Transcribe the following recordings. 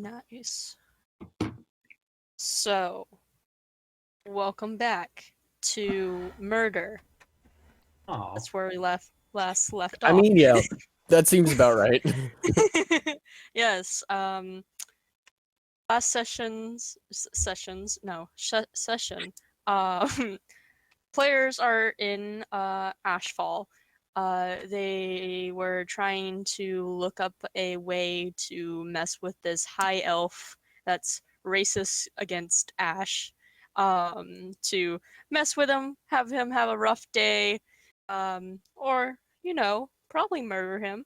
Nice. So, welcome back to Murder. Oh, That's where we last left I off. mean, yeah, that seems about right. Yes. Last session. Players are in Ashfall. They were trying to look up a way to mess with this high elf that's racist against Ash. To mess with him, have him have a rough day, or probably murder him.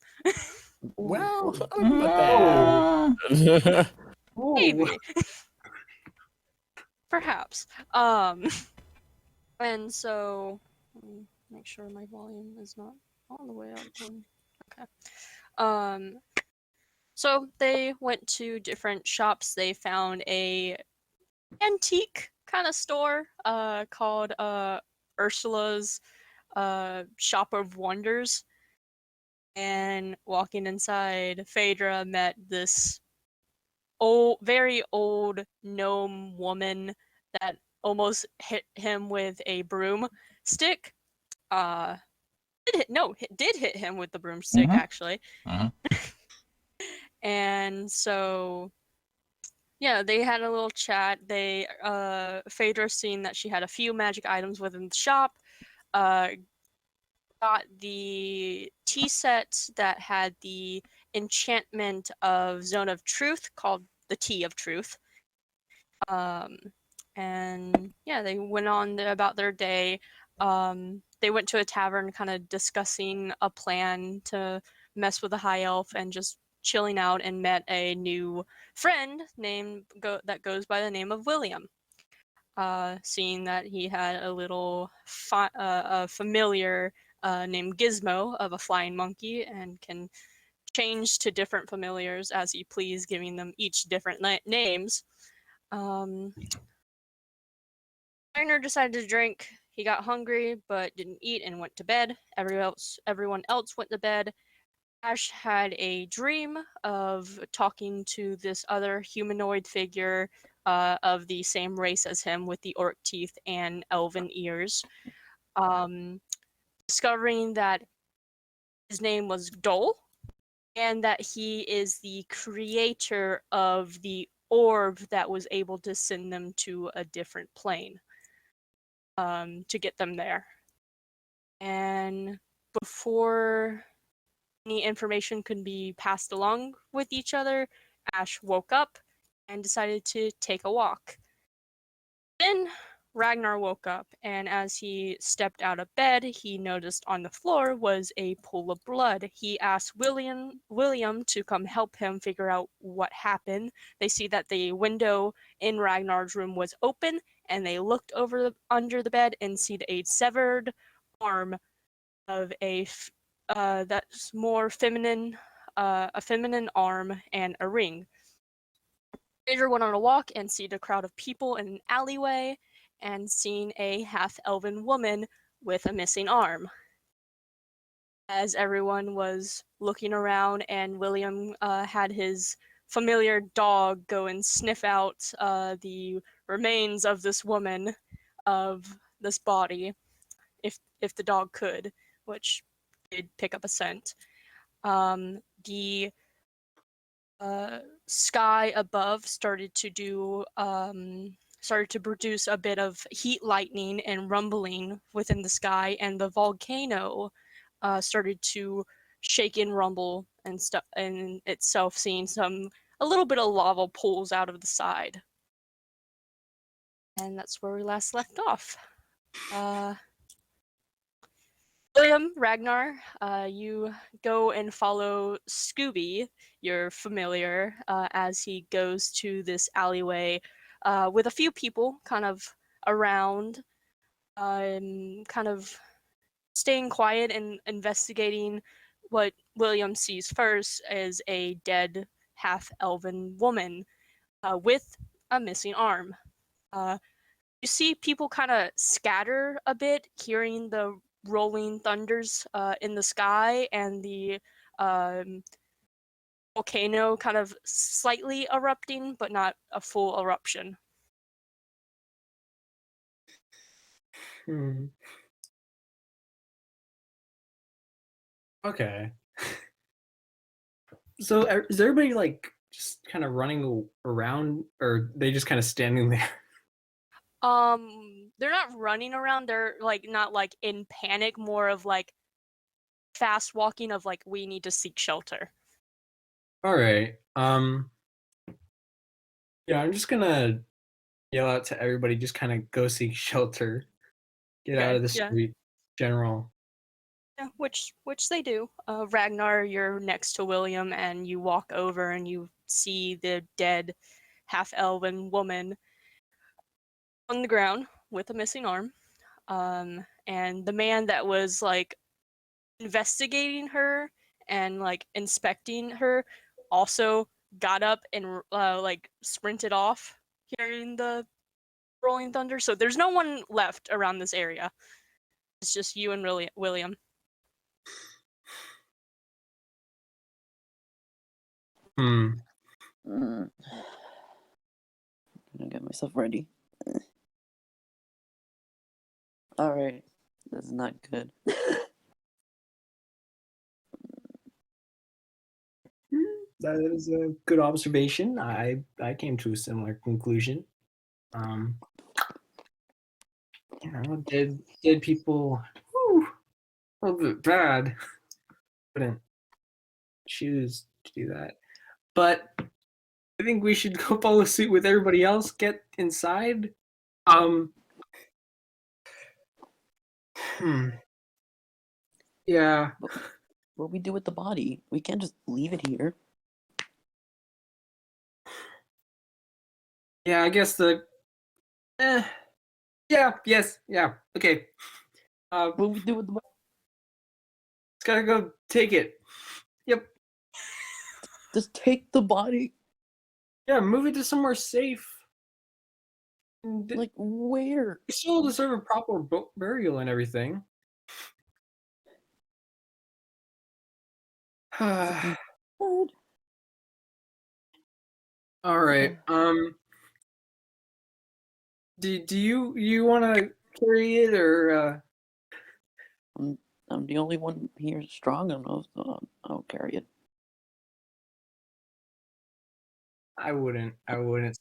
Well, I don't know about that. Maybe, perhaps. And so make sure my volume is not all the way up. Okay. So they went to different shops. They found a antique kind of store called Ursula's Shop of Wonders. And walking inside, Phaedra met this very old gnome woman that almost hit him with a broomstick. Did hit him with the broomstick actually. And so yeah, they had a little chat. Phaedra seen that she had a few magic items within the shop. Got the tea set that had the enchantment of Zone of Truth called the Tea of Truth. And yeah, they went on about their day. They went to a tavern kind of discussing a plan to mess with the high elf and just chilling out, and met a new friend that goes by the name of William. Seeing that he had a little a familiar named Gizmo of a flying monkey, and can change to different familiars as you please, giving them each different names. Rainer decided to drink. He got hungry but didn't eat and went to bed. Everyone else went to bed. Ash had a dream of talking to this other humanoid figure of the same race as him, with the orc teeth and elven ears. Discovering that his name was Dole, and that he is the creator of the orb that was able to send them to a different plane. To get them there. And before any information could be passed along with each other, Ash woke up and decided to take a walk. Then Ragnar woke up, and as he stepped out of bed, he noticed on the floor was a pool of blood. He asked William to come help him figure out what happened. They see that the window in Ragnar's room was open, and they looked under the bed and see a severed arm of that's more feminine, a feminine arm and a ring. Phaedra went on a walk and see a crowd of people in an alleyway, and seen a half-elven woman with a missing arm. As everyone was looking around, and William had his familiar dog go and sniff out the remains of this woman, of this body, if the dog could, which did pick up a scent. The sky above started to produce a bit of heat lightning and rumbling within the sky, and the volcano started to shake and rumble and stuff in itself, seeing a little bit of lava pools out of the side. And that's where we last left off. William, Ragnar, you go and follow Scooby, your familiar, as he goes to this alleyway with a few people kind of around, kind of staying quiet and investigating. What William sees first is a dead half-elven woman with a missing arm. You see people kind of scatter a bit, hearing the rolling thunders in the sky, and the volcano kind of slightly erupting, but not a full eruption. Okay. So is everybody like just kind of running around, or they just kind of standing there? They're not running around. They're like not like in panic, more of like fast walking of like we need to seek shelter. All right. Yeah, I'm just gonna yell out to everybody, just kind of go seek shelter, get out Okay, of the yeah. street, general. Yeah, which they do. Ragnar, you're next to William, and you walk over and you see the dead half-elven woman on the ground with a missing arm. And the man that was like investigating her and like inspecting her also got up and like sprinted off, hearing the rolling thunder. So there's no one left around this area. It's just you and William. Hmm. I'm gonna get myself ready. All right, this is not good. That is a good observation. I came to a similar conclusion. You know, dead people. Whew, a little bit bad. Couldn't choose to do that, but I think we should go follow suit with everybody else. Get inside. Yeah. What we do with the body? We can't just leave it here. Yeah, I guess the. Yeah. Yes. Yeah. Okay. What we do with the body? It's gotta go take it. Yep. Just take the body. Yeah. Move it to somewhere safe. Like where? You still deserve a proper burial and everything. All right. Do you want to carry it, or? I'm the only one here strong enough, so I'll carry it. I wouldn't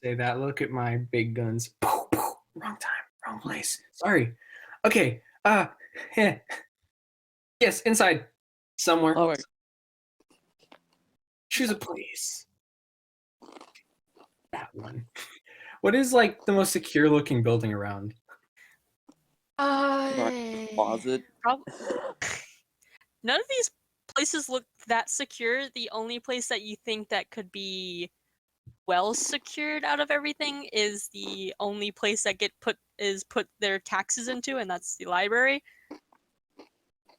say that. Look at my big guns. Wrong time, wrong place. Sorry. Okay. Yeah. Yes, inside somewhere. All right. Choose a place. That one. What is like the most secure looking building around? Closet. None of these places look that secure. The only place that you think that could be well secured out of everything is the only place that put their taxes into, and that's the library.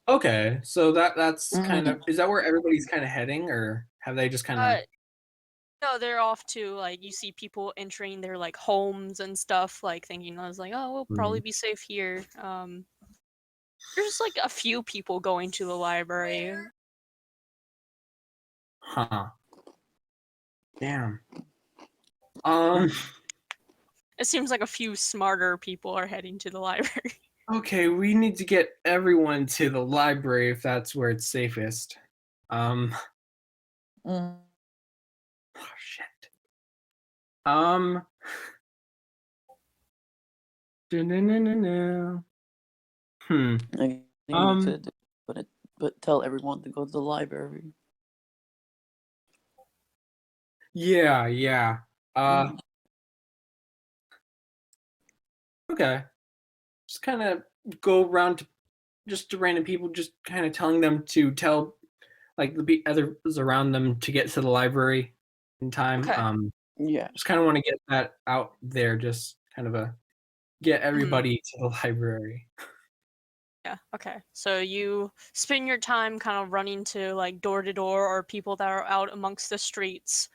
Okay, so that's kind of, is that where everybody's kind of heading, or have they just kind of? No, they're off to like, you see people entering their like homes and stuff, like thinking, I was like, oh, we'll probably be safe here. There's like a few people going to the library. Huh. Damn. It seems like a few smarter people are heading to the library. Okay, we need to get everyone to the library if that's where it's safest. Oh shit. No. I think we could, but tell everyone to go to the library. Yeah. Okay. Just kind of go around to random people, just kind of telling them to tell like the others around them to get to the library in time. Okay. Yeah. Just kind of want to get that out there, just kind of get everybody to the library. Yeah, okay. So you spend your time kind of running to like door to door or people that are out amongst the streets,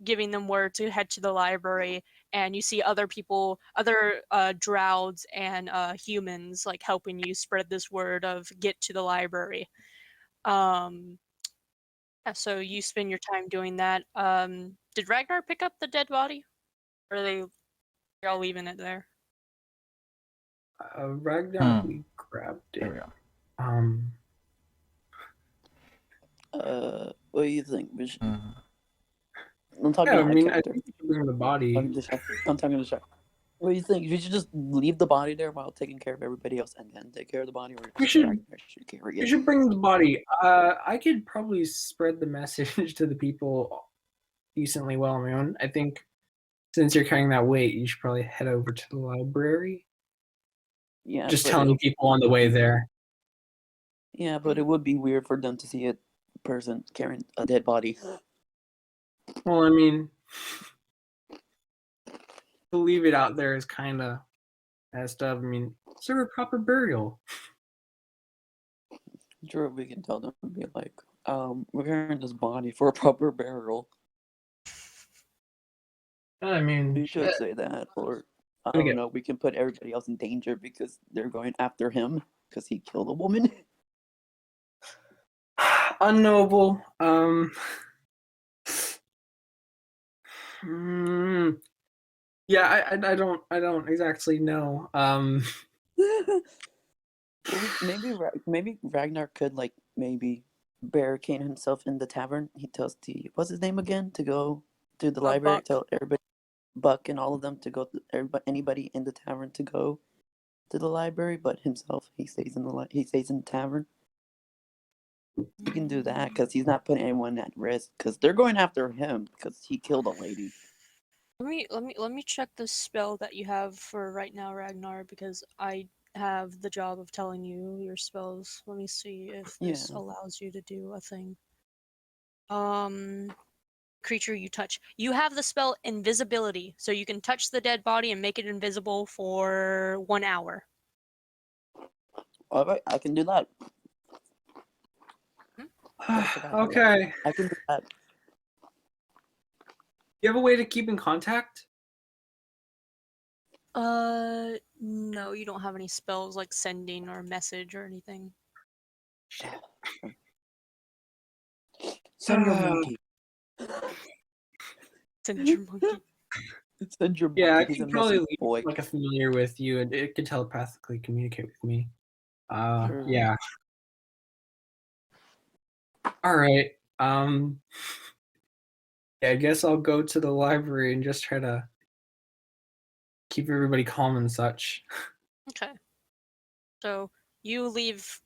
giving them word to head to the library, and you see other people, other drowds and humans like helping you spread this word of get to the library. Yeah, so you spend your time doing that. Did Ragnar pick up the dead body? Or are they all leaving it there? Ragnar, we grabbed There we it. go. What do you think? Mm. I'm talking Yeah, to I mean, I character. think we should bring the body. I'm talking to Shaq. What do you think? We should just leave the body there while taking care of everybody else, and then take care of the body, or We should. Ragnar should carry We it. should bring the body. I could probably spread the message to the people decently well on my own. I think since you're carrying that weight, you should probably head over to the library. Yeah, Just but telling people on the way there. Yeah, but it would be weird for them to see a person carrying a dead body. Well, I mean, to leave it out there is kind of messed up. I mean, serve a proper burial. Sure, we can tell them and be like, we're carrying this body for a proper burial. I mean, We should say that, or I Gonna don't get- know. We can put everybody else in danger because they're going after him because he killed a woman. unknowable. Yeah, I don't exactly know. Well, maybe Ragnar could like maybe barricade himself in the tavern. He tells the what's his name again to go to the library. Buck. Tell everybody, Buck and all of them to go. Anybody in the tavern to go to the library, but himself he stays in he stays in the tavern. He can do that because he's not putting anyone at risk. Because they're going after him because he killed a lady. Let me check the spell that you have for right now, Ragnar, because I have the job of telling you your spells. Let me see if this Yeah. allows you to do a thing. Creature you touch. You have the spell invisibility, so you can touch the dead body and make it invisible for 1 hour. All right, I can do that. Okay. I can do that. You have a way to keep in contact? No, you don't have any spells like sending or message or anything. Send your monkey. Send your monkey. Send your monkey. Yeah, I He's a can probably message leave boy. like a familiar with you, and it could telepathically communicate with me. Sure. Yeah. All right. Yeah, I guess I'll go to the library and just try to keep everybody calm and such. Okay. So you leave.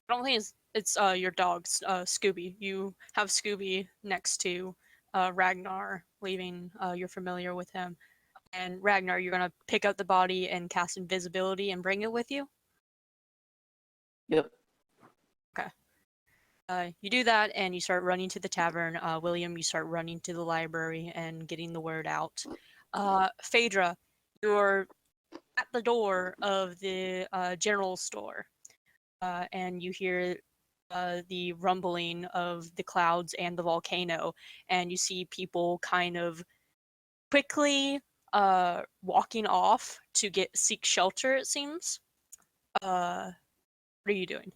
I don't think it's your dog, Scooby. You have Scooby next to Ragnar, leaving. You're familiar with him, and Ragnar, you're gonna pick up the body and cast invisibility and bring it with you. Yep. You do that, and you start running to the tavern. William, you start running to the library and getting the word out. Phaedra, you're at the door of the general store, and you hear the rumbling of the clouds and the volcano, and you see people kind of quickly walking off to seek shelter. It seems. What are you doing?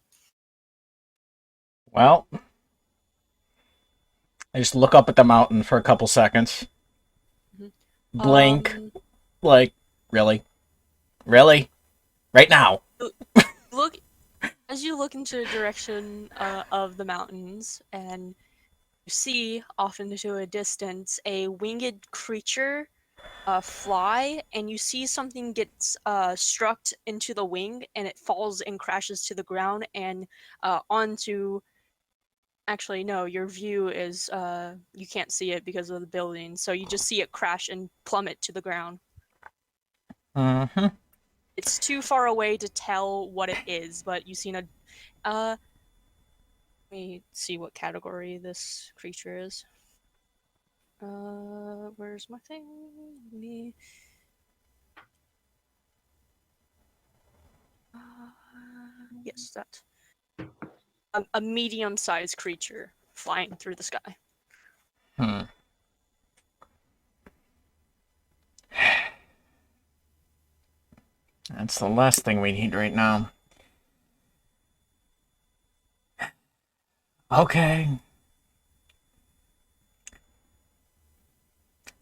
Well, I just look up at the mountain for a couple seconds. Blink. Like, really? Really? Right now? Look as you look into the direction of the mountains, and you see off into a distance a winged creature fly, and you see something gets struck into the wing, and it falls and crashes to the ground and onto. Actually, no, your view is you can't see it because of the building, so you just see it crash and plummet to the ground. Mm-hmm. It's too far away to tell what it is, but you've seen a. Let me see what category this creature is. Where's my thing? Me. Yes, that. A medium-sized creature flying through the sky. That's the last thing we need right now. Okay.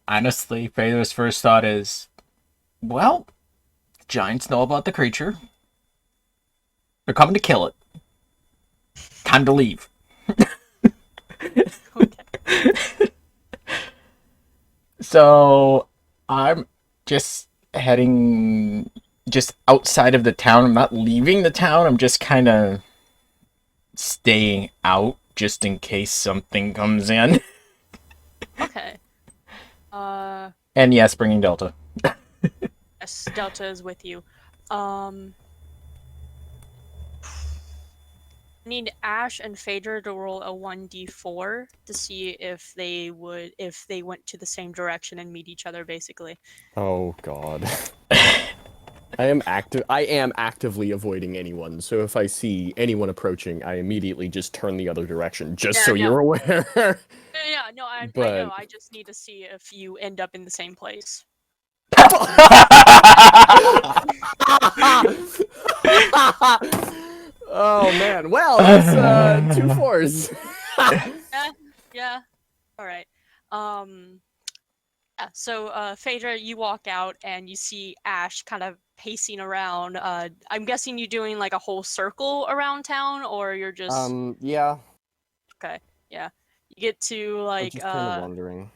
honestly, Phaedra's first thought is, well, giants know about the creature. They're coming to kill it. Time to leave. Okay. So I'm just heading just outside of the town. I'm not leaving the town. I'm just kind of staying out just in case something comes in. Okay. And yes, bringing Delta. Yes, Delta is with you. Need Ash and Phaedra to roll a 1d4 to see if they went to the same direction and meet each other, basically. Oh god. I am actively avoiding anyone, so if I see anyone approaching, I immediately just turn the other direction, just Yeah, so no. you're aware. Yeah, no, I But- know. I just need to see if you end up in the same place. Oh man, well, that's 2 4s. Yeah. All right. Yeah. So, Phaedra, you walk out and you see Ash kind of pacing around. I'm guessing you're doing like a whole circle around town, or you're just Yeah, okay. Yeah. You get to I'm like just kind of wondering.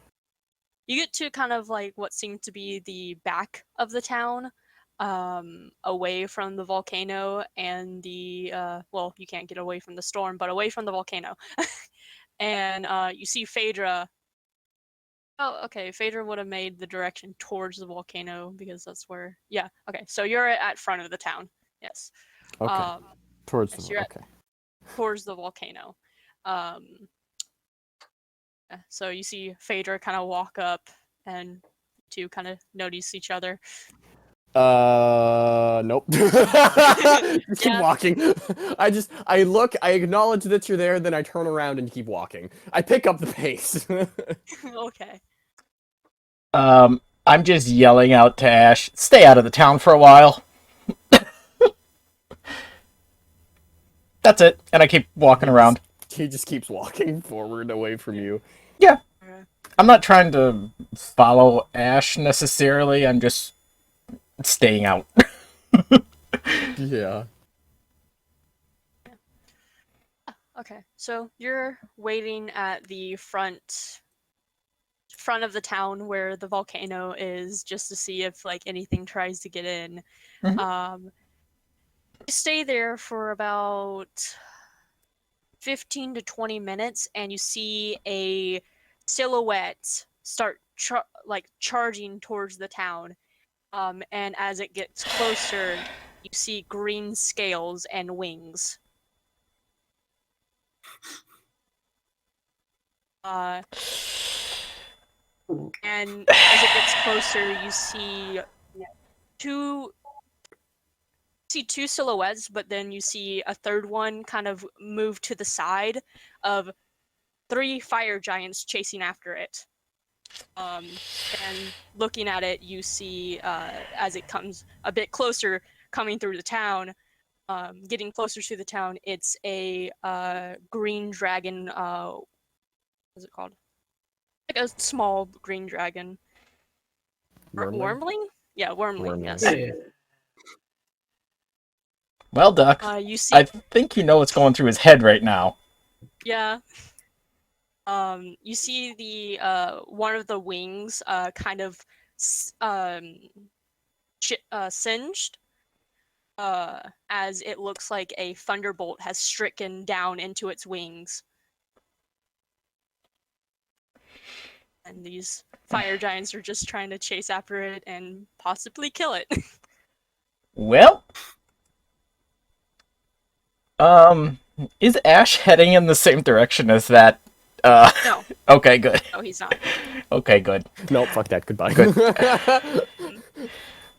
you get to kind of like what seemed to be the back of the town, away from the volcano and the well, you can't get away from the storm, but away from the volcano. And you see Phaedra. Oh, okay. Phaedra would have made the direction towards the volcano because that's where. Yeah. Okay. So you're at front of the town. Yes. Okay, towards yes, the you're at- okay. towards the volcano. Yeah, so you see Phaedra kind of walk up, and two kind of notice each other. Nope. Just keep Yeah. walking. I look, I acknowledge that you're there, then I turn around and keep walking. I pick up the pace. Okay. I'm just yelling out to Ash, stay out of the town for a while. That's it. And I keep walking around. He just keeps walking forward away from you. Yeah. Okay. I'm not trying to follow Ash necessarily. I'm just staying out. Yeah. Okay. So you're waiting at the front of the town where the volcano is, just to see if like anything tries to get in. Mhm. You stay there for about 15 to 20 minutes, and you see a silhouette start charging towards the town. And as it gets closer, you see green scales and wings. And as it gets closer, you see two silhouettes, but then you see a third one kind of move to the side of 3 fire giants chasing after it. And looking at it, you see as it comes a bit closer, coming through the town, getting closer to the town, it's a green dragon. What's it called? Like a small green dragon. Wormling? Wormling? Yeah, wormling. Wormling. Yes. Yeah. Well, Duck, You see. I think you know what's going through his head right now. Yeah. You see the one of the wings kind of singed, as it looks like a thunderbolt has stricken down into its wings. And these fire giants are just trying to chase after it and possibly kill it. Well, is Ash heading in the same direction as that? No, Okay, good. no, he's not. Okay, good. Nope, fuck that. Goodbye. Good. More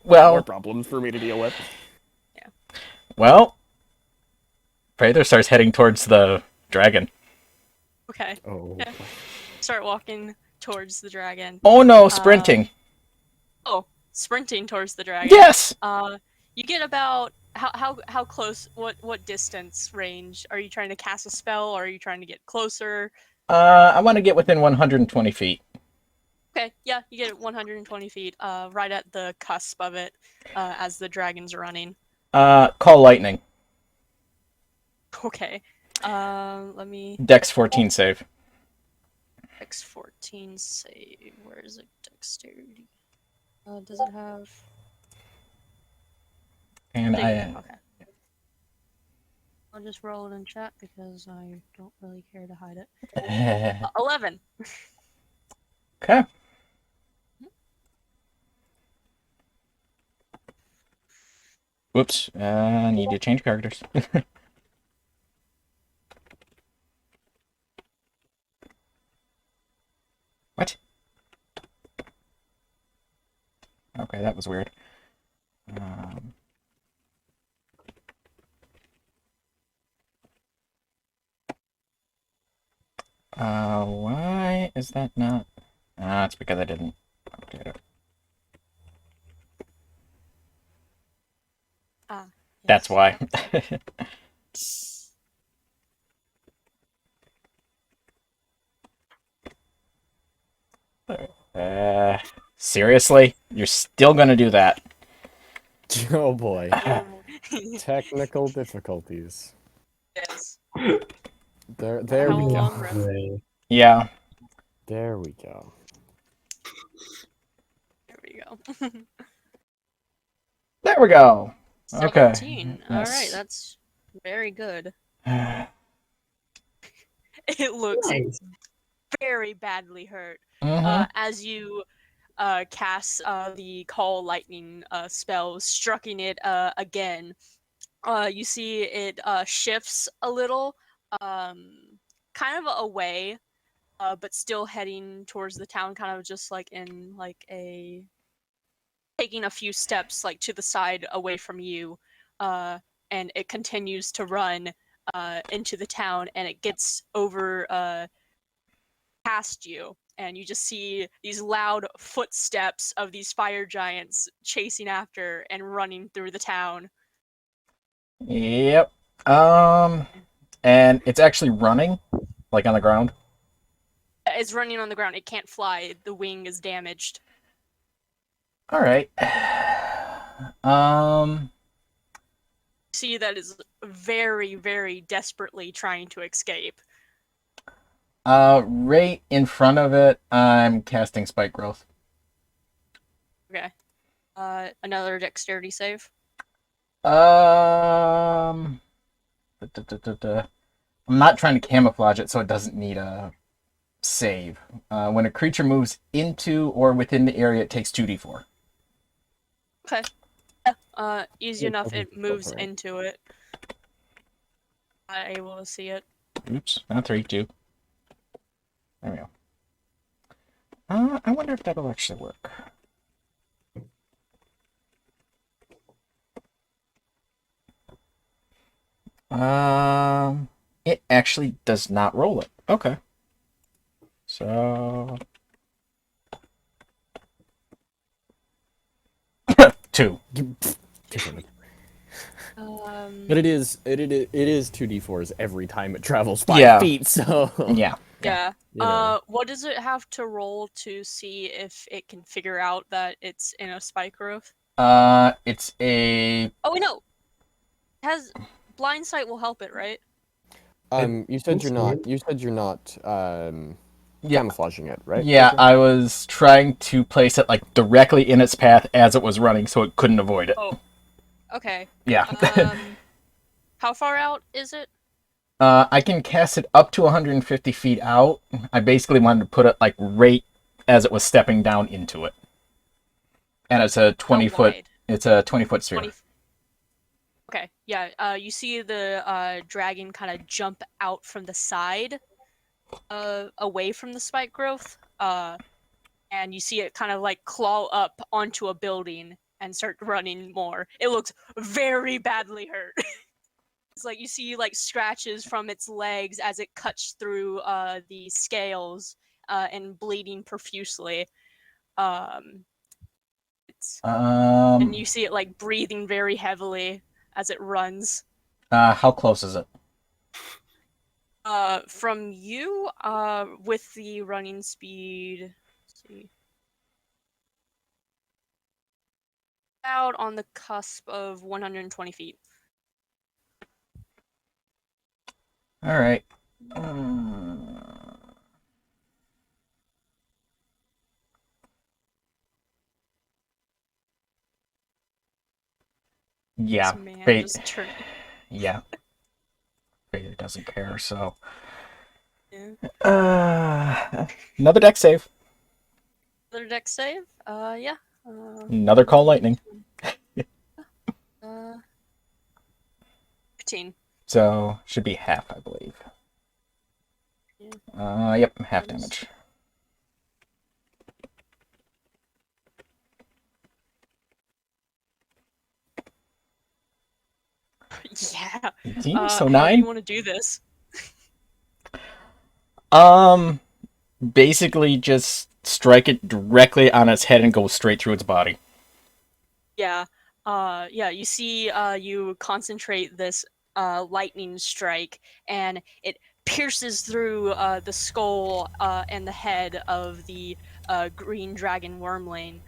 Well, problems for me to deal with. well, Prather starts heading towards the dragon. Okay, Oh. Yeah. Start walking towards the dragon. Oh no, sprinting. Sprinting towards the dragon. Yes! You get about how close? What distance range are you trying to cast a spell, or are you trying to get closer? I want to get within 120 feet. Okay, yeah, you get 120 feet, right at the cusp of it, as the dragon's running. Call lightning. Okay, let me Dex 14 save. X14 save. Where is it? Dexterity. Does it have? And Okay. I'll just roll it in chat because I don't really care to hide it. 11. Okay. Whoops. Need to change characters. What? Okay, that was weird. Why is that not? It's because I didn't update it. Ah. That's why. Seriously? You're still gonna do that? Oh boy. yes. Technical difficulties. There How we go. long rest? Yeah. There we go. There we go. There we go. Okay. 17. All right, that's very good. It looks Nice. very badly hurt. Mhm. As you cast the call lightning spell, striking it again, you see it shifts a little, kind of away, but still heading towards the town, kind of just like in like a taking a few steps like to the side away from you, and it continues to run into the town, and it gets over past you, and you just see these loud footsteps of these fire giants chasing after and running through the town. Yep. And it's actually running, like on the ground. It's running on the ground. It can't fly. The wing is damaged. All right. See that is very, very desperately trying to escape. Right in front of it, I'm casting Spike Growth. Okay. Another dexterity save. I'm not trying to camouflage it so it doesn't need a save. When a creature moves into or within the area, it takes 2d4. Okay. Easy enough. It moves right. into it. Not able to see it. Oops, not 3, 2. There we go. I wonder if that'll actually work. It actually does not roll it. Okay. So 2. But it is 2d4s every time it travels 5 Yeah. feet, so Yeah. Yeah. You know. What does it have to roll to see if it can figure out that it's in a spike growth? It's a Oh, wait, no. It has blind sight will help it, right? You said you're not Yeah. camouflaging it, right? Yeah, Okay. I was trying to place it like directly in its path as it was running so it couldn't avoid it. Oh. Okay. Yeah. How far out is it? I can cast it up to 150 feet out. I basically wanted to put it like right as it was stepping down into it. And it's a 20-foot. wide? It's a 20-foot sphere. 20. Okay. Yeah. You see the dragon kind of jump out from the side, away from the spike growth. And you see it kind of like claw up onto a building and start running more. It looks very badly hurt. It's like you see like scratches from its legs as it cuts through the scales, and bleeding profusely. And you see it like breathing very heavily as it runs. How close is it? From you, with the running speed. Let's see. Out on the cusp of 120 feet. All right. Yeah. This man Fate. just turned. Yeah. Fate doesn't care. So. Yeah. Another deck save. Another deck save. Yeah. Another call lightning. 15. So should be half, I believe. Yeah. Yep, half damage. Yeah. 18, so How do 9. you want to do this? Basically just strike it directly on its head and go straight through its body. Yeah. Yeah, you see you concentrate this lightning strike and it pierces through the skull and the head of the green dragon wormling.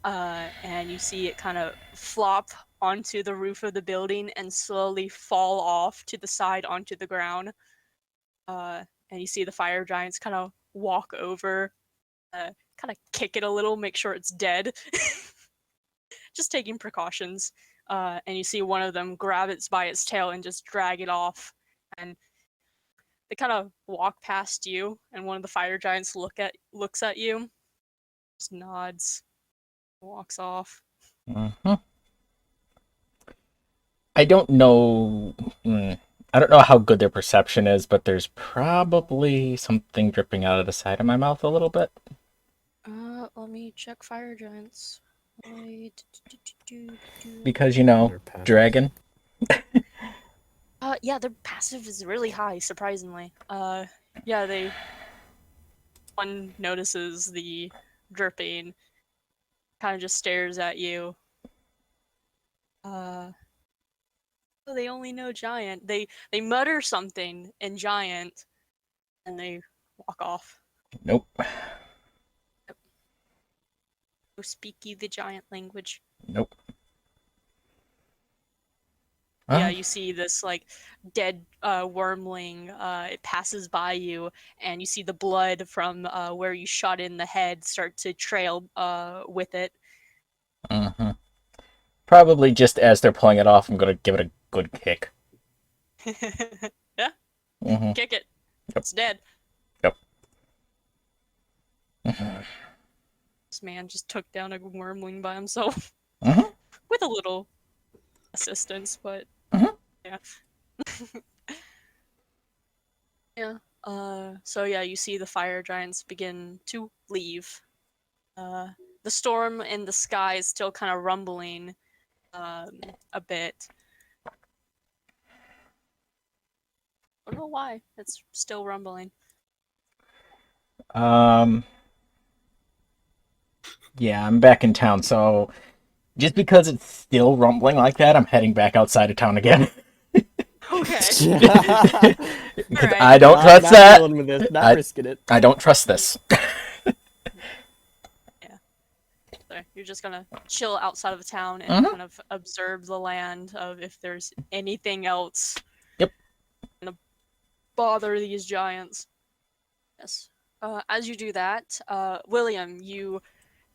And you see it kind of flop onto the roof of the building and slowly fall off to the side onto the ground. And you see the fire giants kind of walk over, kind of kick it a little, make sure it's dead. Just taking precautions. And you see one of them grab it by its tail and just drag it off. And they kind of walk past you, and one of the fire giants looks at you, just nods, walks off. Mm-hmm. I don't know. I don't know how good their perception is, but there's probably something dripping out of the side of my mouth a little bit. Let me check fire giants. Because, you know, They're passive. dragon. Yeah, their passive is really high, surprisingly. Yeah, one notices the dripping, kind of just stares at you. They only know giant. They mutter something in giant, and they walk off. Nope. Go speaky the giant language. Nope. Yeah, you see this like dead wormling. It passes by you, and you see the blood from where you shot in the head start to trail with it. Mm-hmm. Probably just as they're pulling it off, I'm gonna give it a good kick. Yeah, Mm-hmm. kick it. Yep. It's dead. Yep. This man just took down a wormling by himself Mm-hmm. with a little assistance, but yeah. Yeah. So yeah, you see the fire giants begin to leave. The storm in the sky is still kind of rumbling a bit. I don't know why. It's still rumbling. Yeah, I'm back in town, so just because it's still rumbling like that, I'm heading back outside of town again. Okay. Because Alright. I don't trust not that. dealing with this, not I- risking it. I don't trust this. So you're just gonna chill outside of the town and Mhm. kind of observe the land of if there's anything else. Yep. Gonna bother these giants. Yes. As you do that, William, you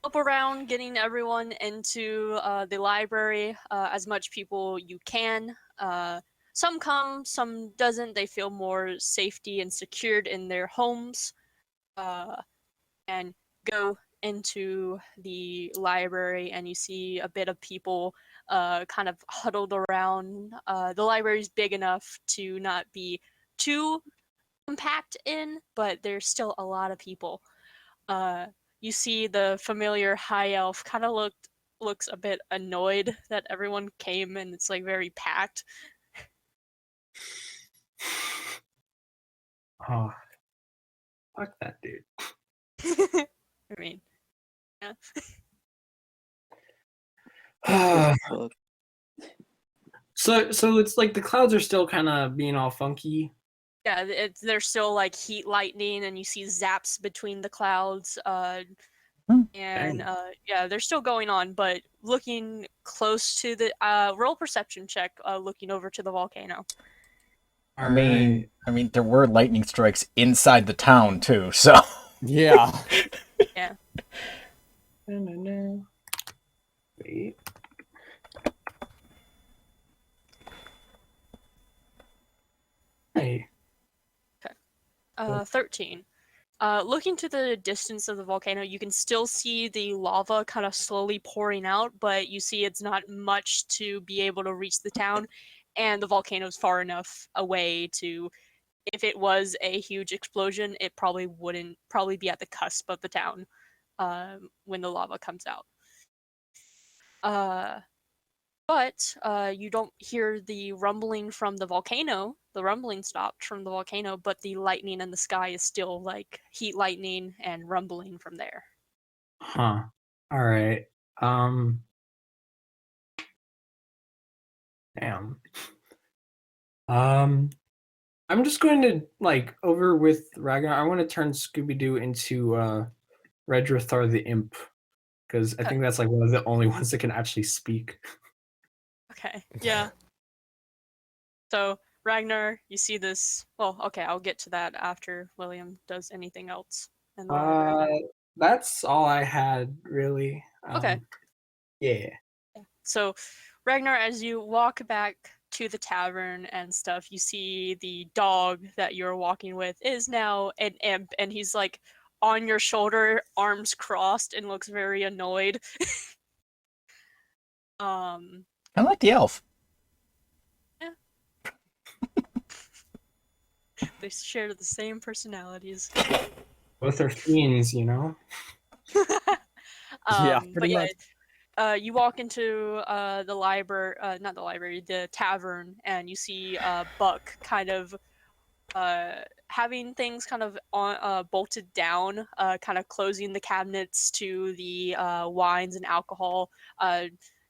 help around getting everyone into the library, as much people you can. Some come, some doesn't. They feel more safety and secured in their homes, and go into the library, and you see a bit of people kind of huddled around. The library's big enough to not be too compact in, but there's still a lot of people. You see the familiar high elf kind of looks a bit annoyed that everyone came and it's like very packed. Oh, fuck that dude. I mean, yeah. Fuck. So it's like the clouds are still kind of being all funky. Yeah, there's still like heat lightning, and you see zaps between the clouds. And Dang. yeah, they're still going on, but looking close to the roll perception check, looking over to the volcano. I mean, there were lightning strikes inside the town too, so. Yeah. Yeah. No. Wait. Hey. 13. Looking to the distance of the volcano, you can still see the lava kind of slowly pouring out, but you see it's not much to be able to reach the town, and the volcano's far enough away to, if it was a huge explosion, it probably wouldn't be at the cusp of the town when the lava comes out. But you don't hear the rumbling from the volcano. The rumbling stopped from the volcano, but the lightning in the sky is still like heat lightning and rumbling from there. Huh. All right. Damn. I'm just going to over with Ragnar. I want to turn Scooby Doo into Redrathar the Imp, because I think that's like one of the only ones that can actually speak. Okay, yeah. So Ragnar, you see this. Well, okay, I'll get to that after William does anything else in the library. That's all I had really. Okay. Yeah. So, Ragnar, as you walk back to the tavern and stuff, you see the dog that you're walking with is now an imp, and he's like on your shoulder, arms crossed, and looks very annoyed. I like the elf. Yeah. They share the same personalities. Both are fiends, you know? Yeah, But pretty yeah, much. you walk into the library, not the library, the tavern, and you see Buck kind of having things kind of on bolted down, kind of closing the cabinets to the wines and alcohol,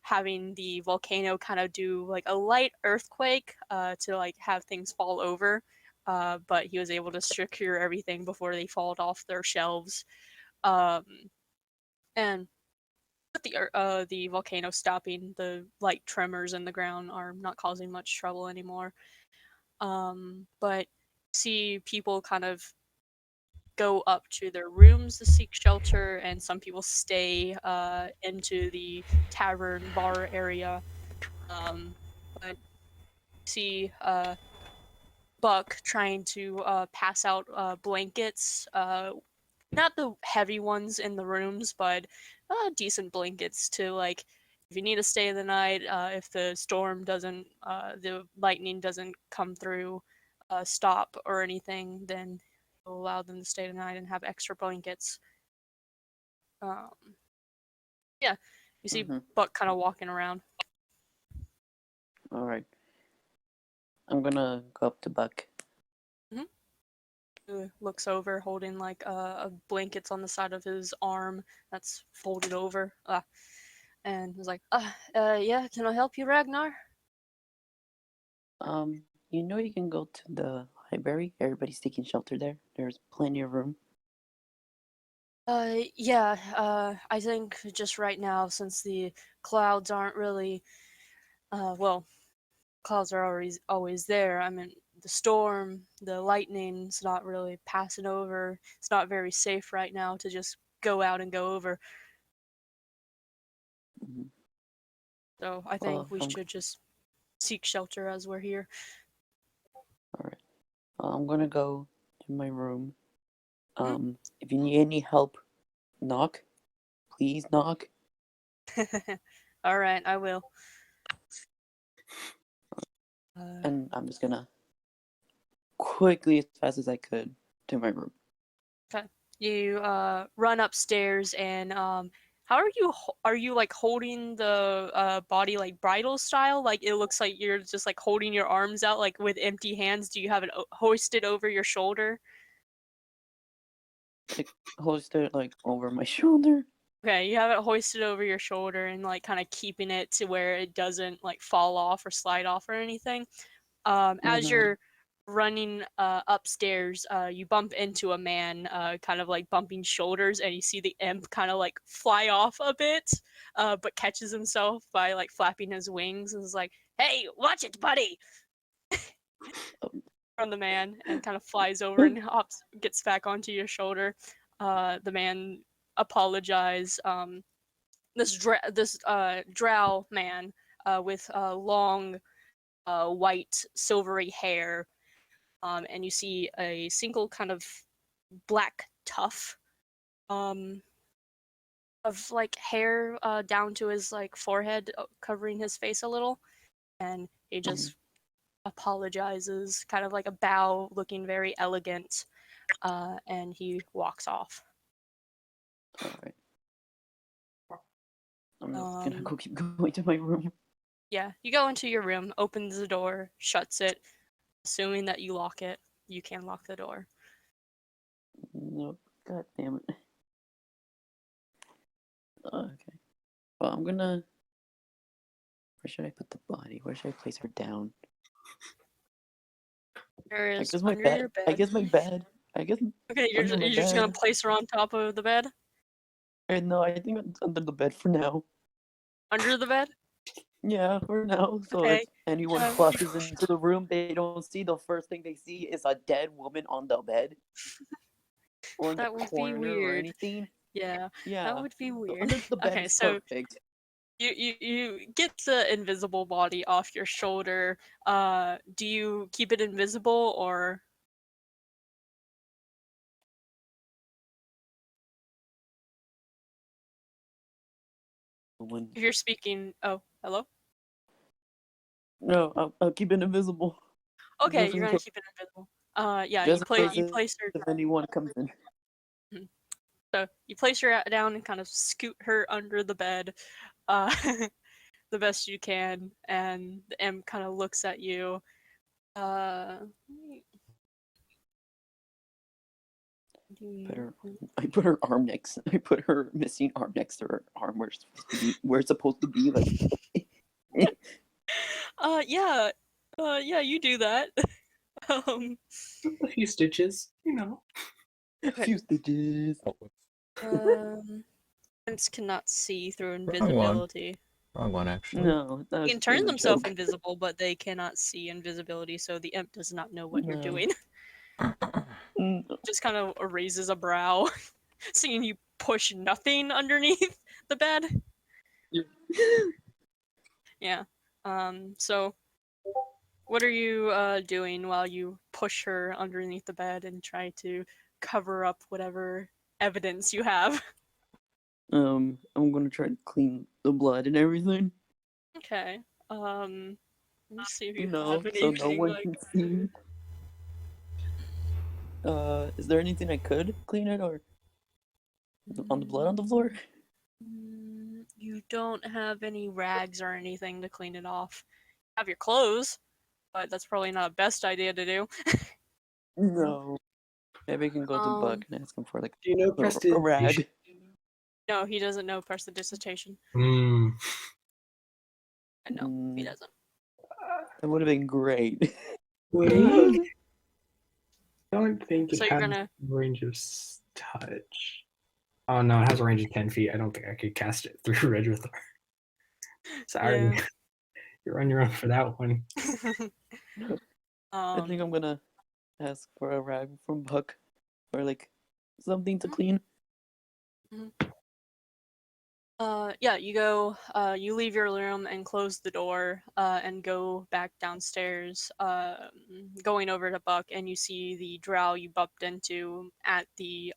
having the volcano kind of do like a light earthquake to like have things fall over. But he was able to secure everything before they fall off their shelves. And with the volcano stopping, the light tremors in the ground are not causing much trouble anymore. But see people kind of go up to their rooms to seek shelter, and some people stay into the tavern bar area. But see Buck trying to pass out blankets, not the heavy ones in the rooms, but decent blankets to like if you need to stay the night, if the storm doesn't, the lightning doesn't come through, stop or anything, then he'll allow them to stay the night and have extra blankets. Um, yeah, you see Buck kind of walking around. All right. I'm gonna go up to Buck. Looks over, holding like a blankets on the side of his arm that's folded over. And he's like, yeah, can I help you, Ragnar? You know you can go to the library. Everybody's taking shelter there. There's plenty of room. Yeah, I think just right now, since the clouds aren't really, well, clouds are always there. I mean, the storm, the lightning's not really passing over. It's not very safe right now to just go out and go over. Mhm. So I think we should just seek shelter as we're here. All right. I'm gonna go to my room. If you need any help, knock. Please knock. All right, I will. And I'm just gonna quickly, as fast as I could, to my room. Okay. You run upstairs, and how are you like holding the body like bridal style? Like it looks like you're just like holding your arms out like with empty hands. Do you have it hoisted over your shoulder? Like hoisted like over my shoulder. Okay, you have it hoisted over your shoulder and like kind of keeping it to where it doesn't like fall off or slide off or anything. As you're running upstairs, you bump into a man, kind of like bumping shoulders, and you see the imp kind of like fly off a bit, but catches himself by like flapping his wings and is like, "Hey, watch it, buddy!" from the man, and kind of flies over and gets back onto your shoulder. The man apologize. This drow man with long white silvery hair, and you see a single kind of black tuft of like hair down to his like forehead, covering his face a little, and he just apologizes, kind of like a bow, looking very elegant, and he walks off. All right. I'm gonna go keep going to my room. Yeah, you go into your room, opens the door, shuts it, assuming that you lock it. You can lock the door. No, god damn it. Okay. Well, I'm gonna. Where should I put the body? Where should I place her down? There I is guess my under bed. your bed. I guess my bed. I guess. Okay, you're under my just gonna bed. place her on top of the bed? No, I think it's under the bed for now. Under the bed? Yeah, for now. So Okay. if anyone Um, crosses into the room, they don't see the first thing they see is a dead woman on the bed. Or in That the would be corner or weird. anything. Yeah, Yeah. that would be So weird. under the bed Okay, is so perfect. you get the invisible body off your shoulder. Do you keep it invisible, or When... if you're speaking? Oh, hello. No, I'll keep it invisible. Okay, Just you're in gonna case, keep it invisible. Yeah, just in you case place her. if anyone comes in. So you place her down and kind of scoot her under the bed, uh, the best you can, and the imp kind of looks at you. I put her arm next. I put her missing arm next to her arm where it's supposed to be. Like, Yeah, yeah, you do that. um, A few stitches, you know. a few stitches. imps cannot see through Wrong one. invisibility. Wrong one, actually. No, that They was can turn a themselves joke. invisible, but they cannot see invisibility, so the imp does not know what you're No. doing. Mm, Just kind of raises a brow, seeing you push nothing underneath the bed. Yeah. So what are you doing while you push her underneath the bed and try to cover up whatever evidence you have? I'm gonna try to clean the blood and everything. Okay. Let me see if you No, have so anything no one like. can see. Is there anything I could clean it or on the blood on the floor? You don't have any rags or anything to clean it off. You have your clothes, but that's probably not a best idea to do. No. Maybe I can go to Buck and ask him for like Do you know a rag. No, he doesn't know prestidigitation. Mm. No, he doesn't. That would have been great. Wait. I don't think it So you're has gonna. range of touch. Oh no, it has a range of 10 feet. I don't think I could cast it through Redwithar. Sorry. Yeah. You're on your own for that one. I think I'm gonna ask for a rag from Buck or like something to clean. Yeah, you go, you leave your room and close the door, and go back downstairs, going over to Buck, and you see the drow you bumped into at the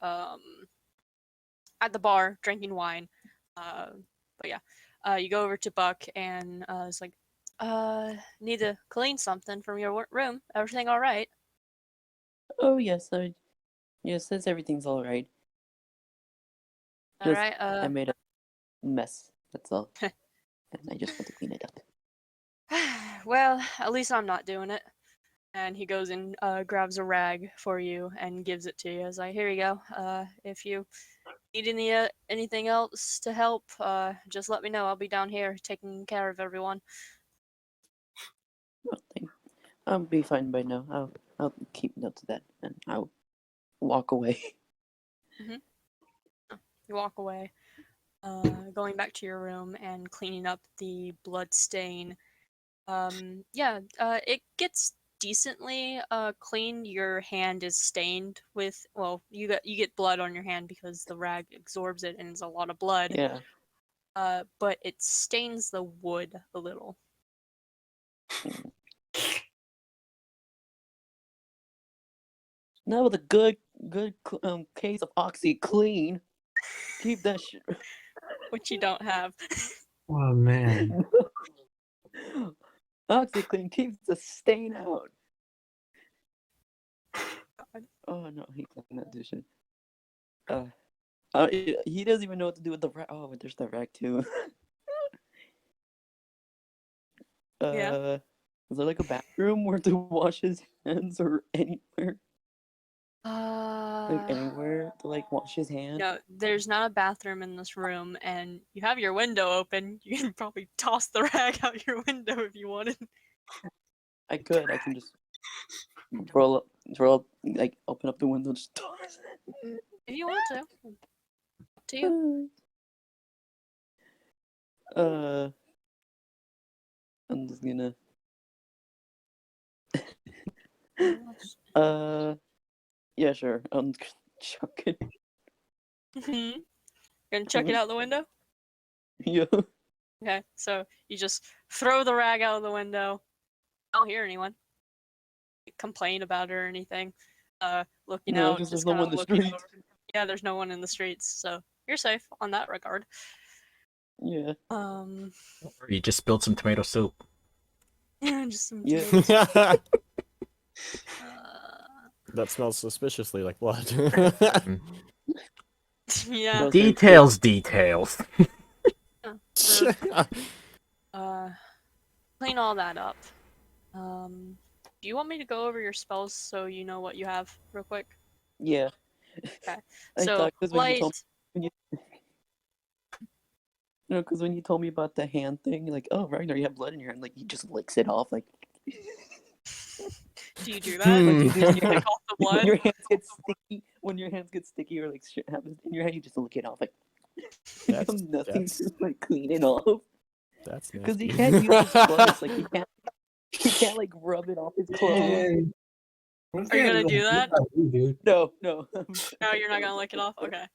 bar drinking wine. But yeah, you go over to Buck and it's like, need to clean something from your room. Everything all right? Oh yes, yes, says everyth's all right. All Just, right. I made a mess. That's all, and I just want to clean it up. Well, at least I'm not doing it. And he goes and grabs a rag for you and gives it to you. He's like, here you go. If you need anything else to help, just let me know. I'll be down here taking care of everyone. Well, I'll be fine by now. I'll keep notes of that, and I'll walk away. You walk away, going back to your room and cleaning up the blood stain. It gets decently clean. Your hand is stained with, well, you get blood on your hand because the rag absorbs it and it's a lot of blood. Yeah. But it stains the wood a little. Now with a good case of OxyClean. Keep that shit. Which you don't have. Oh man. OxyClean keeps the stain out. God. Oh no, he's not that dish. He doesn't even know what to do with the rag. Oh, there's the rag too. Yeah. Is there like a bathroom where to wash his hands or anywhere? Like anywhere to like wash his hands? No, there's not a bathroom in this room, and you have your window open. You can probably toss the rag out your window if you wanted. I can just roll up, like open up the window, and just toss it. If you want to. Up to you. I'm just gonna. Let's- Yeah, sure. Chuck it. Gonna chuck it out the window? Yeah. Okay, so you just throw the rag out of the window. I don't hear anyone complain about it or anything. Looking No, out, because there's just no kind one of in the looking street. over. Yeah, there's no one in the streets, so you're safe on that regard. Yeah. Or you just spilled some tomato soup. Just some Yeah. tomatoes. That smells suspiciously like blood. Yeah. Those Details. So, clean all that up. Do you want me to go over your spells so you know what you have real quick? Yeah. Okay. I So thought because when you light. told no, because when you told me about the hand thing, you're like, oh, Ragnar, you have blood in your hand. Like, he just licks it off. Like, Do you do that? Like, Do you you do just your lick off the when blood? your hands get sticky, or like shit happens in your hand, you just lick it off. Like, you have nothing to like clean it off. That's Because he nasty. can't use his clothes. Like, he can't like rub it off his clothes. Are you gonna do that? Dude. No. No, you're not gonna lick it off? Okay.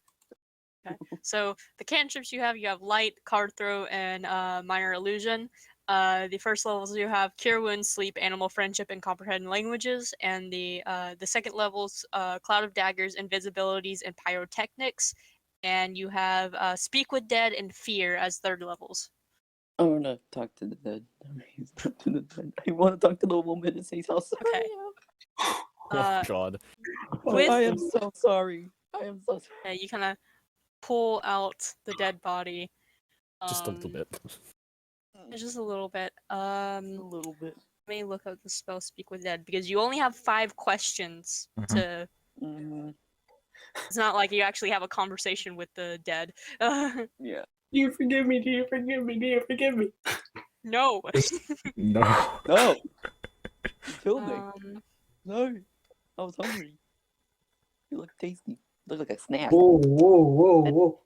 So the cantrips you have light, card throw, and minor illusion. The first levels you have cure wounds, sleep, animal friendship, and comprehend languages, and the second levels cloud of daggers, invisibilities, and pyrotechnics, and you have speak with dead and fear as third levels. I want to talk to the dead. Talk to the dead. I want to talk to the woman and say how sorry Okay. Oh god. With I am so sorry. I am so sorry. you kind of pull out the dead body. Just a little bit. Just a little bit. A little bit. Let me look up the spell Speak with Dead because you only have 5 questions to. Mm-hmm. It's not like you actually have a conversation with the dead. Yeah. Do you forgive me? Do you forgive me? Do you forgive me? No. No. No. You killed me. No. No. I was hungry. You look tasty. You look like a snack. Whoa.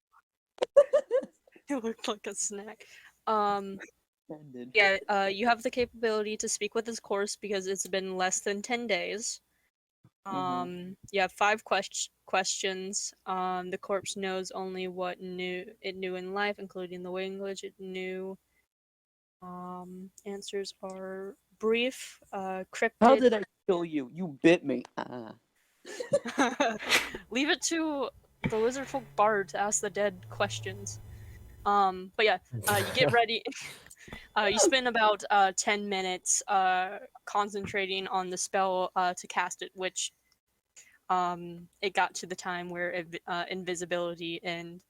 It looked like a snack. Ended. Yeah. You have the capability to speak with his corpse because it's been less than 10 days. You have 5 questions. The corpse knows only what it knew in life, including the language it knew. Answers are brief, cryptid. How did I kill you? You bit me. Leave it to the lizard folk bard to ask the dead questions. But yeah, you get ready. You spend about 10 minutes concentrating on the spell to cast it, which it got to the time where invisibility and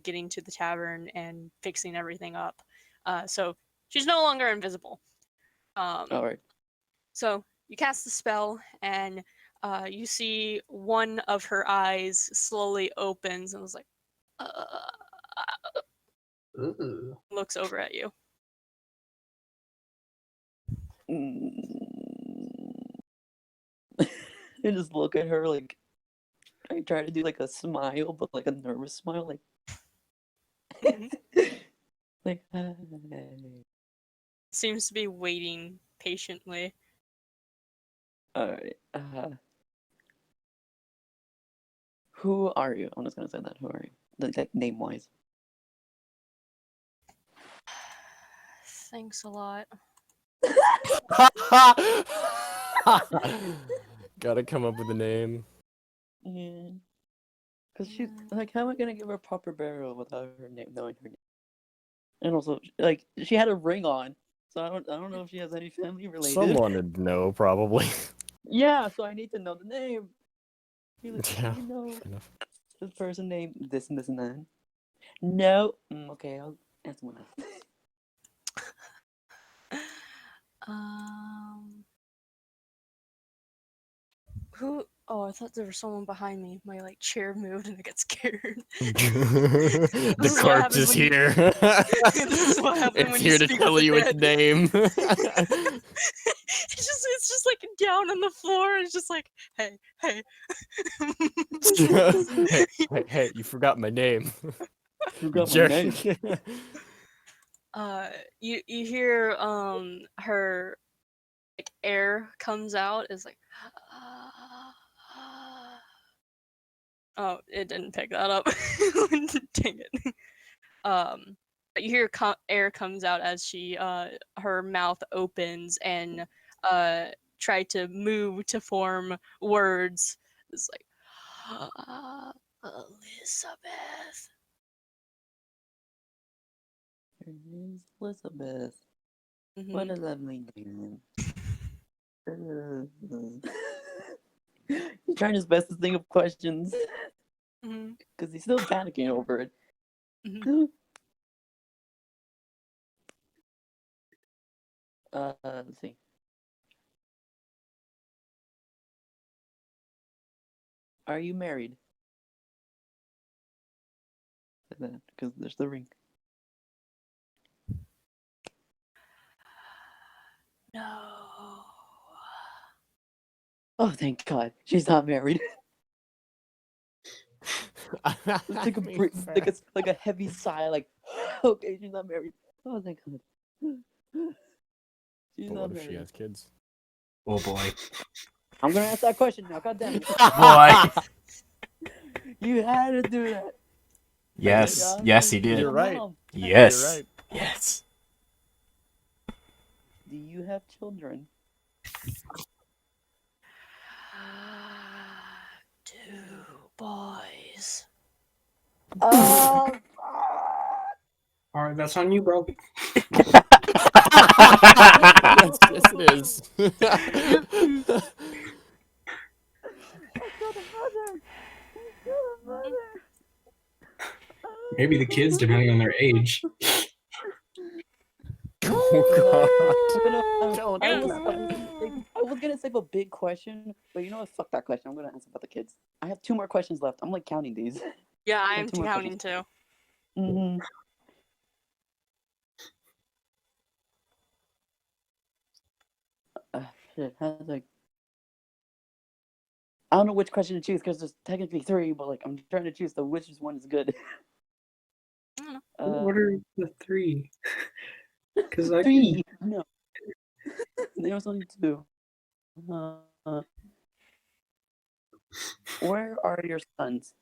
getting to the tavern and fixing everything up. So she's no longer invisible. Alright. So you cast the spell, and you see one of her eyes slowly opens and was like, looks over at you. I just look at her like I try to do like a smile, but like a nervous smile, like like hi. Seems to be waiting patiently. All right. Who are you? I'm just gonna say that. Who are you? Like name wise. Thanks a lot. Gotta come up with a name. Yeah. Cause she's like, how am I gonna give her a proper burial without her name, knowing her name? And also, like, she had a ring on, so I don't know if she has any family related. Someone would know, probably. Yeah, so I need to know the name. He was, Yeah, you know, fair enough. this person named this and this and that. No. Okay, I'll ask someone else. Who? Oh, I thought there was someone behind me. My like chair moved and I got scared. The This is what corpse happens is when you- here. This is what happens It's when you here to speak tell with the you its dead. name. It's just like down on the floor. It's just like, hey, hey. hey, you forgot my name. Who got my Jerk. name? You hear her like air comes out. It's like, oh, it didn't pick that up. Dang it. But you hear air comes out as she her mouth opens and try to move to form words. It's like Elizabeth. Her name's Elizabeth. What a lovely name. He's trying his best to think of questions because he's still panicking over it. Let's see. Are you married? Because there's the ring. No. Oh, thank God, she's not married. It's like a like a heavy sigh, like okay, she's not married. Oh, thank God. She's But not what if married. she has kids? Oh boy. I'm gonna ask that question now. God damn it! Boy. You had to do that. Yes. Okay, Yes, he did. You're right. Mom, Yes. You're right. Yes. do you have children? 2 boys. Oh, Alright, that's on you, bro. Yes, yes, it is. Maybe the kids, depending on their age. Oh God! I was gonna save a big question, but you know what? Fuck that question. I'm gonna answer about the kids. I have 2 more questions left. I'm like counting these. Yeah, I Yeah, am 2 more counting too. Mm-hmm. Shit, I was like, I don't know which question to choose because there's technically 3, but like I'm trying to choose the which one is good. What are the 3? Because I 3. No, there was only 2. Where are your sons?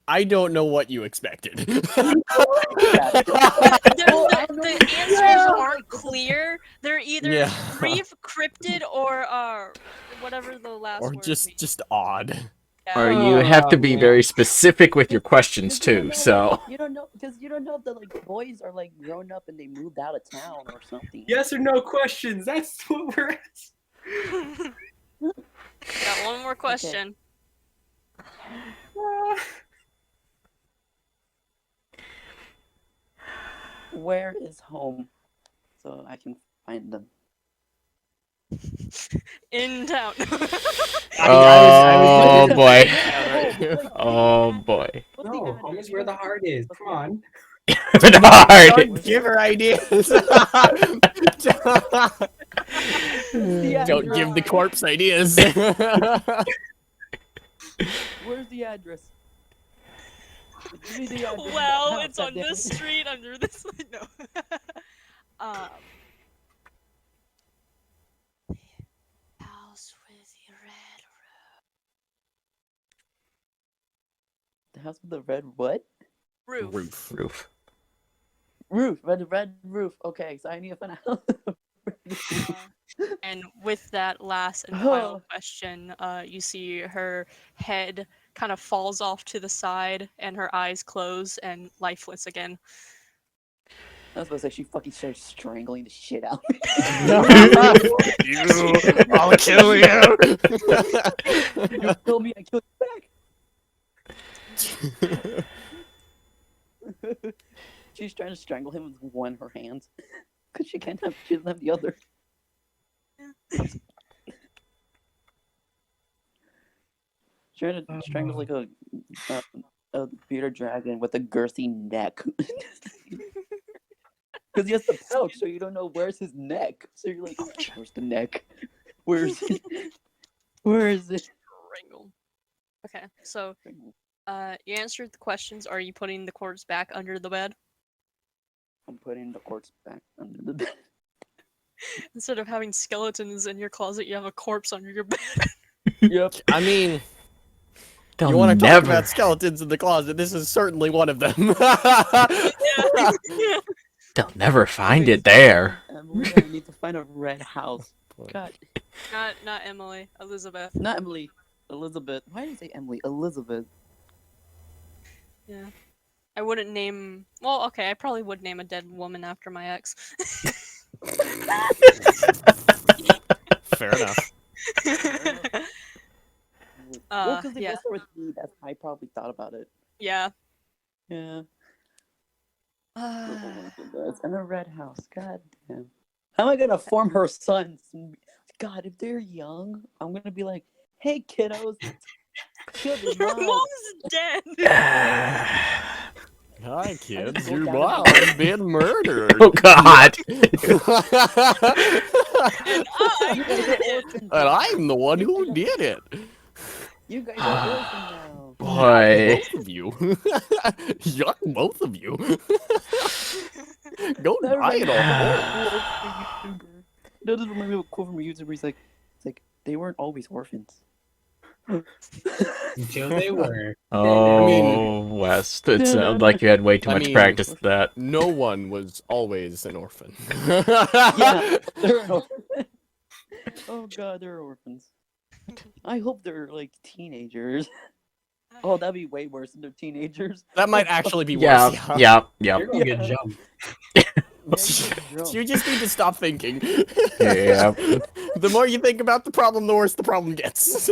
I don't know what you expected. The answers aren't clear. They're either Yeah. brief, cryptid, or whatever the last Or word just means. odd. Yeah. Or you have to be man. very specific with your questions too. So You don't know because you don't know if the like boys are like grown up and they moved out of town or something. Yes or no questions. That's what we're asking. Got one more question. Where is home? So I can find them. In town. oh boy. Oh boy. What's the No, address? home is where the heart is. Come on. Hard. Don't give her ideas. Don't give the corpse ideas. Where's the address? Give me the address. Well, House, it's on goddamn this it. street under this. No. House with the red The house with the red what? roof. Roof. Roof. Red roof. Okay, so I need to find out. And with that last and final question, you see her head kind of falls off to the side, and her eyes close and lifeless again. I was supposed to say she fucking started strangling the shit out of me. I'll kill you. You kill me, I kill you back. She's trying to strangle him with one of her hands. Cause she doesn't have the other. Trying to strangle like a bearded dragon with a girthy neck. Because he has the pouch, so you don't know where's his neck. So you're like, where's the neck? Where's it? Where is it? Strangled. Okay, so you answered the questions. Are you putting the corpse back under the bed? I'm putting the corpse back under the bed. Instead of having skeletons in your closet, you have a corpse under your bed. Yep. I mean, They'll you want to talk never. about skeletons in the closet? This is certainly one of them. Yeah. They'll never find it there. Emily, I need to find a red house. God. Not Emily, Elizabeth. Not Emily. Elizabeth. Why did I say Emily? Elizabeth. Yeah. I wouldn't name. Well, okay, I probably would name a dead woman after my ex. Fair enough. Well, because they yeah. both start with E, that's I probably thought about it. Yeah. Yeah. And a red house. God damn. How am I gonna form her sons? God, if they're young, I'm gonna be like, hey kiddos, kill your Your mom. mom's dead. Hi, kids. go Your down mom's been murdered. Oh God. And You guys are orphans And now. I'm the one who did it. You guys are orphans now. Boy. Both of you. Yuck, both of you. Go die in a hole. No, this reminds me of a quote from a YouTuber. It's like they weren't always orphans. Until they were. Oh, West. It sounds like you had way too I much mean- practice with that. No one was always an orphan. Yeah, they're an orphan. Oh God, they're orphans. I hope they're like teenagers. Oh, that'd be way worse than they're teenagers. That might actually be Yeah, worse. yeah. You're gonna get Yeah. jumped. You just need to stop thinking. Yeah. The more you think about the problem, the worse the problem gets.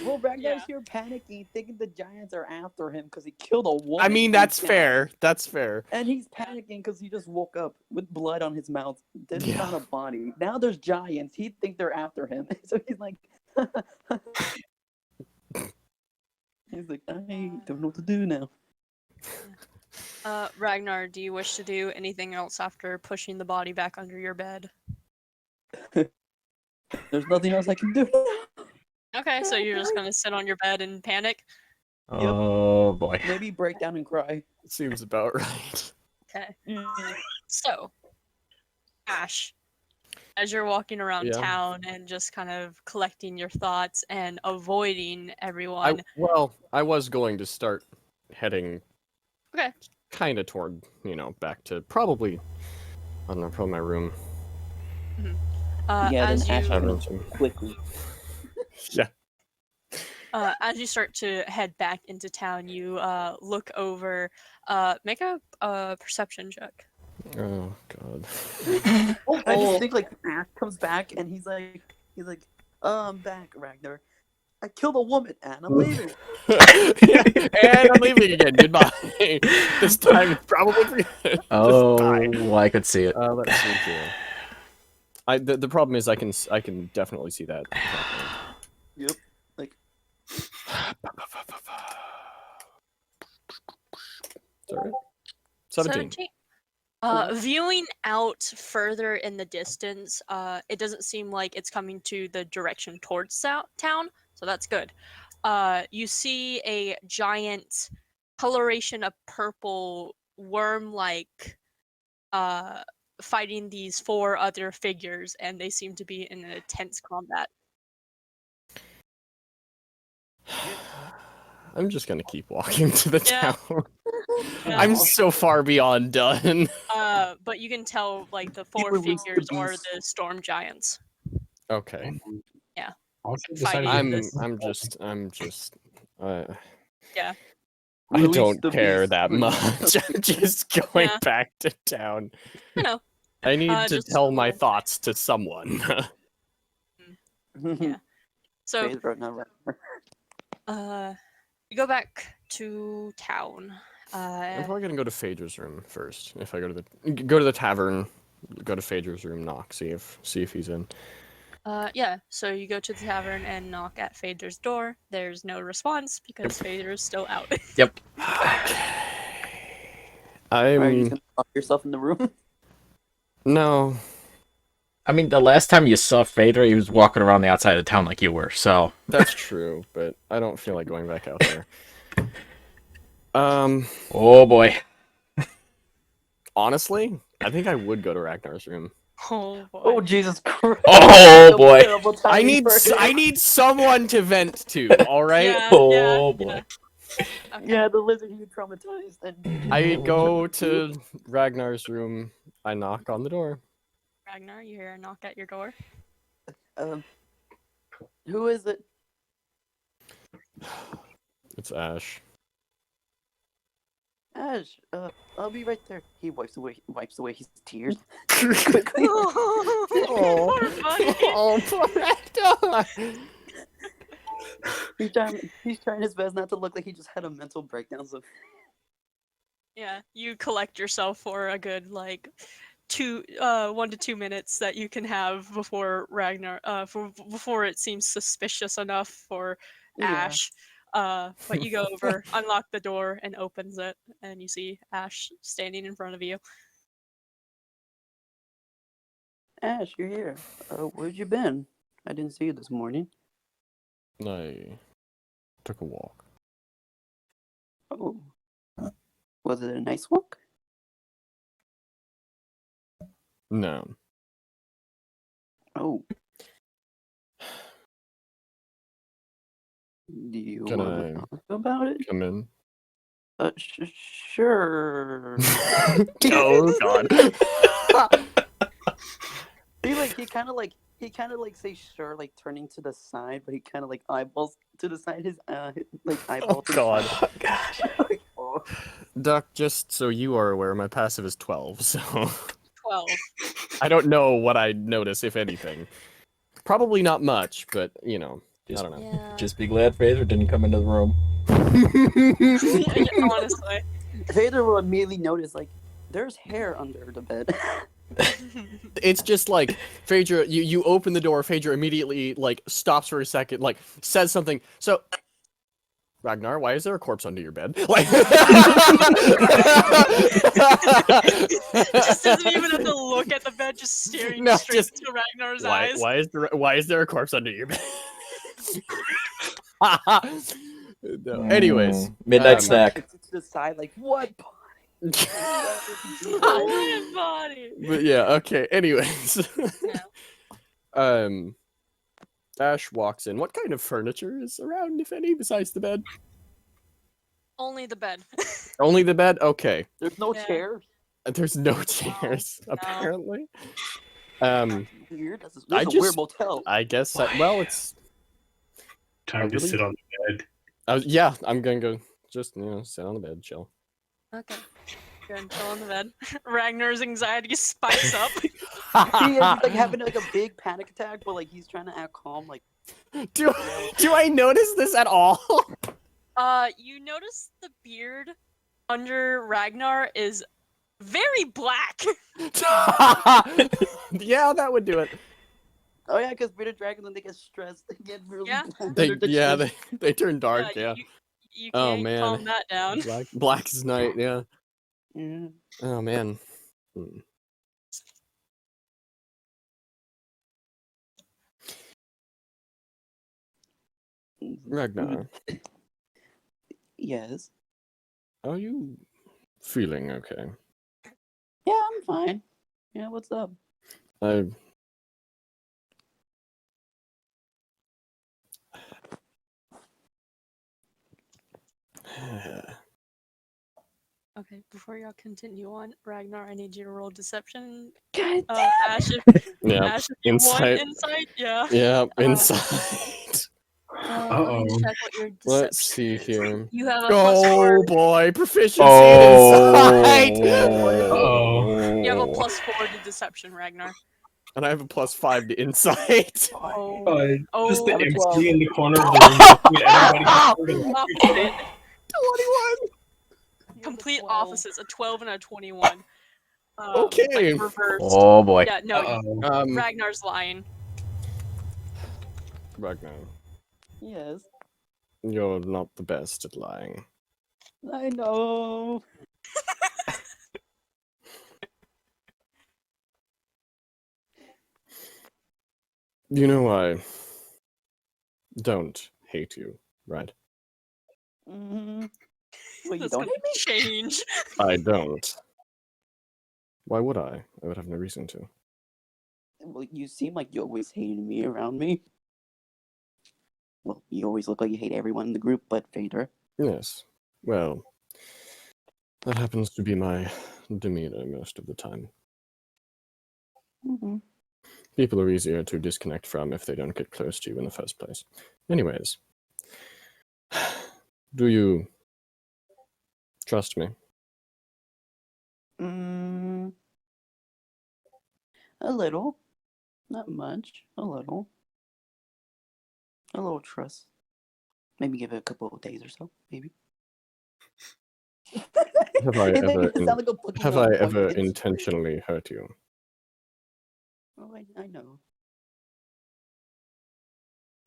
Well, Ragnar's here panicking, thinking the giants are after him because he killed a woman. I mean, and that's he fair. That's fair. And he's panicking because he just woke up with blood on his mouth. Didn't Yeah. found a body. Now there's giants. He'd think they're after him. So he's like, he's like, I don't know what to do now. Ragnar, do you wish to do anything else after pushing the body back under your bed? There's nothing else I can do. Okay, so you're just gonna sit on your bed and panic? Oh boy. Maybe break down and cry. Seems about right. Okay. So, Ash, as you're walking around Yeah. town and just kind of collecting your thoughts and avoiding everyone. I was going to start heading Okay. kind of toward, back to probably, I don't know, probably my room. Yeah, as then Ash you runs quickly. Yeah. as you start to head back into town, you look over. Make a perception check. Oh god. I just think like Ash comes back and he's like, I'm back, Ragnar. I killed a woman and I'm leaving. And I'm leaving again. Goodbye. This time it's probably for good. Oh, Just die. I could see it. Let's see here. The problem is I can definitely see that happening. Yep. Like All right. 17. Viewing out further in the distance, it doesn't seem like it's coming to the direction towards town, so that's good. You see a giant coloration of purple worm-like fighting these 4 other figures, and they seem to be in an intense combat. I'm just gonna keep walking to the Yeah. town. Yeah. I'm so far beyond done. But you can tell, like, the 4 release the figures are beast. the storm giants. Okay. Yeah. Also Fighting decided this. I'm just. Yeah. I Release don't the care beast. that much. I'm just going Yeah. back to town. I know. I need to just tell a my little- thoughts to someone. Yeah. So, Phaedra, not right. you go back to town. I'm probably gonna go to Phaedra's room first. If I go to the tavern, go to Phaedra's room, knock, see if he's in. Yeah, so you go to the tavern and knock at Phaedra's door. There's no response because Phaedra's still out. Yep. Are you I'm just gonna lock yourself in the room? no. I mean, the last time you saw Phaedra, he was walking around the outside of town like you were, so. That's true, but I don't feel like going back out there. Oh boy. Honestly, I think I would go to Ragnar's room. Oh boy. Oh Jesus Christ! Oh, boy. Terrible I timing for him. need someone to vent to. All right. Yeah, Oh yeah, boy. yeah. Okay. Yeah, the lizard he traumatized. And I go to Ragnar's room. I knock on the door. Ragnar, you hear a knock at your door. Who is it? It's Ash. Ash. I'll be right there. He wipes away his tears quickly. Oh, poor buddy. Oh, poor Ragnar. He's trying his best not to look like he just had a mental breakdown. So Yeah, you collect yourself for a good, like, 1 to 2 minutes that you can have before Ragnar, before it seems suspicious enough for Yeah. Ash. But you go over, unlock the door, and opens it, and you see Ash standing in front of you. Ash, you're here. Where'd you been? I didn't see you this morning. I took a walk. Oh. Was it a nice walk? No. Oh. Do you Can want I- to talk about it? Come in. Sure. Oh God. He kind of like says sure, like turning to the side, but he kind of like eyeballs to the side. His like eyeball. Oh to the God. side. Like, oh. Duck, just so you are aware, my passive is 12, so 12. I don't know what I notice, if anything. Probably not much, but you know, Just, I don't know. Yeah. just be glad Phaedra didn't come into the room. Honestly. Vader will immediately notice like there's hair under the bed. It's just like Phaedra, you open the door, Phaedra immediately like stops for a second, like says something. So Ragnar, why is there a corpse under your bed? Like Just doesn't even have to look at the bed, just staring No, straight just- into Ragnar's why eyes. why is there a corpse under your bed? No, anyways, Midnight um, snack. It's to the side, like what? What body? But yeah, okay. Anyways, Yeah. Ash walks in. What kind of furniture is around, if any, besides the bed? Only the bed. Only the bed. Okay. There's no Yeah. chair. There's no chairs, no. apparently. Weird. This is I a just- weird motel. I guess. Well, it's. Time to really- sit on the bed. Yeah, I'm gonna go. Just sit on the bed, chill. Okay. Go and chill on the bed. Ragnar's anxiety spikes up. He is like having like a big panic attack, but like he's trying to act calm. Like do I notice this at all? You notice the beard under Ragnar is very black. Yeah, that would do it. oh yeah, because bearded dragons when they get stressed, they get really Yeah. black They under the yeah chin. they turn dark. Yeah. You Oh, can't man. calm that down. Black as night. Yeah. Yeah. Oh man. Hmm. Ragnar, Yes. are you feeling okay? Yeah, I'm fine. Yeah, what's up? I Okay, before y'all continue on, Ragnar, I need you to roll deception. God Ash, yeah, Ash, if you want insight. insight, yeah. Yeah, Uh, insight. Let me check what your deception Let's see is. here. You have a +4. Oh boy, proficiency in insight. Uh-oh. You have a +4 to deception, Ragnar. And I have a +5 to insight. Oh, Just the I have a imp 12. sitting in the corner of the room looking at everybody who's over the opposite. 21. Complete opposites. A 12 and a 21. Okay. Like reversed. Oh boy. Yeah, no, Uh-oh. Ragnar's lying. Ragnar, Yes. you're not the best at lying. I know. You know I don't hate you, right? Mm-hmm. Well, you That's don't gonna hate me? change. I don't. Why would I? I would have no reason to. Well, you seem like you always hated me around me. Well, you always look like you hate everyone in the group, but Phaedra. Yes. Well, that happens to be my demeanor most of the time. Mm-hmm. People are easier to disconnect from if they don't get close to you in the first place. Anyways, do you trust me? Mm, a little. Not much. A little. A little trust. Maybe give it a couple of days or so. Maybe. Have I And then ever, you sound like a fucking have I ever onions. intentionally hurt you? Oh, I know.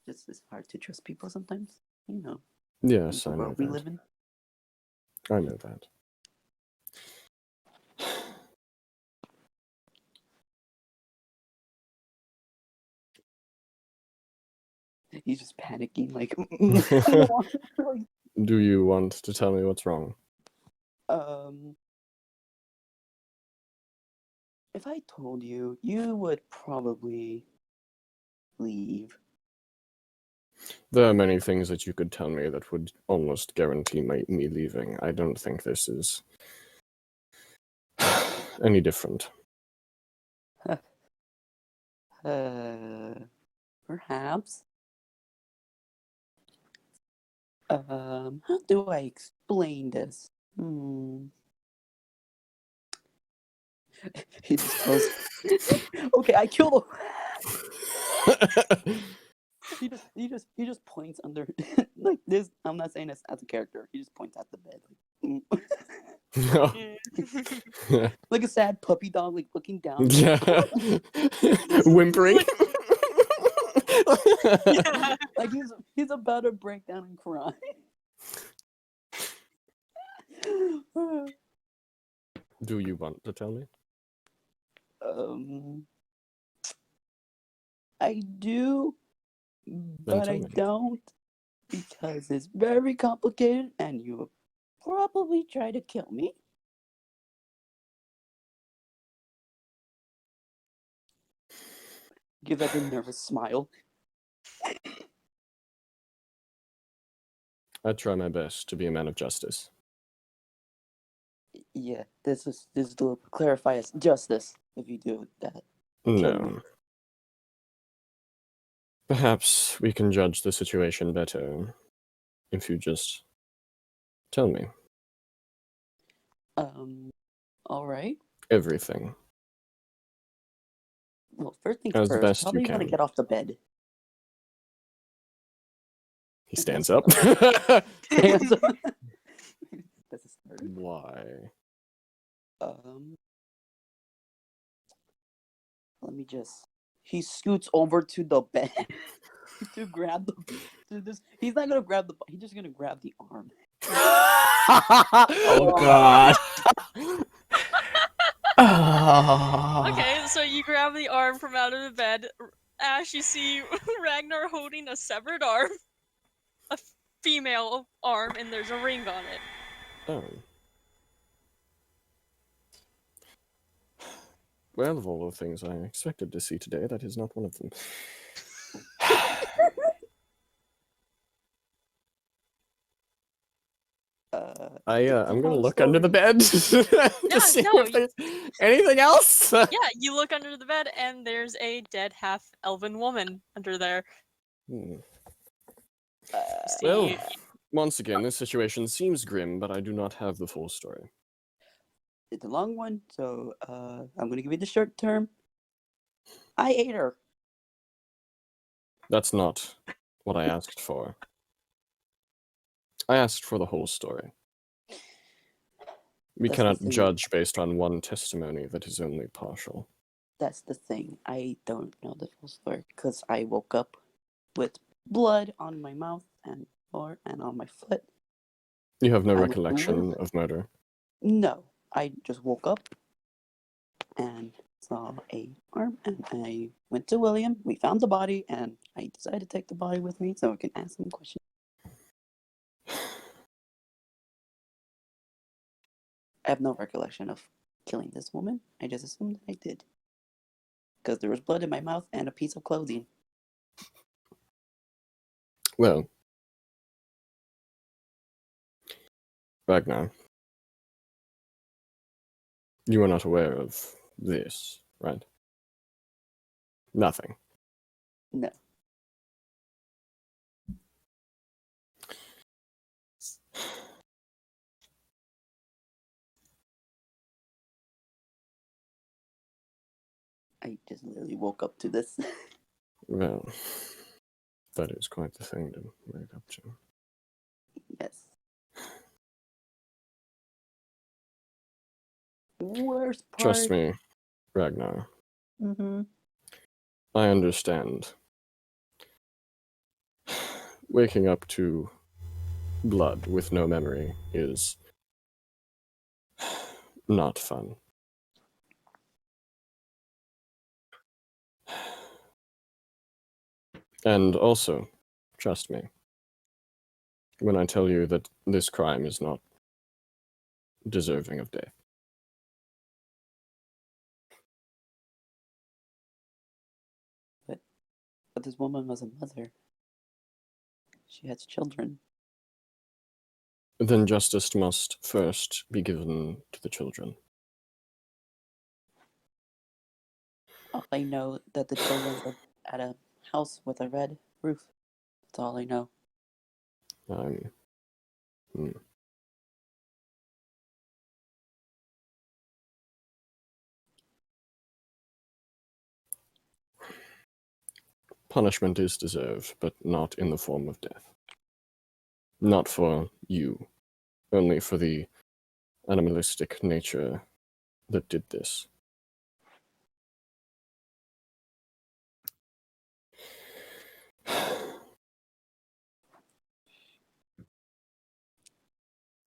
Just it's hard to trust people sometimes. You know. Yes, The I know world we that. live in. I know that. He's just panicking, like. Do you want to tell me what's wrong? If I told you, you would probably leave. There are many things that you could tell me that would almost guarantee me leaving. I don't think this is any different. Perhaps. How do I explain this? He just goes, okay, I killed him. He just points under like this. I'm not saying this as a character. He just points at the bed, like a sad puppy dog, like looking down. Yeah. Whimpering. Yeah. Like he's about to break down and cry. Do you want to tell me? I do, but tell I me. don't because it's very complicated, and you will probably try to kill me. Give like a nervous smile. I try my best to be a man of justice. Yeah, this is to clarify as justice. If you do that, No. Perhaps we can judge the situation better if you just tell me all right. everything. Well, first things As first, best you probably want to can. get off the bed. He stands up. That's a start. Why? Let me just. He scoots over to the bed to grab the. To this, he's not gonna grab the. He's just gonna grab the arm. Oh god. Ah. Okay, so you grab the arm from out of the bed. Ash, you see Ragnar holding a severed arm, a female arm, and there's a ring on it. Oh. Well, of all the things I expected to see today, that is not one of them. I'm gonna look under the bed to see no, if there's anything else. Yeah, you look under the bed, and there's a dead half-elven woman under there. Hmm. See, Well, once again, this situation seems grim, but I do not have the full story. It's a long one, so I'm gonna give you the short term. I ate her. That's not what I asked for. I asked for the whole story. We That's the cannot thing. judge based on one testimony that is only partial. That's the thing. I don't know the full story because I woke up with blood on my mouth and floor and on my foot. You have no I would recollection live- of murder. No, I just woke up and saw a arm, and I went to William. We found the body, and I decided to take the body with me so I can ask him questions. I have no recollection of killing this woman. I just assumed I did. Because there was blood in my mouth and a piece of clothing. Well, Ragnar, you are not aware of this, right? Nothing. No. I just literally woke up to this. Well, that is quite the thing to wake up to. Yes. Worst part. Trust me, Ragnar, Mm-hmm. I understand. Waking up to blood with no memory is not fun. And also, trust me, when I tell you that this crime is not deserving of death. But this woman was a mother. She has children. Then justice must first be given to the children. I know that the children live at a house with a red roof. That's all I know. Punishment is deserved, but not in the form of death. Not for you, only for the animalistic nature that did this.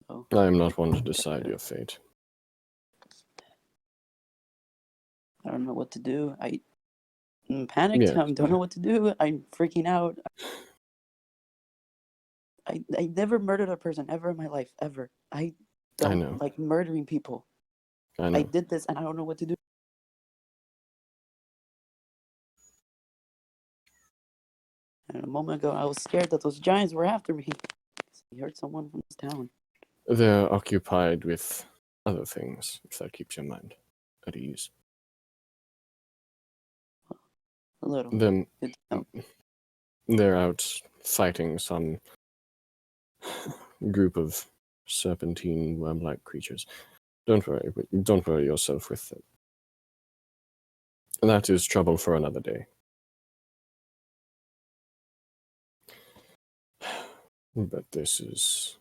Oh, I am not one to decide your fate. I don't know what to do. I'm panicked. Yes. I don't know what to do. I'm freaking out. I never murdered a person ever in my life, ever. I don't know. like murdering people. I know. I did this and I don't know what to do. And a moment ago, I was scared that those giants were after me. I heard someone from this town. They're occupied with other things, if that keeps your mind at ease. A little. Them, Good to know. they're out fighting some group of serpentine worm-like creatures. Don't worry yourself with them. That is trouble for another day. But this is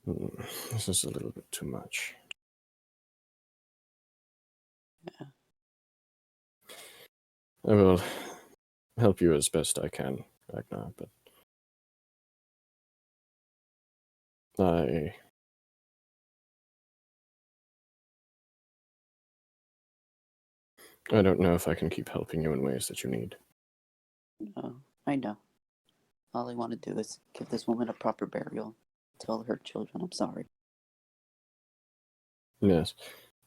a little bit too much. Yeah. I will help you as best I can, Ragnar, but I don't know if I can keep helping you in ways that you need. No, I know. All I want to do is give this woman a proper burial. Tell her children I'm sorry. Yes,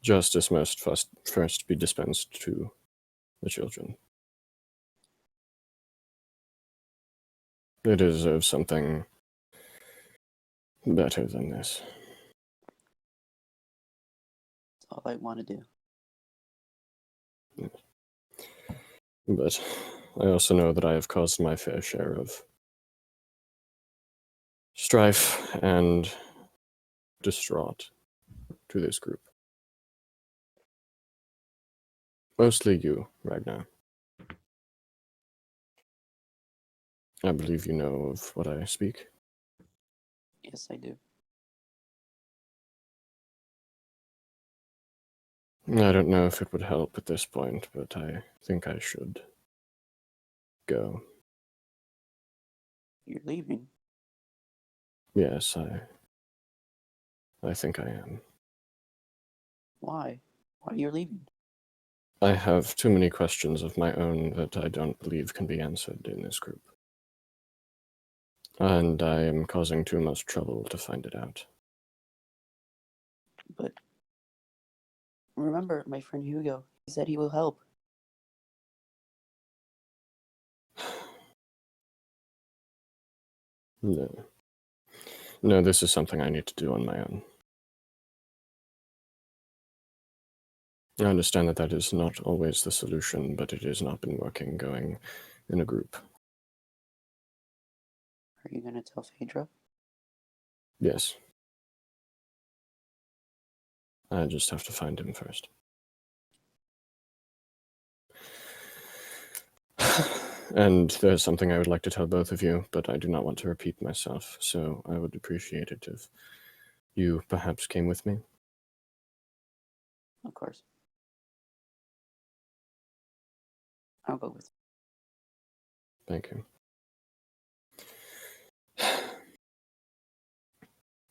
justice must first be dispensed to the children. They deserve something better than this. That's all I want to do. But I also know that I have caused my fair share of strife and distraught to this group. Mostly you, Ragnar. I believe you know of what I speak. Yes, I do. I don't know if it would help at this point, but I think I should go. You're leaving. Yes, I think I am. Why? Why you're leaving? I have too many questions of my own that I don't believe can be answered in this group. And I am causing too much trouble to find it out. But remember, my friend Hugo, he said he will help. No. No, this is something I need to do on my own. I understand that that is not always the solution, but it has not been working going in a group. Are you gonna tell Phaedra? Yes. I just have to find him first. And there's something I would like to tell both of you, but I do not want to repeat myself, so I would appreciate it if you perhaps came with me. Of course. I'll go with Thank you.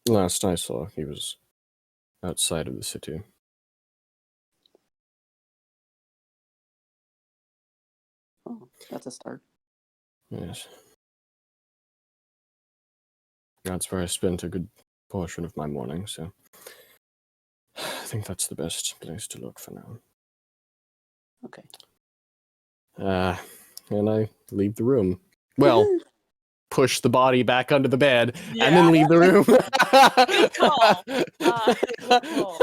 Last I saw, he was outside of the city. Oh, that's a start. Yes. That's where I spent a good portion of my morning, so I think that's the best place to look for now. Okay. And I leave the room. Well, push the body back under the bed and then leave the room. Good call. Good call.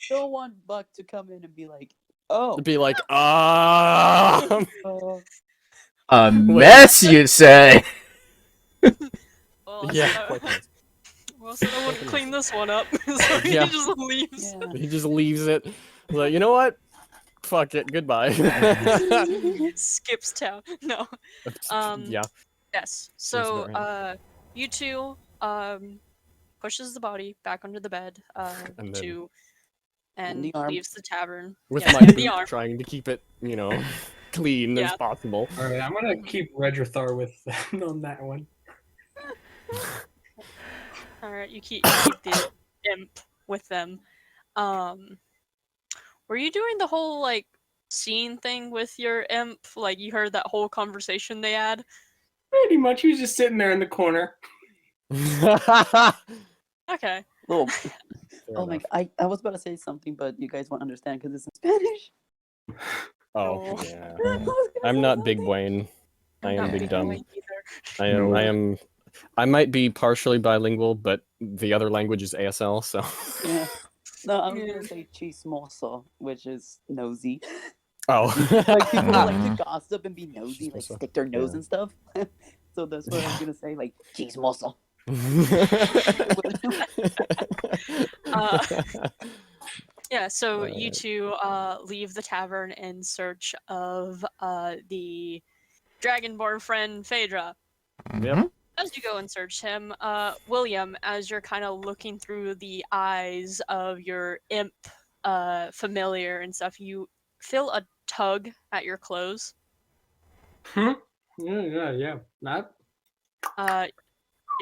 Don't want Buck to come in and be like, oh, Be like, uh, A Wait. mess, you say? Well, I Yeah, said quite nice. well, I said I wouldn't clean this one up, so Yeah. he just leaves. yeah. He just leaves it. Like, you know what? Fuck it. Goodbye. Skips town. No. Yeah. Yes. Seems So, about you two, pushes the body back under the bed, And then and the arm. leaves the tavern. with Yes, my and the boot, arm. trying to keep it, clean as Yeah. possible. All right, I'm gonna keep Redrathar with on that one. All right, you keep the imp with them. Were you doing the whole like scene thing with your imp? Like you heard that whole conversation they had? Pretty much, he was just sitting there in the corner. Okay. Little. Fair Oh my enough. god. I was about to say something, but you guys won't understand because it's in Spanish. Oh, No. yeah. I was gonna I'm say not Big something. Wayne. I am Not Big big Dumb. boy either. No. I might be partially bilingual, but the other language is ASL, so. Yeah. No, I was Yeah. gonna say chismoso, which is nosy. Oh. Like people who like to gossip and be nosy, like Chismoso. stick their nose Yeah. and stuff. So that's what I was gonna say, like chismoso. Yeah, so you Right. two leave the tavern in search of the dragonborn friend Phaedra. Yep. As you go and search him, William, as you're kind of looking through the eyes of your imp familiar and stuff, you feel a tug at your clothes. Yeah. Not. Uh,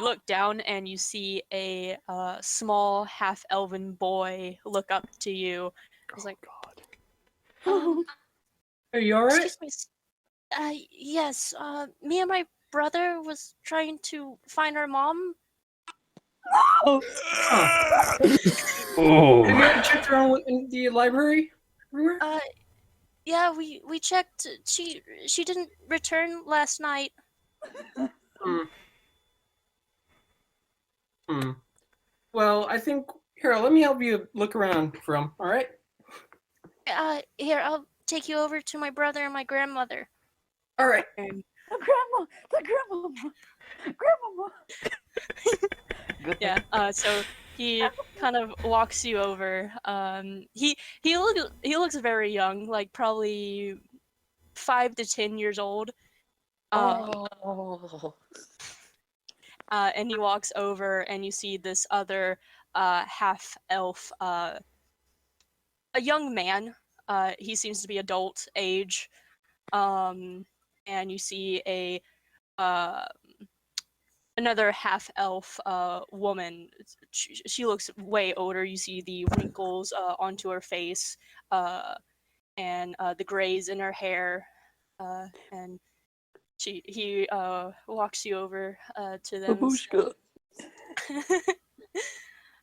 You look down and you see a small half-elven boy look up to you. He's like, God. Are you alright? "Excuse me, yes, me and my brother was trying to find our mom. Oh, Huh. Oh. Have you ever checked around in the library? Everywhere? Yeah, we checked. She didn't return last night. Hmm. Hmm. Well, I think here. Let me help you look around for him. All right. Here, I'll take you over to my brother and my grandmother." All right. And the grandmama. Good yeah, so he kind of walks you over. He looks very young, like probably 5 to 10 years old. Oh, And he walks over, and you see this other half elf, a young man. He seems to be adult age. And you see a uh, another half elf woman. She looks way older. You see the wrinkles onto her face, and the grays in her hair, and he walks you over to them. babushka.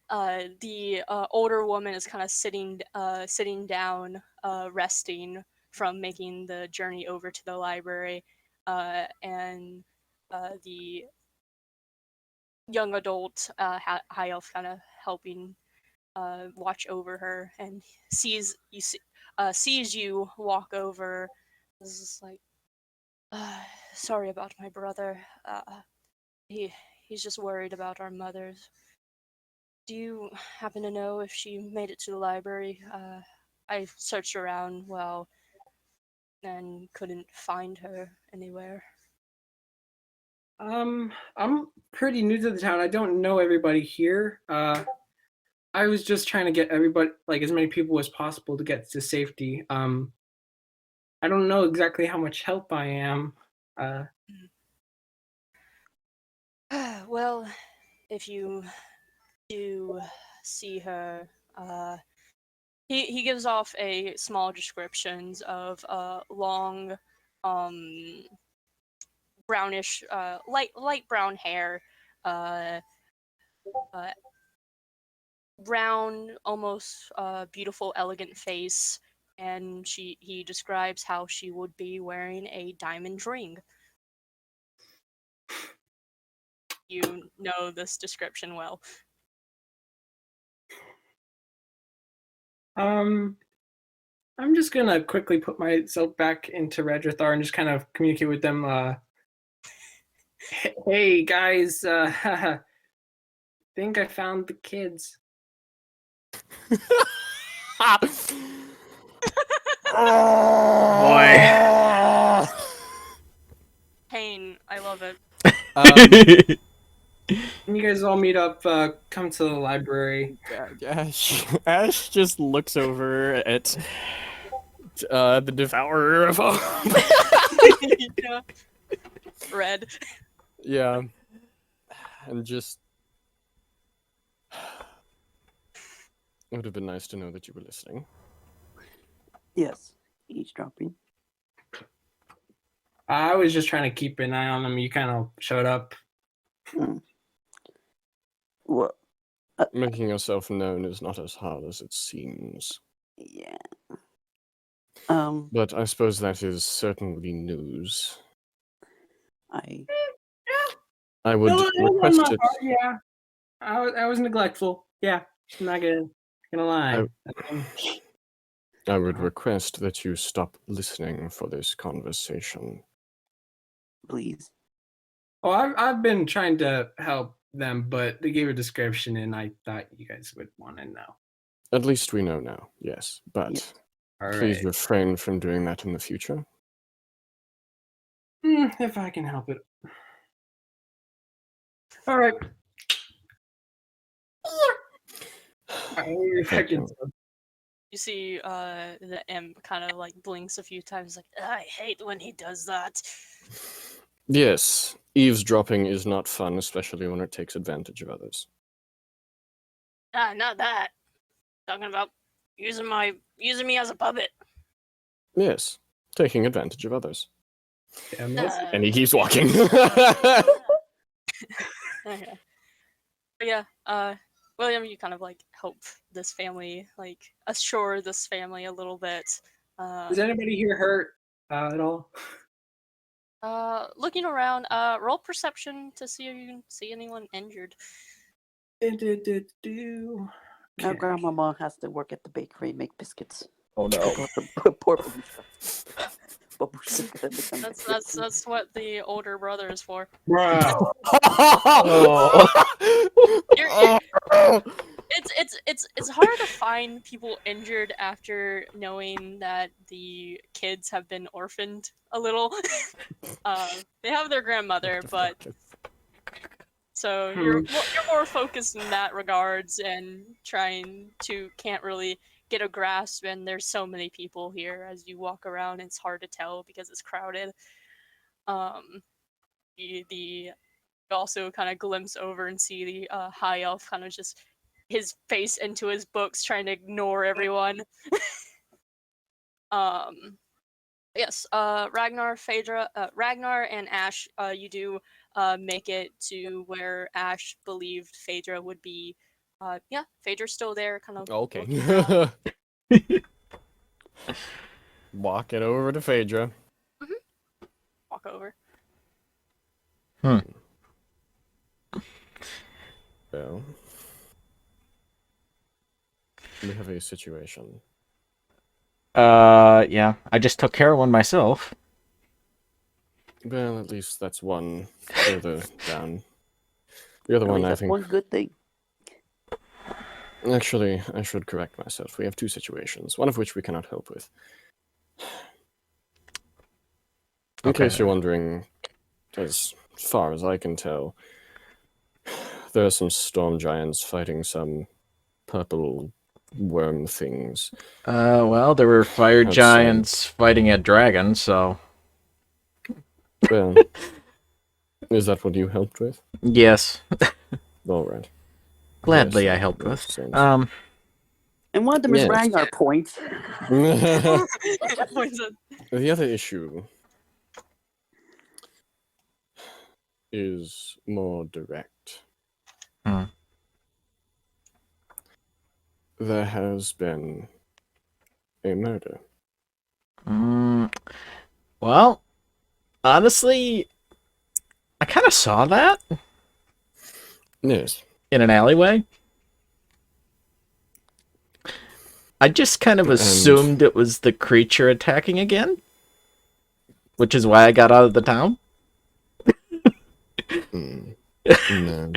The older woman is kind of sitting down, resting from making the journey over to the library, and the young adult high elf kind of helping watch over her, and sees you walk over. Is just like, sorry about my brother. He he's just worried about our mothers. Do you happen to know if she made it to the library? I searched around well and couldn't find her anywhere. I'm pretty new to the town. I don't know everybody here. I was just trying to get everybody, like as many people as possible, to get to safety. I don't know exactly how much help I am. Well, if you do see her, he gives off a small descriptions of long, um, brownish, light brown hair, uh, uh, brown, almost beautiful, elegant face, and he describes how she would be wearing a diamond ring. You know this description well. I'm just gonna quickly put myself back into Redrathar and just kind of communicate with them. Hey guys, think I found the kids. Boy. Pain, I love it. Can you guys all meet up? Come to the library. Ash just looks over at the devourer of hope. Yeah. Red. Yeah, and just it would have been nice to know that you were listening. Yes, eavesdropping. I was just trying to keep an eye on them. You kind of showed up. Well, Making yourself known is not as hard as it seems. yeah. But I suppose that is certainly news. I would request it. Yeah, I was neglectful. Yeah, I'm not gonna lie. I would request that you stop listening for this conversation. Please. Oh, I've been trying to help them, but they gave a description, and I thought you guys would want to know. At least we know now, yes. But Yes. All please right. refrain from doing that in the future. If I can help it. All right. Thank you. You see, the imp kind of like blinks a few times, like, I hate when he does that. Yes, eavesdropping is not fun, especially when it takes advantage of others. Ah, not that. Talking about using me as a puppet. Yes, taking advantage of others. Damn it. And he keeps walking. Okay. But yeah, William, you kind of like help this family, like assure this family a little bit. Is anybody here hurt at all? Looking around, roll perception to see if you can see anyone injured. Now Okay. Grandmama has to work at the bakery and make biscuits. Oh no. Poor Babushka. Babushka's gonna become That's what the older brother is for. Bro. You're, it's hard to find people injured after knowing that the kids have been orphaned a little. They have their grandmother, but so you're more focused in that regards and can't really get a grasp. And there's so many people here as you walk around. It's hard to tell because it's crowded. You also kind of glimpse over and see the high elf kind of just his face into his books, trying to ignore everyone. Yes, Ragnar, Phaedra, Ragnar and Ash, you do make it to where Ash believed Phaedra would be. Yeah, Phaedra's still there, kind of. looking around. Okay. Walking over to Phaedra. Walk over. Well, we have a situation. Yeah. I just took care of one myself. Well, at least that's one further down. The other At one, least I that's think. one good thing. Actually, I should correct myself. We have two situations, one of which we cannot help with. In Okay. case you're wondering, as far as I can tell, there are some storm giants fighting some purple worm things. Well, there were fire Outside. giants fighting a dragon, so Well, is that what you helped with? yes. All right. Gladly Yes, I helped makes with. sense. And one of them is Yes. Ragnar points. The Points at- other issue is more direct. Hmm. There has been a murder. Well, honestly, I kind of saw that Yes. in an alleyway. I just kind of assumed it was the creature attacking again, which is why I got out of the town. No.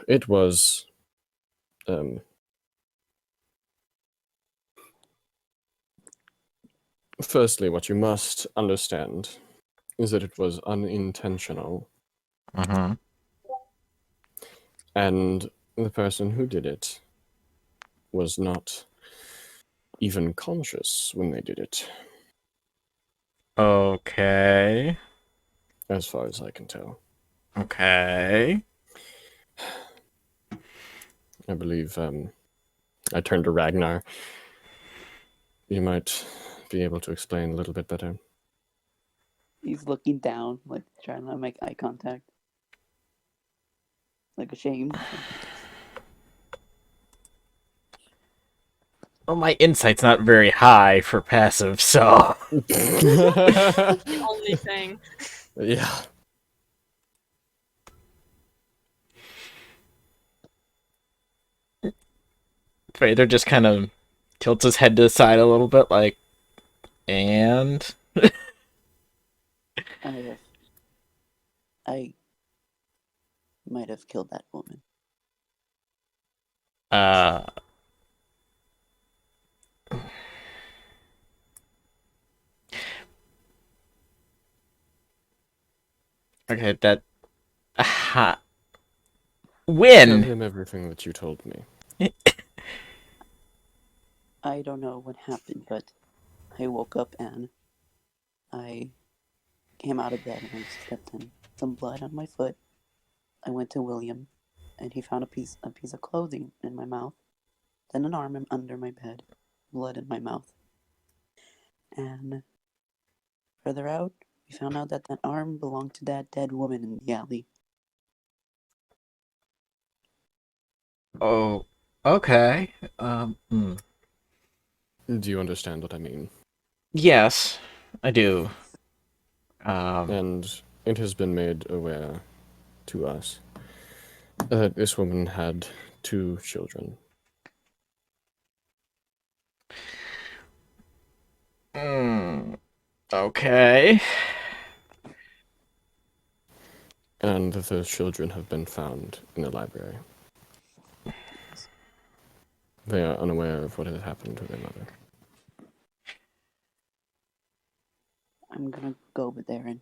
It was firstly, what you must understand is that it was unintentional, and the person who did it was not even conscious when they did it, Okay. as far as I can tell. Okay. I believe I turned to Ragnar. You might be able to explain a little bit better. He's looking down, like trying to make eye contact. Like ashamed. Well, my insight's not very high for passive, so the only thing. Yeah. Vader just kind of tilts his head to the side a little bit, like, and I might have killed that woman. Okay, that Tell when? him everything that you told me. I don't know what happened, but I woke up and I came out of bed and I stepped in. Some blood on my foot. I went to William, and he found a piece of clothing in my mouth. Then an arm under my bed, blood in my mouth. And further out, we found out that arm belonged to that dead woman in the alley. Oh, okay. Do you understand what I mean? Yes, I do. And it has been made aware to us that this woman had 2 children. Okay. And that those children have been found in the library. They are unaware of what has happened to their mother. I'm gonna go over there and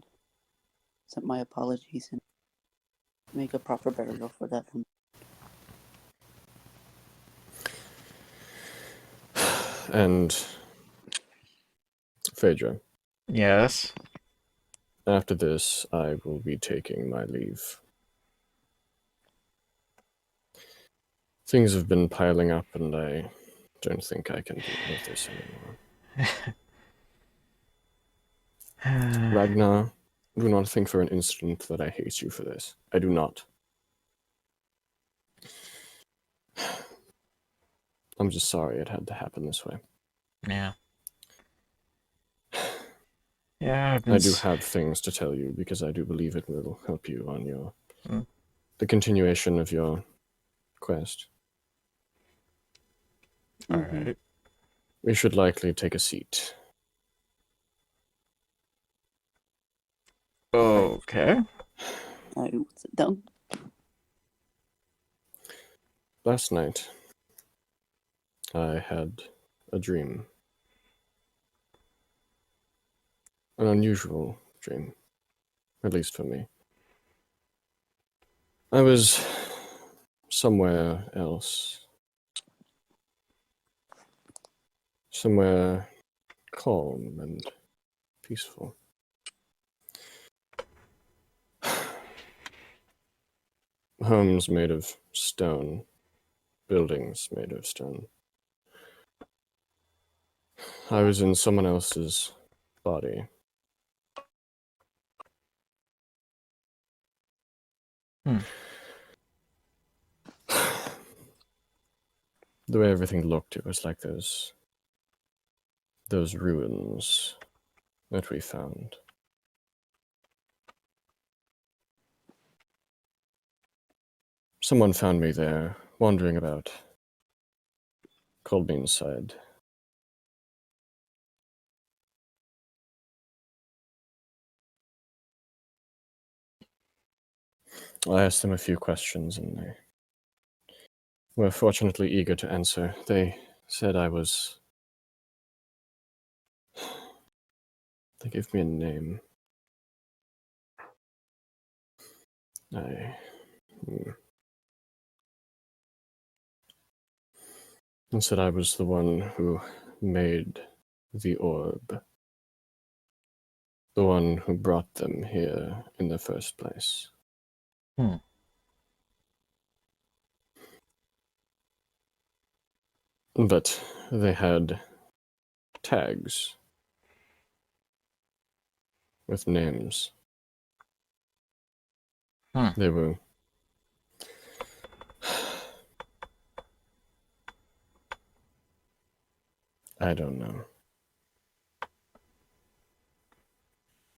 send my apologies and make a proper burial for that one. And Phaedra, Yes. after this, I will be taking my leave. Things have been piling up, and I don't think I can deal with this anymore. Ragnar, do not think for an instant that I hate you for this. I do not. I'm just sorry it had to happen this way. Yeah. Yeah, I do have things to tell you because I do believe it will help you on your the continuation of your quest. All right. We should likely take a seat. Okay. I sit down. Last night, I had a dream. An unusual dream, at least for me. I was somewhere else. Somewhere calm and peaceful. Homes made of stone. Buildings made of stone. I was in someone else's body. The way everything looked, it was like those ruins that we found. Someone found me there, wandering about. Called me inside. I asked them a few questions, and they were fortunately eager to answer. They said I was... They gave me a name. And said I was the one who made the orb. The one who brought them here in the first place. But they had tags with names. They were... I don't know.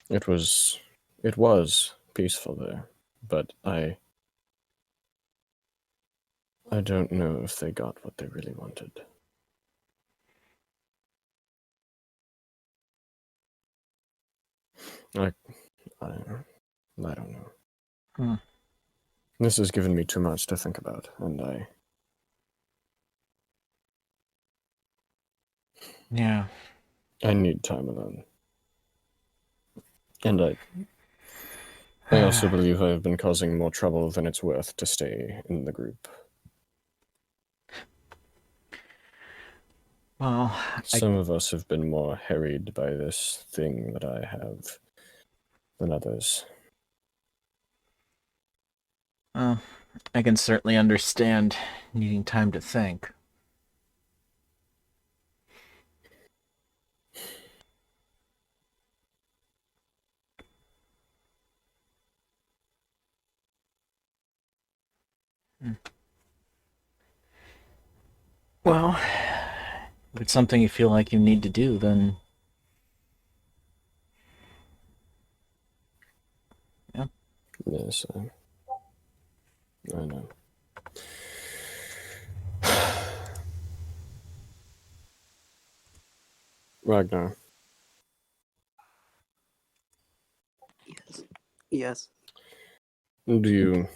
It was peaceful there, but I don't know if they got what they really wanted. I don't know. This has given me too much to think about, and I need time alone. And I also believe I have been causing more trouble than it's worth to stay in the group. Well, Some of us have been more harried by this thing that I have than others. well, I can certainly understand needing time to think. Well, if it's something you feel like you need to do, then Yes, I know. Ragnar, Yes. Yes. do you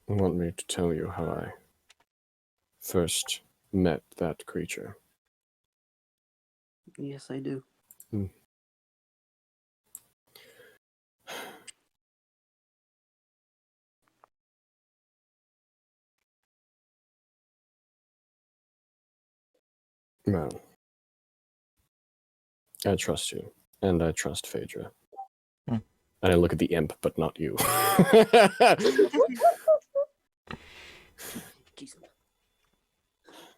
want me to tell you how I first met that creature? Yes, I do. Well, I trust you, and I trust Phaedra. Hmm. And I look at the imp, but not you. Jesus.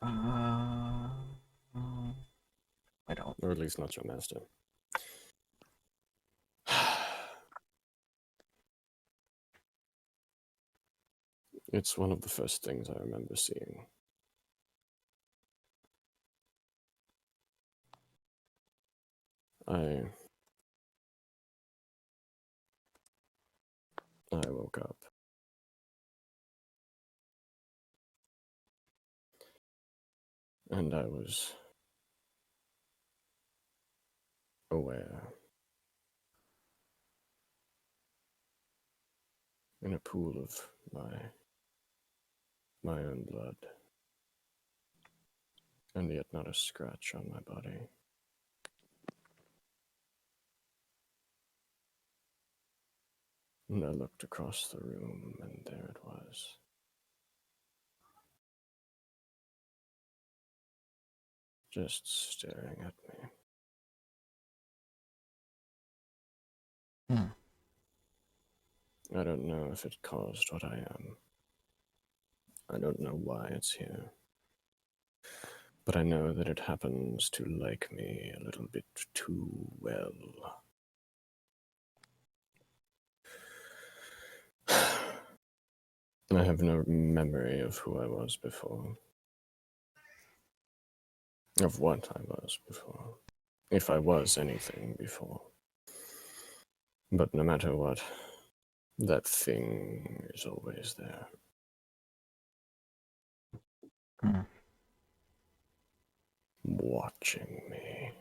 I don't. Or at least not your master. It's one of the first things I remember seeing. I woke up. And I was aware. In a pool of my own blood. And yet not a scratch on my body. And I looked across the room, and there it was. Just staring at me. I don't know if it caused what I am. I don't know why it's here. But I know that it happens to like me a little bit too well. I have no memory of who I was before. Of what I was before. If I was anything before. But no matter what, that thing is always there. Watching me.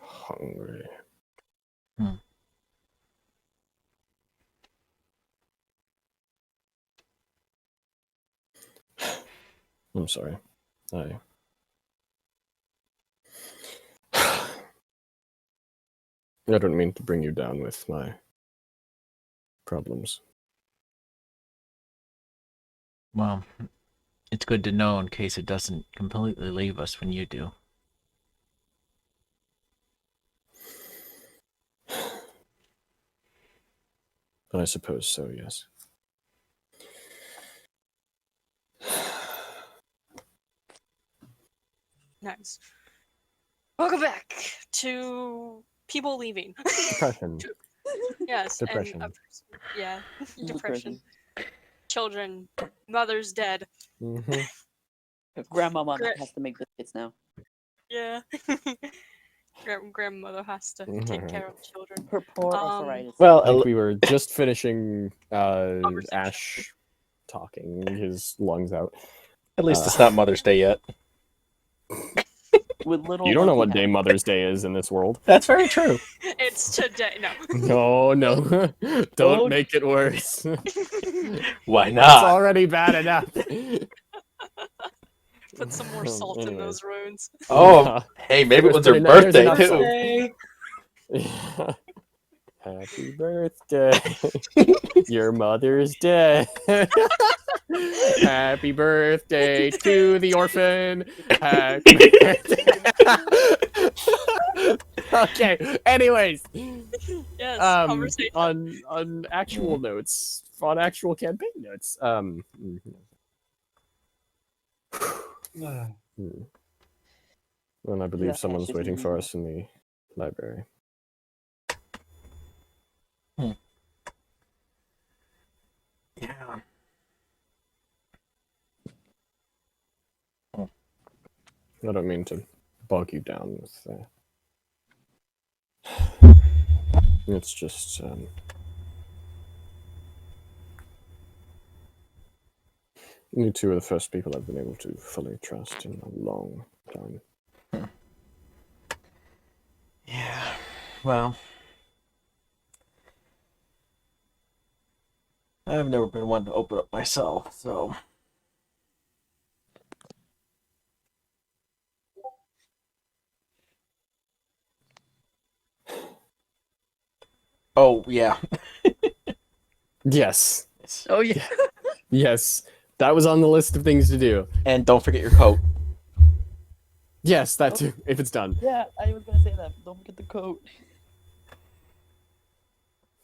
Hungry. I'm sorry. I don't mean to bring you down with my problems. Well, it's good to know in case it doesn't completely leave us when you do. I suppose so, yes. Nice. Welcome back to people leaving. Depression. Yes, Depression. and yeah, depression. Children, mother's dead. Mm-hmm. Grandmama Gra- has to make biscuits now. Yeah. Grandmother has to take care of children. Her poor arthritis. Well, I think we were just finishing Conversation. Ash talking his lungs out. at least it's not Mother's Day yet. With little You don't know monkey what day hat. Mother's Day is in this world. That's very true. It's today. No. No. Don't Don't- make it worse. Why It's not? already bad enough. Put some more salt in Anyways. those wounds. Oh, hey, maybe it was her There's enough birthday salt. too. Happy birthday. Your mother's dead. Happy birthday to the orphan. Happy birthday. Okay. Anyways, Yes, conversation. on actual notes, on actual campaign notes. And I believe Yeah, someone's just waiting for leave. us in the library. Yeah. I don't mean to bog you down with. It's just. You two are the first people I've been able to fully trust in a long time. Yeah. Well, I've never been one to open up myself, so. Oh, yeah. Yes. Oh yeah. Yes. That was on the list of things to do. And don't forget your coat. Yes, that too, if it's done. Yeah, I was gonna say that. Don't forget the coat.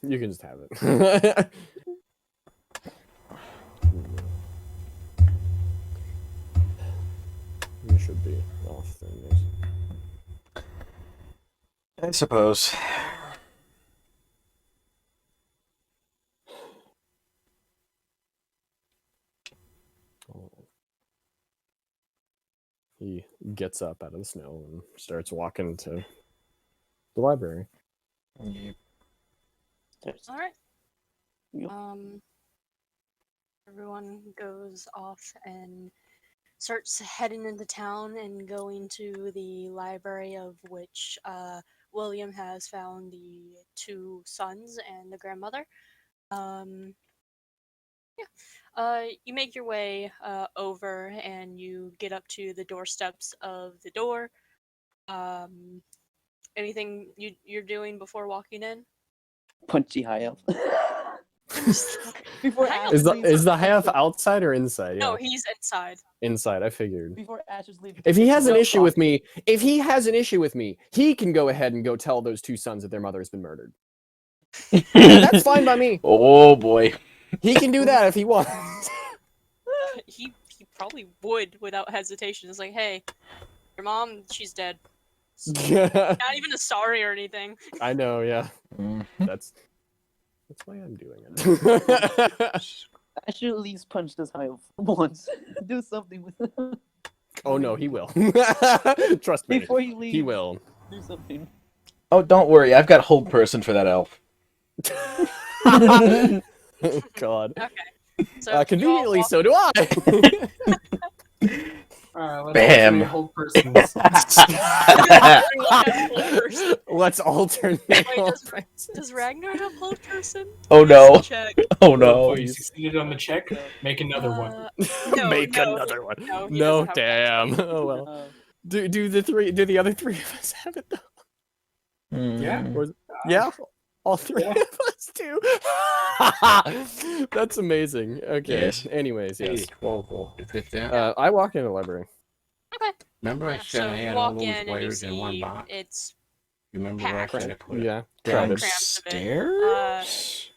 You can just have it. You should be off then, yes. I suppose. Oh. He gets up out of the snow and starts walking to the library. Yep. All right. Yep. Everyone goes off and starts heading into town and going to the library, of which William has found the two sons and the grandmother. You make your way over and you get up to the doorsteps of the door. Anything you're doing before walking in? Punchy high elf. Before Ash Is leaves- the half outside or inside? Yeah. No, he's inside. Inside, I figured. Before Ash is leaving. If he has an Well, issue with me, he can go ahead and go tell those two sons that their mother has been murdered. That's fine by me. Oh boy. He can do that if he wants. He probably would without hesitation. It's like, hey, your mom, she's dead. Not even a sorry or anything. I know, yeah. Mhm. That's why I'm doing it. I should at least punch this high elf once. Do something with him. Oh no, he will. Trust me. Before he leaves. He will. Do something. Oh, don't worry. I've got hold person for that elf. God. Okay. So you all Conveniently, walk- so do I. Let's Bam. alternate hold persons. Everyone has hold person. Let's alternate. Wait, hold does- persons. Does Ragnar have hold person? Oh no. Check. Oh Oh, no. you succeeded on the check. Make another one. No, Make no, another one. no, he No, doesn't have damn. Oh well. Uh, Do the other three of us have it though? Yeah. Mm. Or is it- yeah. All three Yeah. of us do. That's amazing. Okay. Yes. Anyways, yes. 12 volt to fit that. I walk in the library. Remember I Yeah, said so I you had all walk those in and you wires in one see box? it's You remember where I packed. said I put it? Yeah. Very Crowded. cramped a bit. Stairs?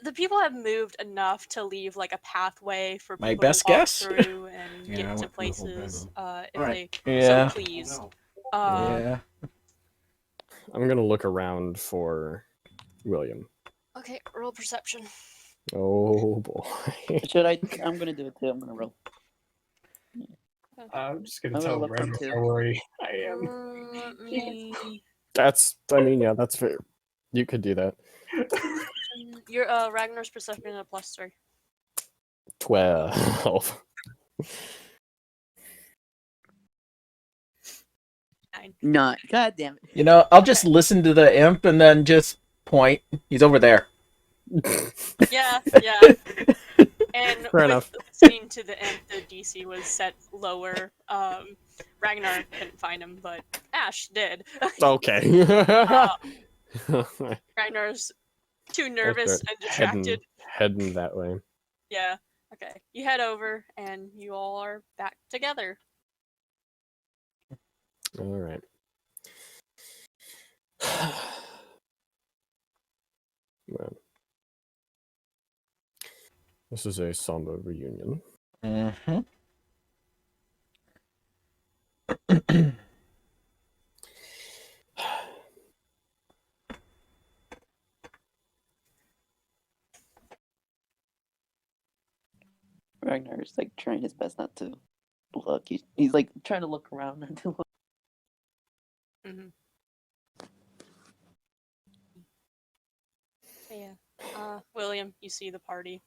The people have moved enough to leave like a pathway for My people best to walk guess? through and Yeah, I get to went through the whole places if Right. they Yeah. so please. No. Yeah. I'm gonna look around for William. Okay, roll perception. Oh boy. should I? I'm gonna do it too. I'm gonna roll. I'm just gonna I'm gonna tell look Ragnar into- how worried I am. Let me. That's that's fair. You could do that. Your Ragnar's perception at +3. 12. 9. Not. God damn it. You know, I'll just listen to the imp and then just point. He's over there. Yeah, yeah. And Fair with enough. listening to the imp, the DC was set lower. Ragnar couldn't find him, but Ash did. Okay. Ragnar's too nervous and heading, distracted. heading that way. Yeah. Okay, you head over, and you all are back together. All right. Well, this is a somber reunion. Mm-hmm. Ragnar is like trying his best not to look. He's like trying to look around not to look. Mm-hmm. Yeah. William, you see the party.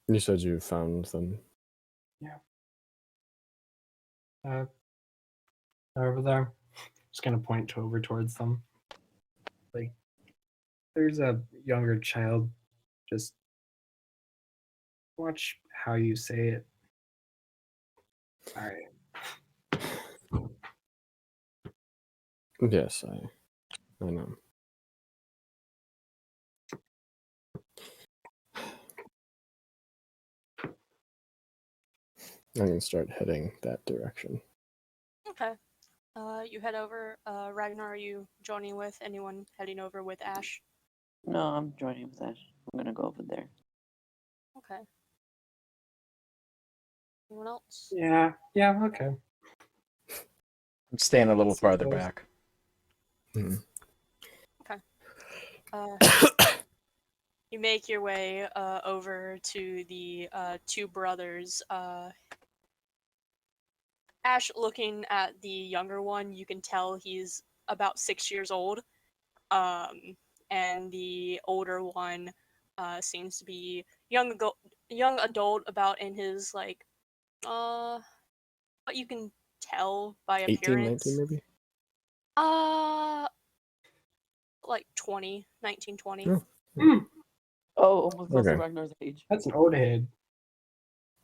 You said you found them. Over there. Just gonna point over towards them. Like, there's a younger child. Just watch how you say it. All right. Yes, I know. I'm gonna start heading that direction. Okay. You head over. Ragnar, are you joining with anyone heading over with Ash? No, I'm joining with Ash. I'm gonna go over there. Okay. Anyone else? Yeah, okay. I'm staying a little See farther those. back. Hmm. Uh, you make your way over to the two brothers. Ash, looking at the younger one, you can tell he's about 6 years old. And the older one seems to be young adult, about in his like what you can tell by 18, appearance. 19 maybe? Like 20, 19, 20. Oh. Oh, almost close to Okay. Ragnar's age. That's an old head.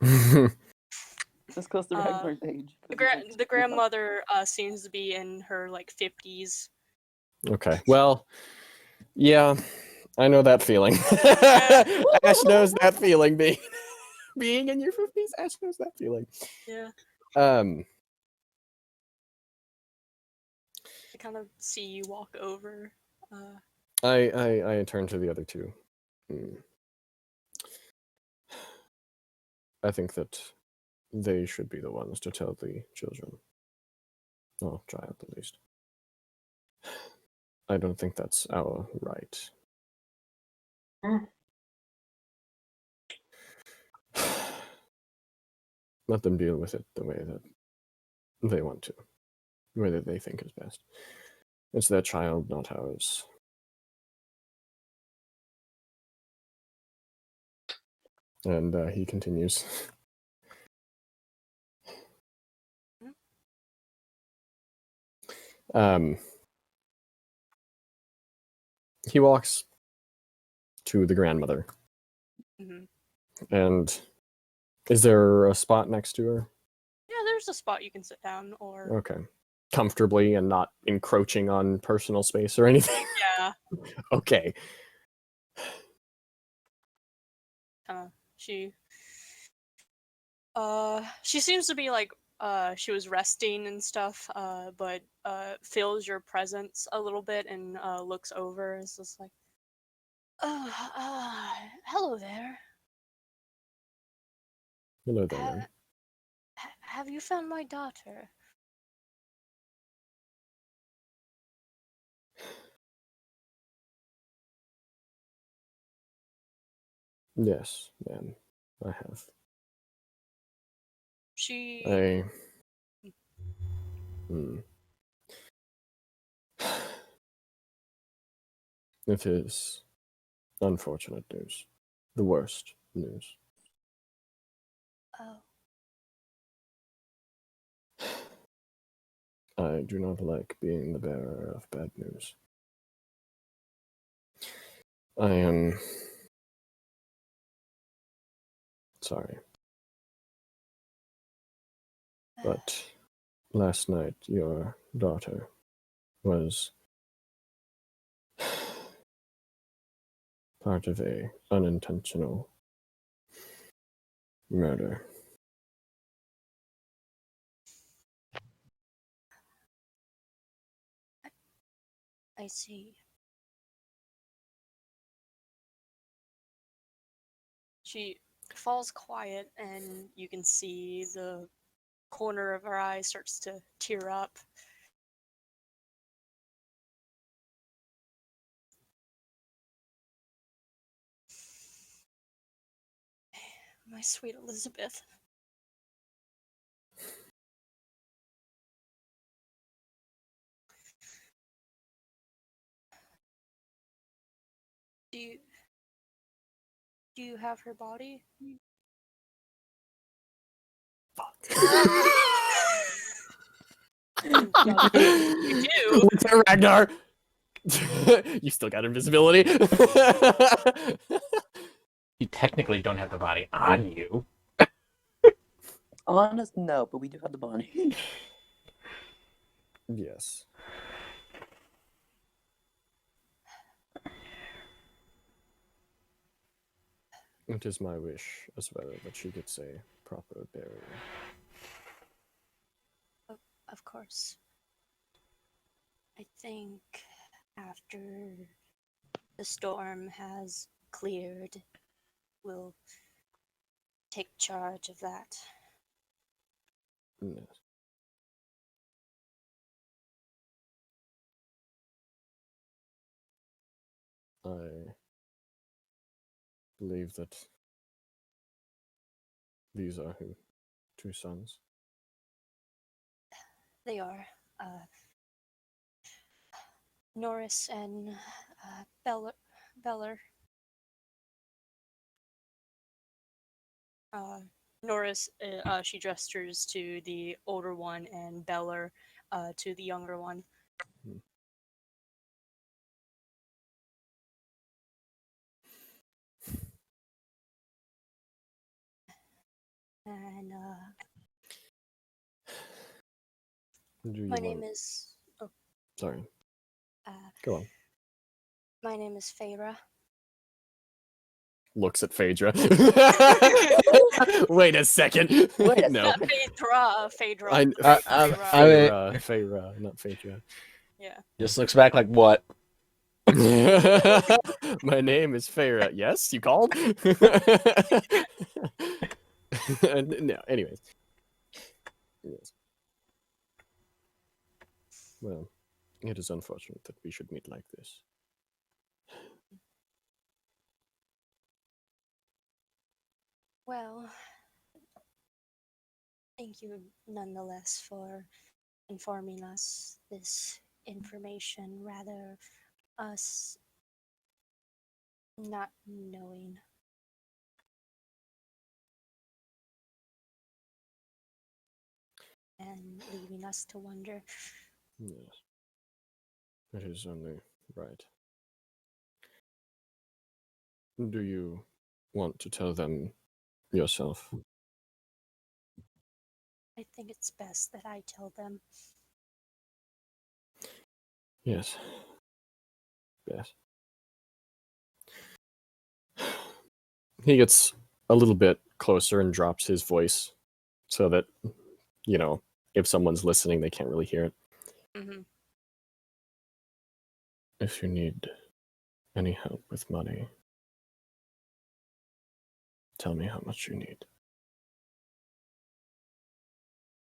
That's close to Ragnar's age. The 'cause he's, like, the 25. grandmother seems to be in her like 50s. Okay. Well, yeah, I know that feeling. Ash knows that feeling. Being in your 50s, Ash knows that feeling. Yeah. Um, I kind of see you walk over. I turn to the other two. I think that they should be the ones to tell the children. Oh, child at least. I don't think that's our right. Let them deal with it the way that they want to, the way that they think is best. It's their child, not ours. And he continues. He walks to the grandmother. Mm-hmm. And is there a spot next to her? Yeah, there's a spot you can sit down, or Okay. Comfortably and not encroaching on personal space or anything? yeah. Okay. She seems to be like she was resting and stuff, but feels your presence a little bit and looks over. It's just like, hello there. Hello there, ma'am. Have you found my daughter? Yes, ma'am. I have. She. It is unfortunate news. The worst news. Oh. I do not like being the bearer of bad news. I am sorry. But last night, your daughter was part of a unintentional murder. I see. She falls quiet, and you can see the corner of her eye starts to tear up. My sweet Elizabeth. Do you have her body? You do. Looks at Ragnar. You still got invisibility. You technically don't have the body on you. Honest, no, but we do have the body. Yes. It is my wish as well that she gets a proper burial. Of course. I think after the storm has cleared, we'll take charge of that. Yes. I believe that these are her two sons. They are Norris and Beller. Norris, she gestures to the older one, and Beller to the younger one. And my name is. Oh, Sorry. Go on. my name is Feyre. Looks at Phaedra. Wait a second. Wait a No. Not Phaedra. Phaedra, not Phaedra. Yeah. Just looks back like, what? My name is Feyre. Yes, you called? No, anyways. Yes. Well, it is unfortunate that we should meet like this. Well, thank you nonetheless for informing us this information, rather us not knowing. And leaving us to wonder. Yes. It is only right. Do you want to tell them yourself? I think it's best that I tell them. Yes. Yes. He gets a little bit closer and drops his voice so that, if someone's listening, they can't really hear it. Mm-hmm. If you need any help with money, tell me how much you need.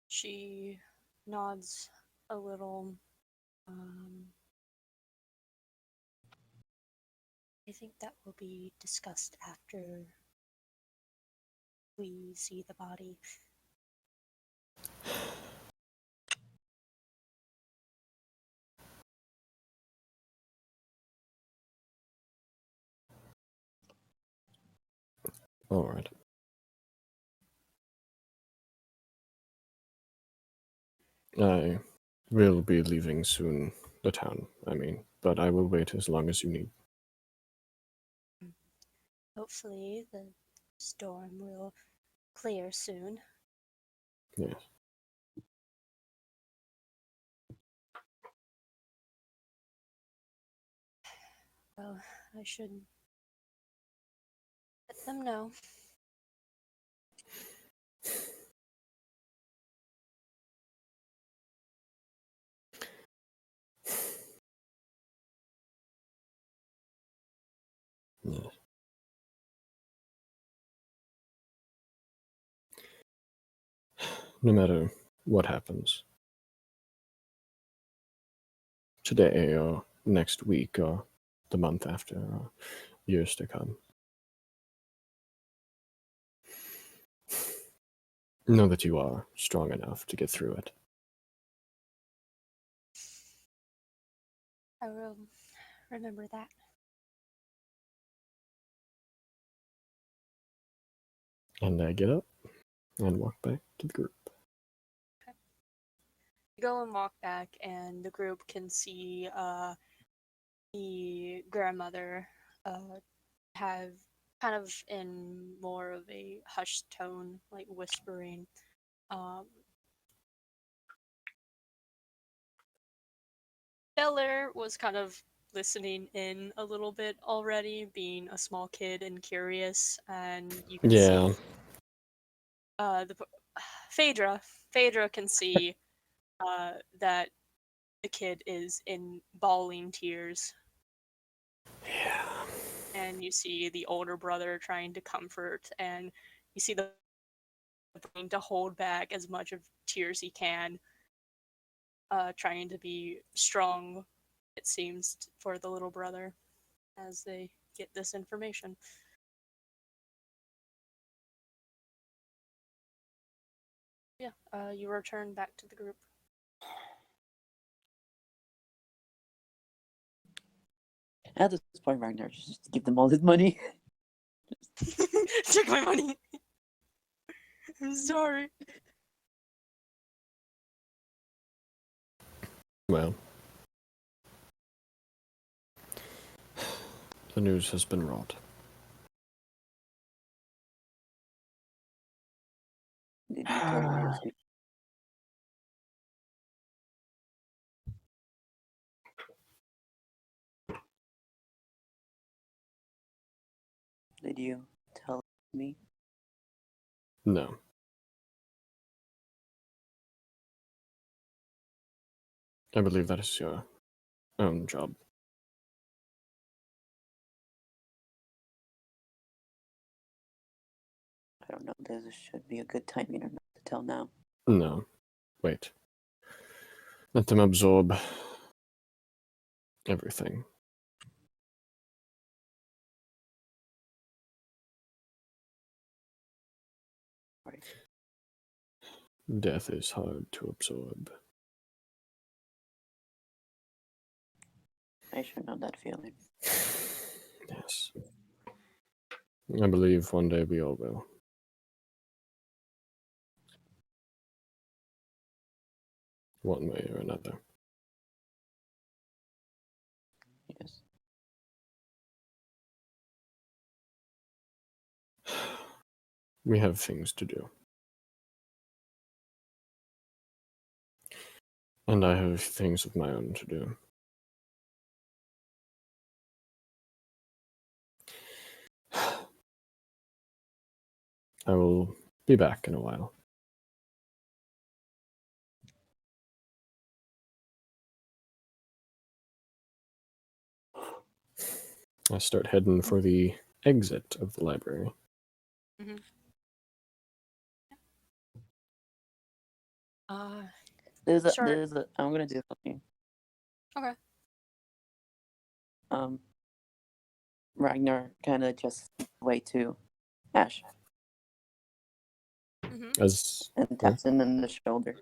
She nods a little. I think that will be discussed after we see the body. All right. I will be leaving soon, the town, but I will wait as long as you need. Hopefully the storm will clear soon. Yes. Well, I should them know. Yeah. No matter what happens today or next week or the month after or years to come, know that you are strong enough to get through it. I will remember that. And I get up and walk back to the group. You go and walk back, and the group can see the grandmother have kind of in more of a hushed tone, like whispering. Beller was kind of listening in a little bit already, being a small kid and curious, and you can Yeah. see Phaedra can see that the kid is in bawling tears. Yeah. And you see the older brother trying to comfort, and you see the trying to hold back as much of tears he can, trying to be strong, it seems, for the little brother as they get this information. Yeah, you return back to the group. At this point, Ragnar just give them all his money. Take my money. I'm sorry. Well, the news has been wrought. Did you tell them you'll speak? Did you tell me? No. I believe that is your own job. I don't know. This should be a good timing or not to tell now. No. Wait. Let them absorb everything. Right. Death is hard to absorb. I should know that feeling. Yes. I believe one day we all will. One way or another. Yes. We have things to do. And I have things of my own to do. I will be back in a while. I start heading for the exit of the library. Mm-hmm. Sure. I'm gonna do something. Okay. Ragnar kind of just way to Ash Mm-hmm. As and taps him in the shoulder.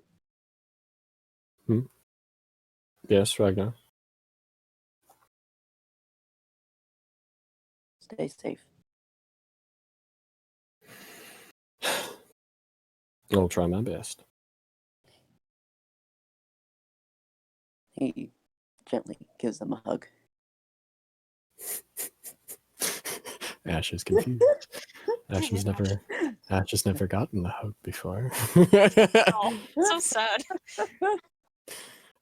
yes, Ragnar. Stay safe. I'll try my best. He gently gives them a hug. Ash is confused. Ash has never gotten the hug before. Oh, so sad.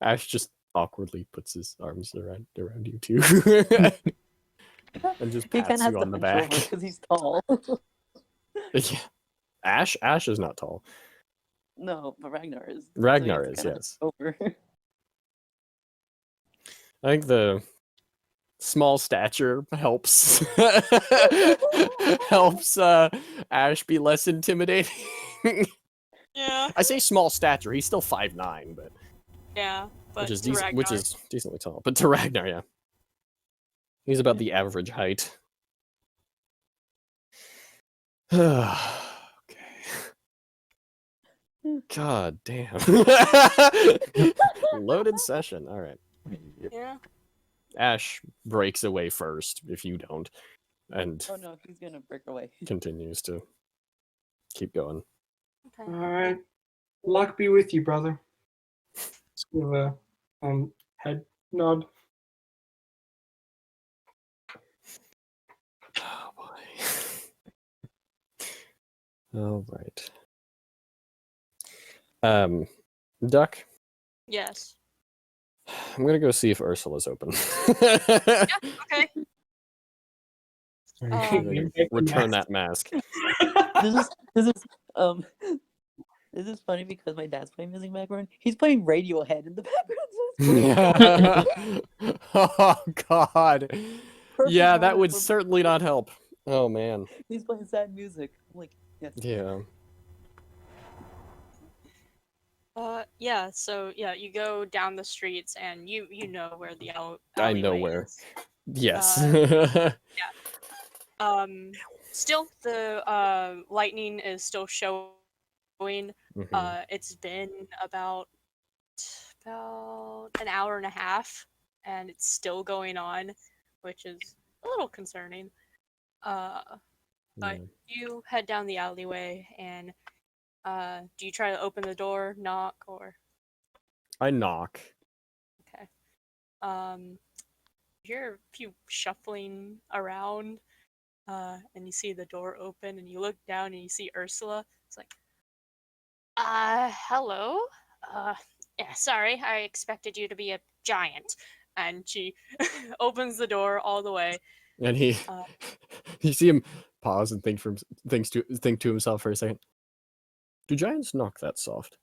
Ash just awkwardly puts his arms around you too. and just He pats kind of has you to on the hunch back. over because he's tall. Yeah. Ash is not tall. No, but Ragnar is. Ragnar so he has is, to kinda yes. hunch over. I think the small stature helps helps Ash be less intimidating. Yeah. I say small stature, he's still 5'9", but Yeah. But which is to which Ragnar, is decently tall. But to Ragnar, yeah. He's about the average height. Okay. God damn. Loaded session. All right. yeah. Ash breaks away first if you don't, and Oh no, he's gonna break away. continues to keep going. Okay. All right. Luck be with you, brother. Let's give a head nod. Oh boy. All right. Duck, Yes. I'm gonna go see if Ursula's open. Okay. Return that mask. This is um this is funny because my dad's playing music background. He's playing Radiohead in the background. Oh God. Perfect Yeah, that moment would for- certainly not help. Oh man. He's playing sad music. I'm like, yes. Yeah. Yeah, so yeah, you go down the streets and you know where the I know alleyway where. is. Yes. Still the lightning is still showing. Mhm. It's been about an hour and a half and it's still going on, which is a little concerning. But Yeah. you head down the alleyway and do you try to open the door, knock, or I knock. okay. You hear a few shuffling around, and you see the door open, and you look down and you see Ursula. It's like, hello. Yeah, sorry, I expected you to be a giant. And she opens the door all the way. And he Uh, you see him pause and think to himself for a second. Do giants knock that soft?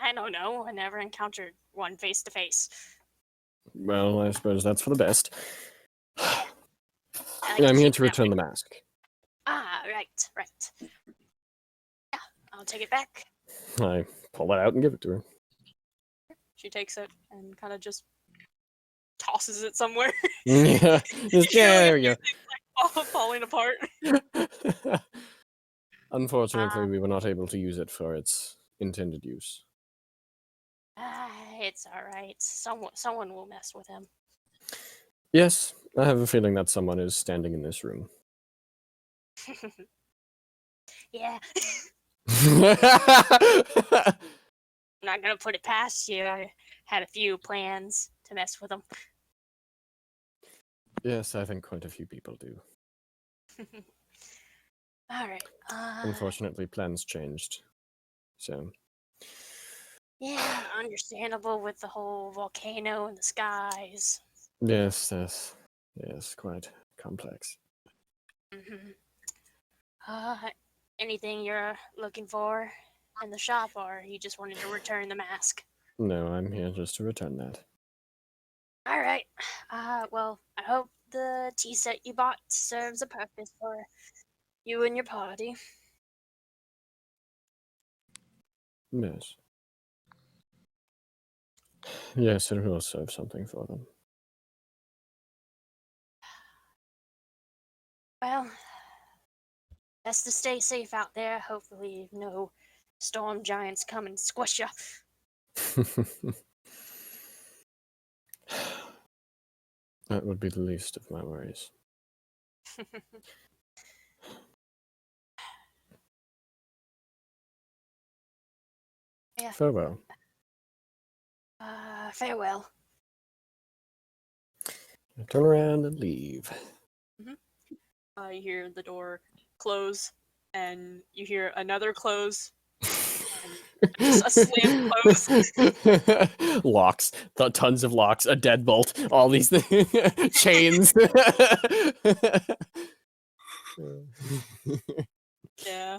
I don't know. I never encountered one face to face. Well, I suppose that's for the best. I like I'm to here keep to it that return way. the mask. Right. Yeah, I'll take it back. I pull it out and give it to her. She takes it and kind of just tosses it somewhere. Yeah, there we go. Falling apart. Unfortunately, we were not able to use it for its intended use. It's all right. Someone will mess with him. Yes, I have a feeling that someone is standing in this room. Yeah, I'm not gonna put it past you. I had a few plans to mess with him. Yes, I think quite a few people do. All right. Unfortunately, plans changed. So, Yeah, understandable with the whole volcano in the skies. yes, quite complex. Mm-hmm. Anything you're looking for in the shop, or you just wanted to return the mask? No, I'm here just to return that. All right. Well, I hope the tea set you bought serves a purpose for you and your party. Yes. Yes, it will serve something for them. Well, best to stay safe out there. Hopefully, no storm giants come and squish you. That would be the least of my worries. Yeah. Farewell. Farewell. I turn around and leave. You hear the door close, and you hear another close, Just a slam close. Locks, tons of locks, a deadbolt, all these things, chains. Yeah.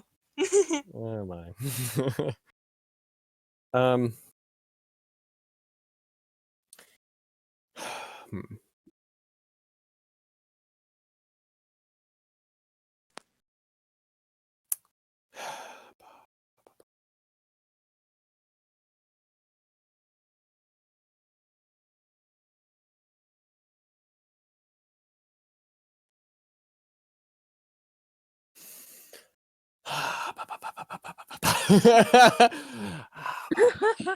Oh my. um. hmm. I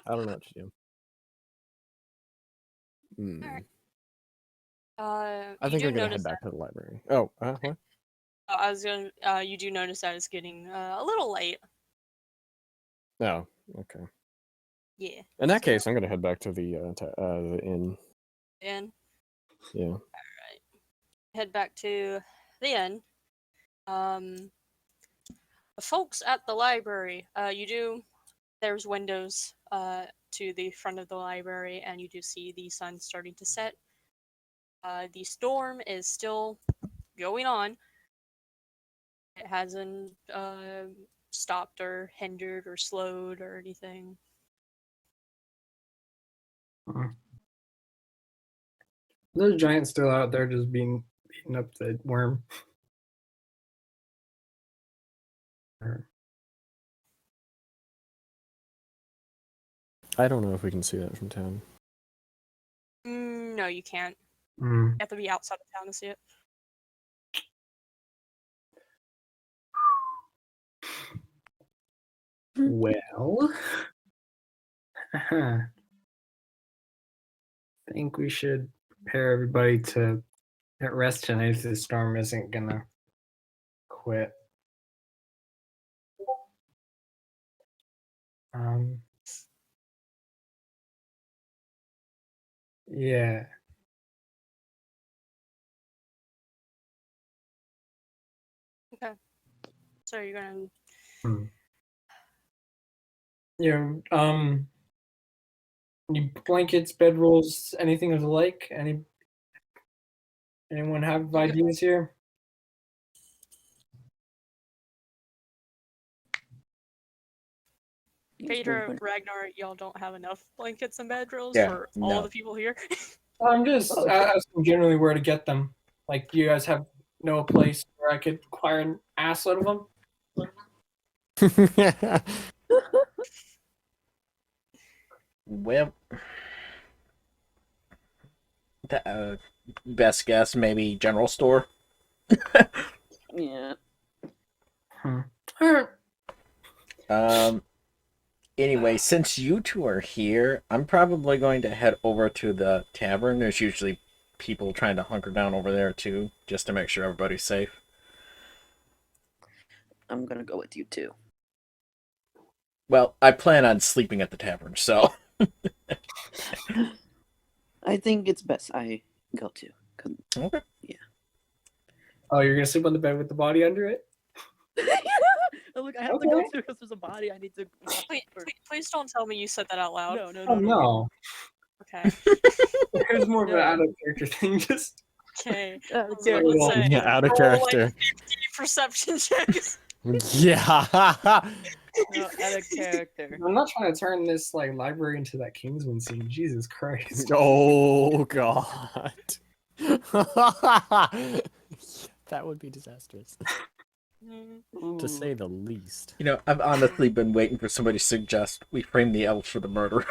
don't know what to do. Alright. I You think do I'm gonna notice head back to the library. Oh, what? I was gonna. You do notice that it's getting a little late. Oh, okay. Yeah. In that so- case, I'm gonna head back to the inn. And Yeah. head back to the inn. The folks at the library. There's windows to the front of the library, and you do see the sun starting to set. The storm is still going on. It hasn't stopped or hindered or slowed or anything. Those giants still out there just beating up the worm. I don't know if we can see that from town. No, you can't. Mm. You have to be outside of town to see it. Well, I think we should prepare everybody to get rest tonight if the storm isn't gonna quit. Yeah. Okay. So you're gonna. Yeah. Any blankets, bedrolls, anything of the like? Anyone have ideas here? Peter, Ragnar, y'all don't have enough blankets and bedrolls Yeah, for no. all the people here. I'm just asking generally where to get them. Like, do you guys have no place where I could acquire an assload of them? Well, best guess, maybe general store. Yeah. Anyway, since you two are here, I'm probably going to head over to the tavern. There's usually people trying to hunker down over there too, just to make sure everybody's safe. I'm gonna go with you too. Well, I plan on sleeping at the tavern, so. I think it's best I go too. Okay. Yeah. Oh, you're gonna sleep on the bed with the body under it? Oh, look, I have to go too because there's a body I need to. Please don't tell me you said that out loud. No. Oh no. Okay. It was more of an Yeah. out of character thing. Just Okay. Yeah, Let's well, say Yeah, out of roll, like, character. 50 perception checks. Yeah. No, out of character. I'm not trying to turn this like library into that Kingsman scene. Jesus Christ. Oh God. That would be disastrous, to say the least. You know, I've honestly been waiting for somebody to suggest we frame the elves for the murder.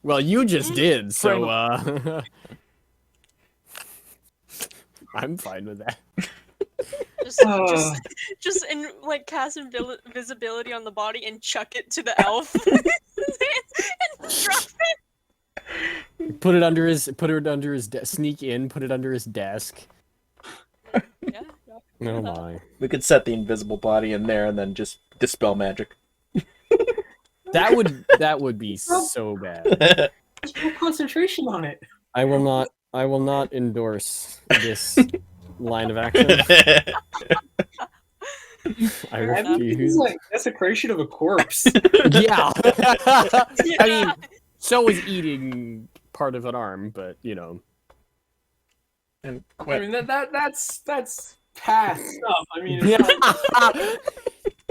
Well, you just did, so I'm fine with that. Just in like cast invisibility on the body and chuck it to the elf and drop it. Put it under his sneak in, put it under his desk. Yeah. Oh my. We could set the invisible body in there and then just dispel magic. That would be so bad. Just put concentration on it. I will not endorse this line of action. I Fair enough. I think this is refuse. like desecration of a corpse. Yeah. I Yeah. mean, so is eating part of an arm, but you know. And I Quinn, mean that's past stuff. I mean, it's Yeah.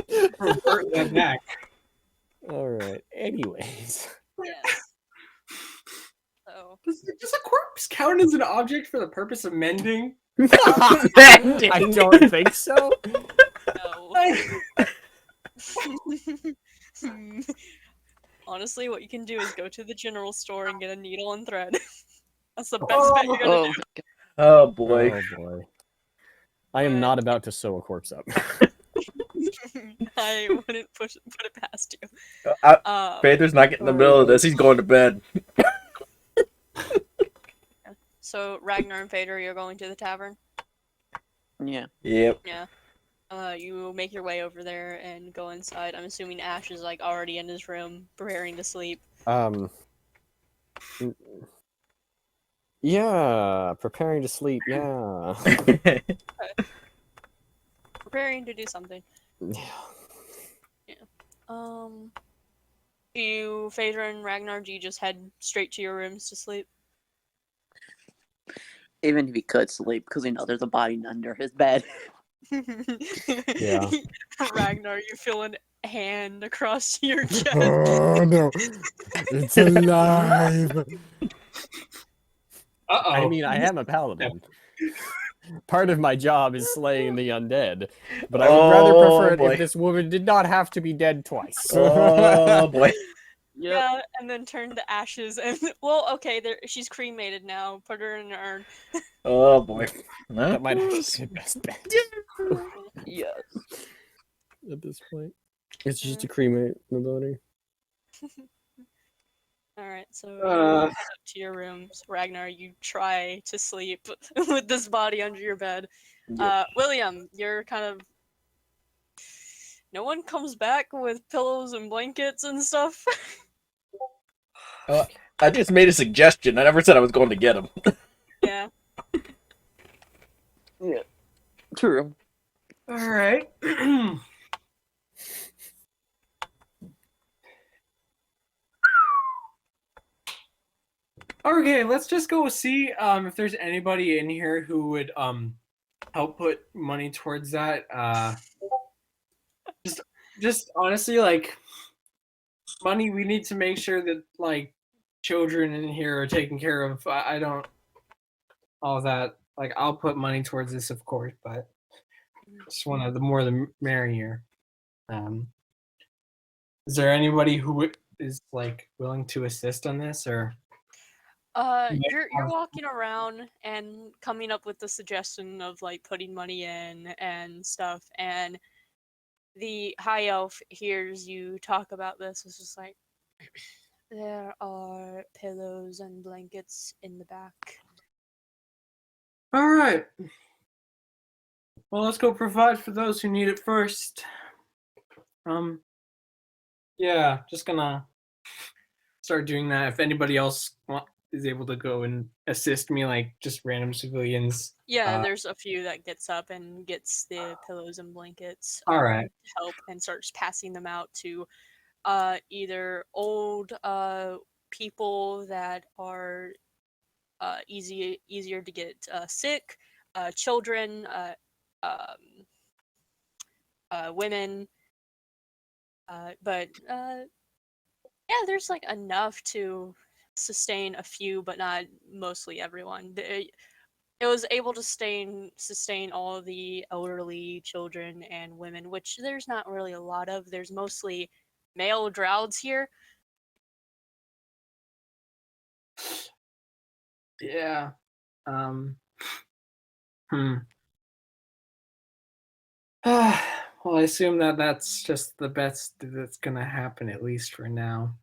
like hurt that neck. All right. Anyways. Yes. So Does a corpse count as an object for the purpose of mending? I don't think so. no. Honestly, what you can do is go to the general store and get a needle and thread. That's the best bet you're gonna Oh, do. my God. oh boy. Oh boy. I am not about to sew a corpse up. I wouldn't put it past you. Phaedra's not getting in the middle of this. He's going to bed. So Ragnar and Phaedra, you're going to the tavern. Yeah. Yep. Yeah. You make your way over there and go inside. I'm assuming Ash is like already in his room, preparing to sleep. Yeah, preparing to sleep. Yeah. Preparing to do something. You, Phaedra and Ragnar, do you just head straight to your rooms to sleep? Even if he could sleep, because there's a body under his bed. Yeah. Ragnar, you feel a hand across your chest. Oh no, it's alive. Uh-oh. I mean, I am a paladin. Part of my job is slaying the undead, but I would rather prefer it boy. if this woman did not have to be dead twice. Oh boy. Yep. Yeah, and then turn to ashes and okay, she's cremated now. Put her in an urn. Oh boy. No? That might actually be best bet Yes. at this point. It's just to cremate the body. Alright, so you Uh. head up to your rooms. Ragnar, you try to sleep with this body under your bed. Yep. William, you're kind of... No one comes back with pillows and blankets and stuff? I just made a suggestion. I never said I was going to get him. Yeah. Yeah. True. Alright. Okay, let's just go see if there's anybody in here who would help put money towards that. Just honestly, like, money, we need to make sure that like children in here are taken care of. I don't all that. Like, I'll put money towards this, of course, but just one of the more the merrier. Is there anybody who is like willing to assist on this, or? You're walking around and coming up with the suggestion of like putting money in and stuff, and the high elf hears you talk about this. It's just like, there are pillows and blankets in the back. All right. Well, let's go provide for those who need it first. Yeah, just gonna start doing that. If anybody else is able to go and assist me, like just random civilians. Yeah, there's a few that gets up and gets the pillows and blankets. All right. To help and starts passing them out to either old people that are easier to get sick, children, women, but yeah, there's like enough to sustain a few, but not mostly everyone. It was able to sustain all the elderly, children, and women, which there's not really a lot of. There's mostly male Drowds here. Yeah. Well, I assume that that's just the best that's gonna happen, at least for now.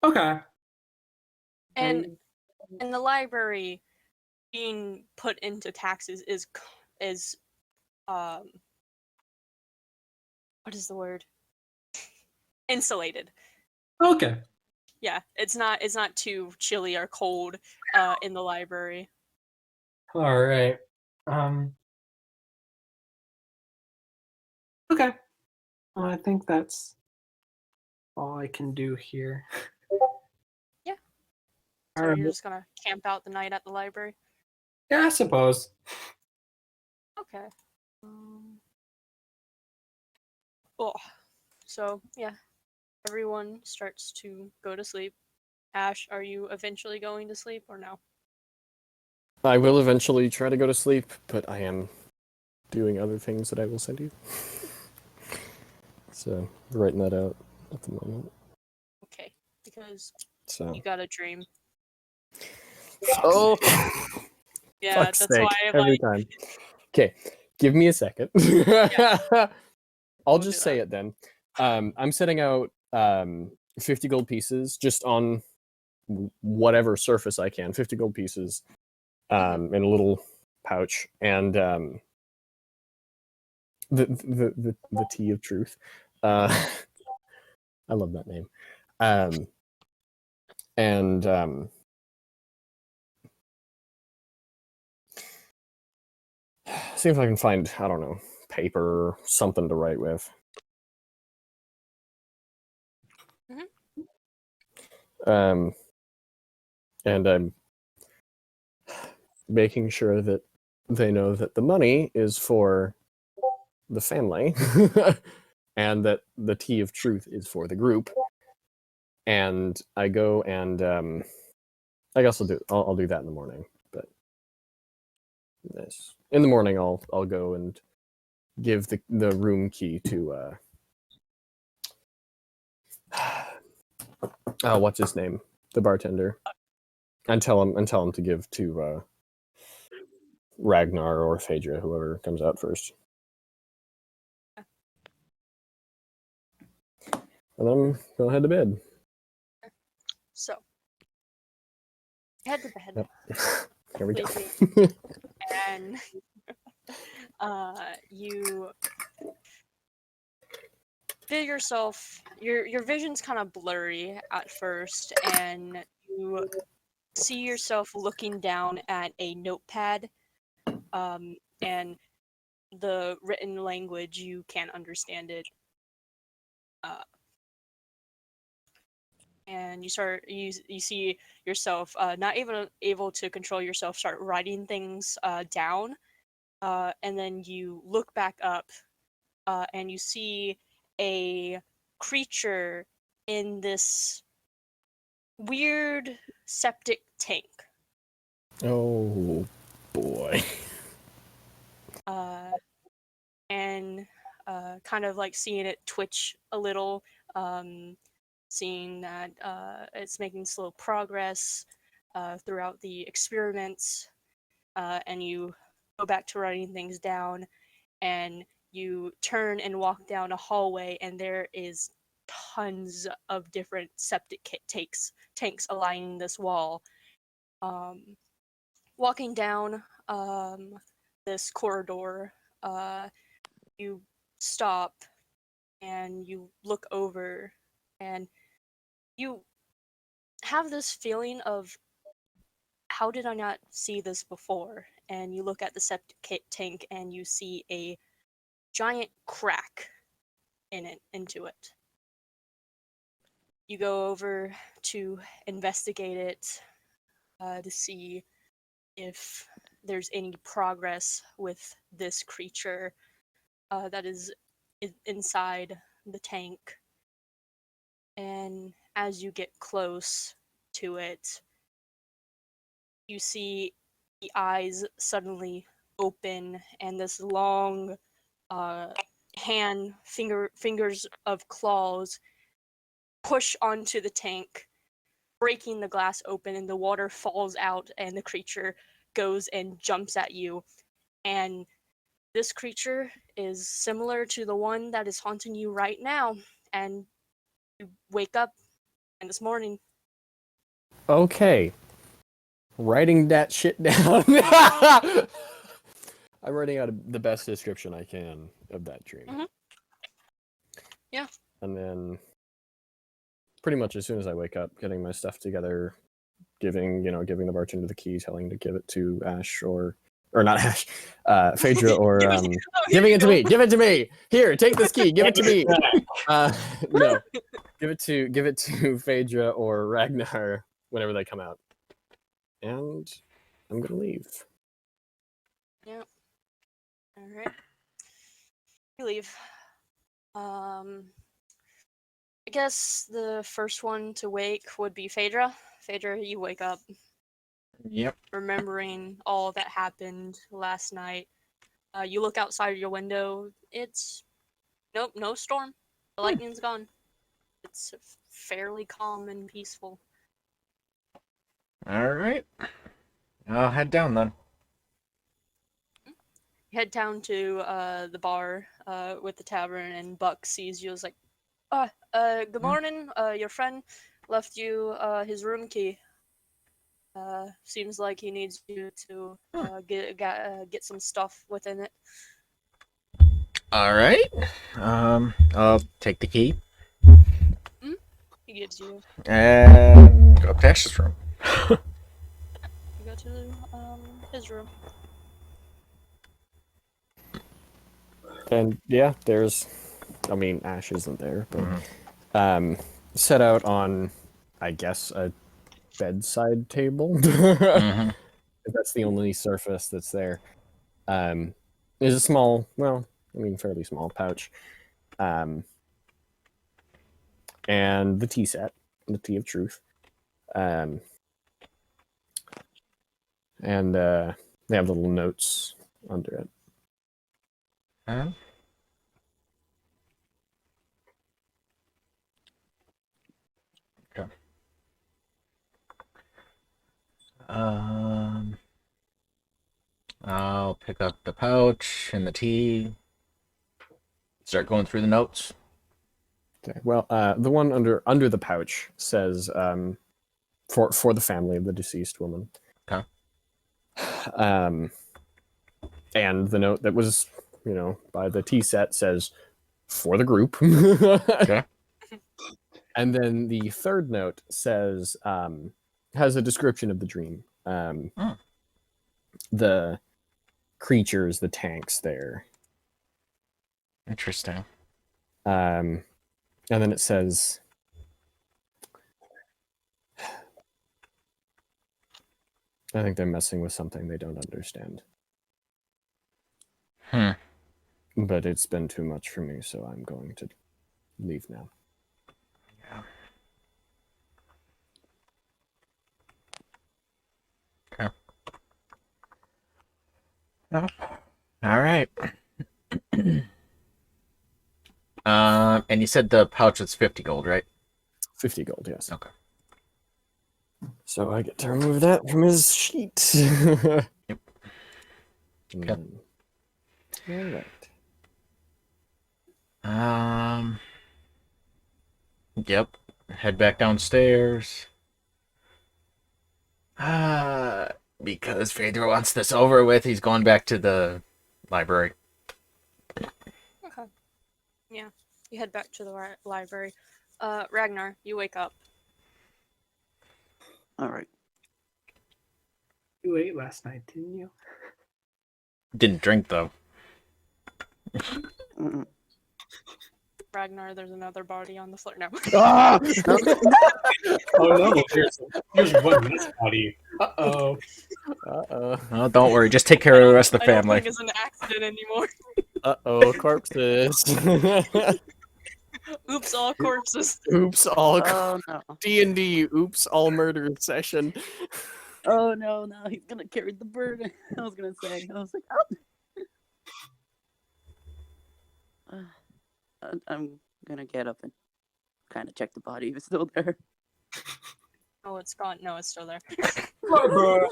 Okay. And in the library, being put into taxes is what is the word? Insulated. Okay. Yeah, it's not too chilly or cold in the library. All right. I think that's all I can do here. So Alright. you're just gonna camp out the night at the library? Yeah, I suppose. Okay. Oh, so yeah, everyone starts to go to sleep. Ash, are you eventually going to sleep or no? I will eventually try to go to sleep, but I am doing other things that I will send you. So, writing that out at the moment. Okay, because So. you got a dream. Oh, Yeah, fuck's that's sake, why every like time. Okay, give me a second. I'll We'll just do say that. it then. I'm setting out 50 gold pieces just on whatever surface I can. 50 gold pieces in a little pouch, and the tea of truth. I love that name. And see if I can find, I don't know, paper or something to write with. And I'm making sure that they know that the money is for the family and that the tea of truth is for the group. And I go and I guess I'll do that in the morning. But this in the morning I'll go and give the room key to what's his name, the bartender, and tell him to give to Ragnar or Phaedra, whoever comes out first. And then go head to bed. So head to bed. Yep. There we go. Sleeping. And you feel yourself your vision's kind of blurry at first, and you see yourself looking down at a notepad, and the written language, you can't understand it, and you see yourself not able to control yourself, start writing things down, and then you look back up, and you see a creature in this weird septic tank. Oh boy. And kind of like seeing it twitch a little, seeing that it's making slow progress throughout the experiments, and you go back to writing things down, and you turn and walk down a hallway, and there is tons of different septic tanks aligning this wall. Walking down this corridor, you stop and you look over, and you have this feeling of, how did I not see this before? And you look at the septic tank and you see a giant crack into it. You go over to investigate it, to see if there's any progress with this creature that is inside the tank. And as you get close to it, you see the eyes suddenly open, and this long fingers of claws push onto the tank, breaking the glass open, and the water falls out, and the creature goes and jumps at you. And this creature is similar to the one that is haunting you right now. And you wake up, and this morning. Okay. Writing that shit down. I'm writing out the best description I can of that dream. Yeah. And then pretty much as soon as I wake up, getting my stuff together, giving the bartender the key, telling to give it to Ash or or not Ash, Phaedra or Here giving you it to go. me. Give it to me. Here, take this key. Give it to me. No, give it to Phaedra or Ragnar whenever they come out. And I'm gonna leave. Yep. All right. You leave. I guess the first one to wake would be Phaedra. Phaedra, you wake up, Yep. remembering all that happened last night. You look outside of your window. It's nope, no storm. The lightning's gone. It's fairly calm and peaceful. All right. I'll head down then. You head down to the bar with the tavern, and Buck sees you. Is like, good morning. Your friend left you his room key. Seems like he needs you to get some stuff within it. All right. I'll take the key He gives you. and go up to Ash's room. You go to his room. And yeah, Ash isn't there, but set out on, I guess, a bedside table. Mhm. If that's the only surface that's there. Is a small, fairly small pouch. And the tea set, the tea of truth. And they have little notes under it. Huh? Okay. I'll pick up the pouch and the tea. Start going through the notes. Okay. Well, the one under the pouch says for the family of the deceased woman. Okay. And the note that was, by the tea set says for the group. Okay. And then the third note says has a description of the dream. The creatures, the tanks there. Interesting. And then it says, I think they're messing with something they don't understand. But it's been too much for me, so I'm going to leave now. Yeah. Okay. All right. And you said the pouch was 50 gold, right? 50 gold, yes. Okay. So I get to remove that from his sheet. Yep. Okay. All right. Yep. Head back downstairs. Because Phaedra wants this over with, he's going back to the library. Okay. Yeah. You head back to the library. Ragnar, you wake up. All right. You ate last night, didn't you? Didn't drink, though. Ragnar, there's another body on the floor. No. Ah! Oh no, there's one less body. Uh-oh. Oh, don't worry. Just take care of the rest of the I don't family. think it's an accident anymore. Uh-oh, corpses. Oops, all corpses. Oops, all Oh no. D&D, oops, all murder session. Oh no, he's gonna carry the burden. I was like, oh. I'm gonna get up and kind of check the body if it's still there. Oh, it's gone. No, it's still there. All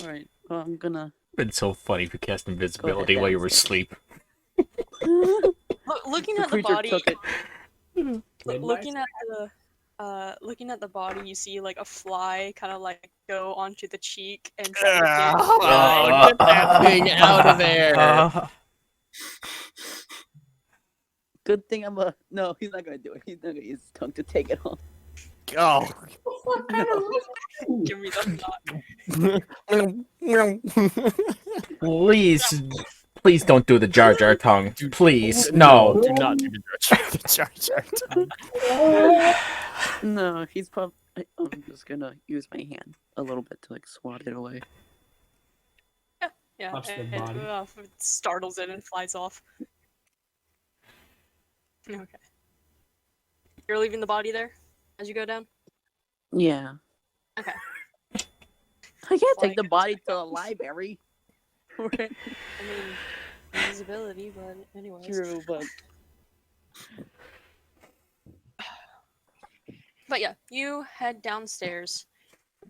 right. Well, I'm gonna. It's been so funny if you cast invisibility while you were asleep. Looking at the body, looking at the body, you see like a fly kind of like go onto the cheek and try to Get that thing out of there. Good thing I'm a. No, he's not gonna do it. He's not gonna use his tongue to take it off. Oh. Give me the thought. Please don't do the Jar Jar tongue. Please, no. Do not do the Jar Jar tongue. No, he's probably. I'm just gonna use my hand a little bit to like swat it away. Yeah, Touch the and body. it startles it and flies off. Okay. You're leaving the body there as you go down? Yeah. Okay. I can't take the Flying body goes to the back up. library. I mean, invisibility, but anyways. True, but But yeah, you head downstairs.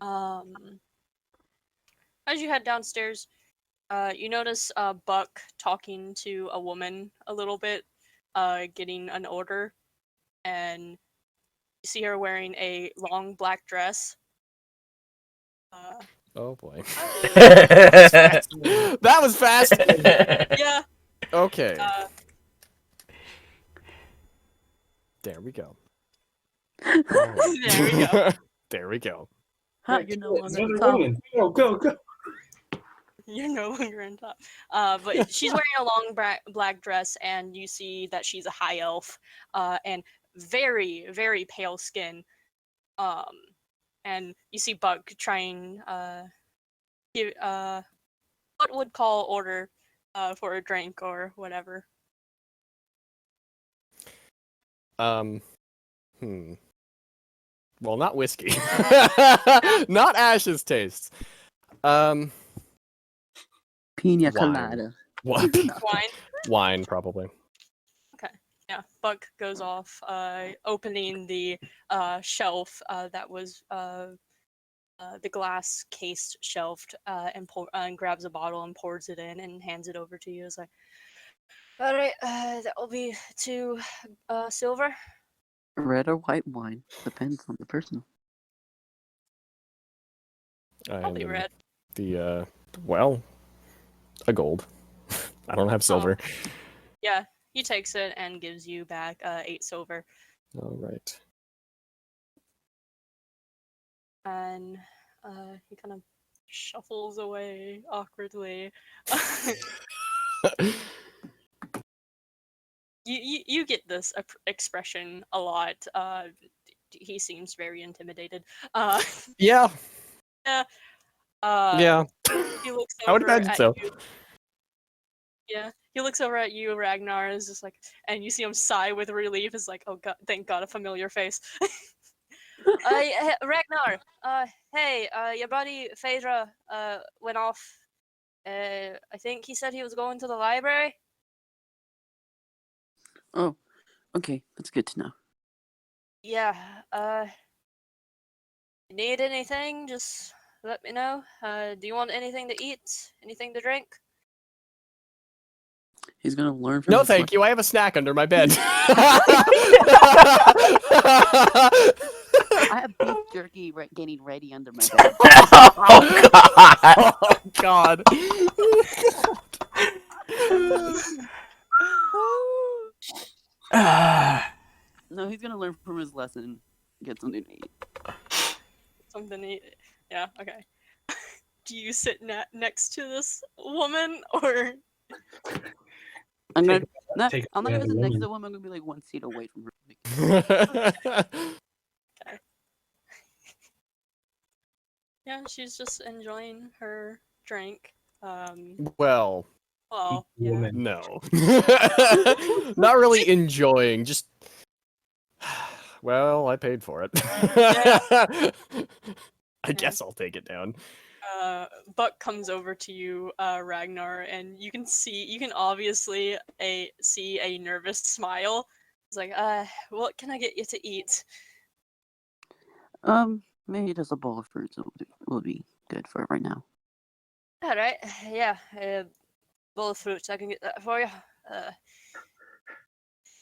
As you head downstairs, you notice Buck talking to a woman a little bit, getting an order, and you see her wearing a long black dress. Oh boy. That That was fast. Yeah. Okay. Uh, There we go. there we go. There we go. huh, you're no longer Another the top. woman. Go. You're no longer on top. But she's wearing a long black dress, and you see that she's a high elf, and very, very pale skin. And you see Buck trying give what would call order for a drink or whatever. Well, not whiskey. Not Ash's tastes. Pina Wine. colada. What? Wine. Wine, probably. Yeah, Buck goes off, opening the shelf that was the glass cased shelf, and grabs a bottle and pours it in and hands it over to you. It's like, all right, that will be 2 silver. Red or white wine depends on the person. Probably red. Well, a gold. I don't have silver. Yeah, he takes it and gives you back 8 silver. All right. And he kind of shuffles away awkwardly. You get this expression a lot. He seems very intimidated. Yeah. Yeah. Yeah. He looks I would over imagine at so. you. Yeah, he looks over at you, Ragnar, is just like, and you see him sigh with relief. Is like, oh god, thank God, a familiar face. Ragnar, hey, your buddy Phaedra went off. I think he said he was going to the library. Oh, okay, that's good to know. Yeah, need anything, just let me know. Do you want anything to eat? Anything to drink? He's gonna learn from No, his thank you. I have a snack under my bed. I have beef jerky getting ready under my bed. Oh God! Oh God. No, he's gonna learn from his lesson. Get something to eat. Something to eat. Yeah, okay. Do you sit next to this woman, or I'm gonna. No, take I'm not the gonna sit other next to woman. the woman. I'm gonna be like 1 seat away from her. yeah, she's just enjoying her drink. Well, Well, yeah. Woman. no. Not really enjoying, just well, I paid for it. I guess I'll take it down. Buck comes over to you, Ragnar, and you can obviously see a nervous smile. It's like, what can I get you to eat? Maybe just a bowl of fruits will be good for it right now. All right, yeah, bowl of fruits. I can get that for you.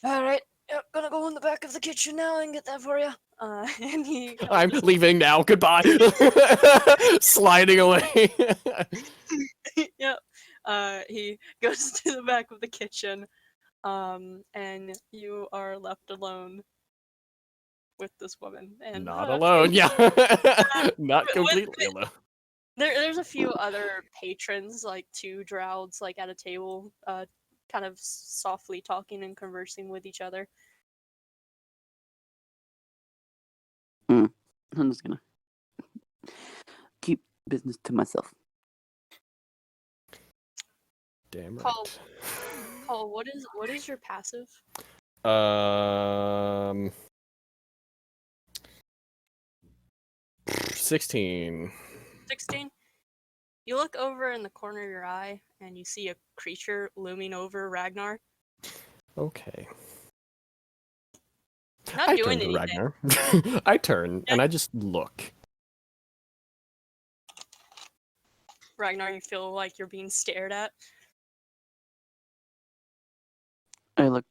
All right, yep, gonna go in the back of the kitchen now and get that for you. And he. I'm leaving now. Goodbye. Sliding away. Yep. He goes to the back of the kitchen, and you are left alone with this woman. And Not alone, yeah. Not with- completely alone. there's a few other patrons, like 2 drowds, like at a table, kind of softly talking and conversing with each other. I'm just gonna keep business to myself. Damn Paul, right. Paul, what is your passive? 16. 16. You look over in the corner of your eye and you see a creature looming over Ragnar. Okay. Not I doing turn to anything. Ragnar. I turn and I just look. Ragnar, you feel like you're being stared at. I look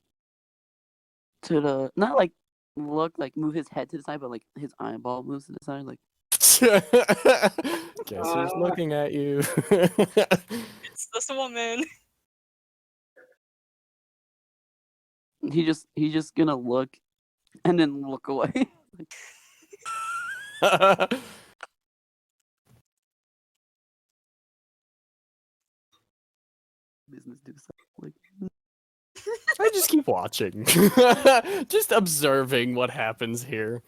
to the not like look like move his head to the side, but like his eyeball moves to the side. Like Guess who's looking at you? It's this woman. he's just gonna look and then look away. Business do something. Like I just keep watching. Just observing what happens here.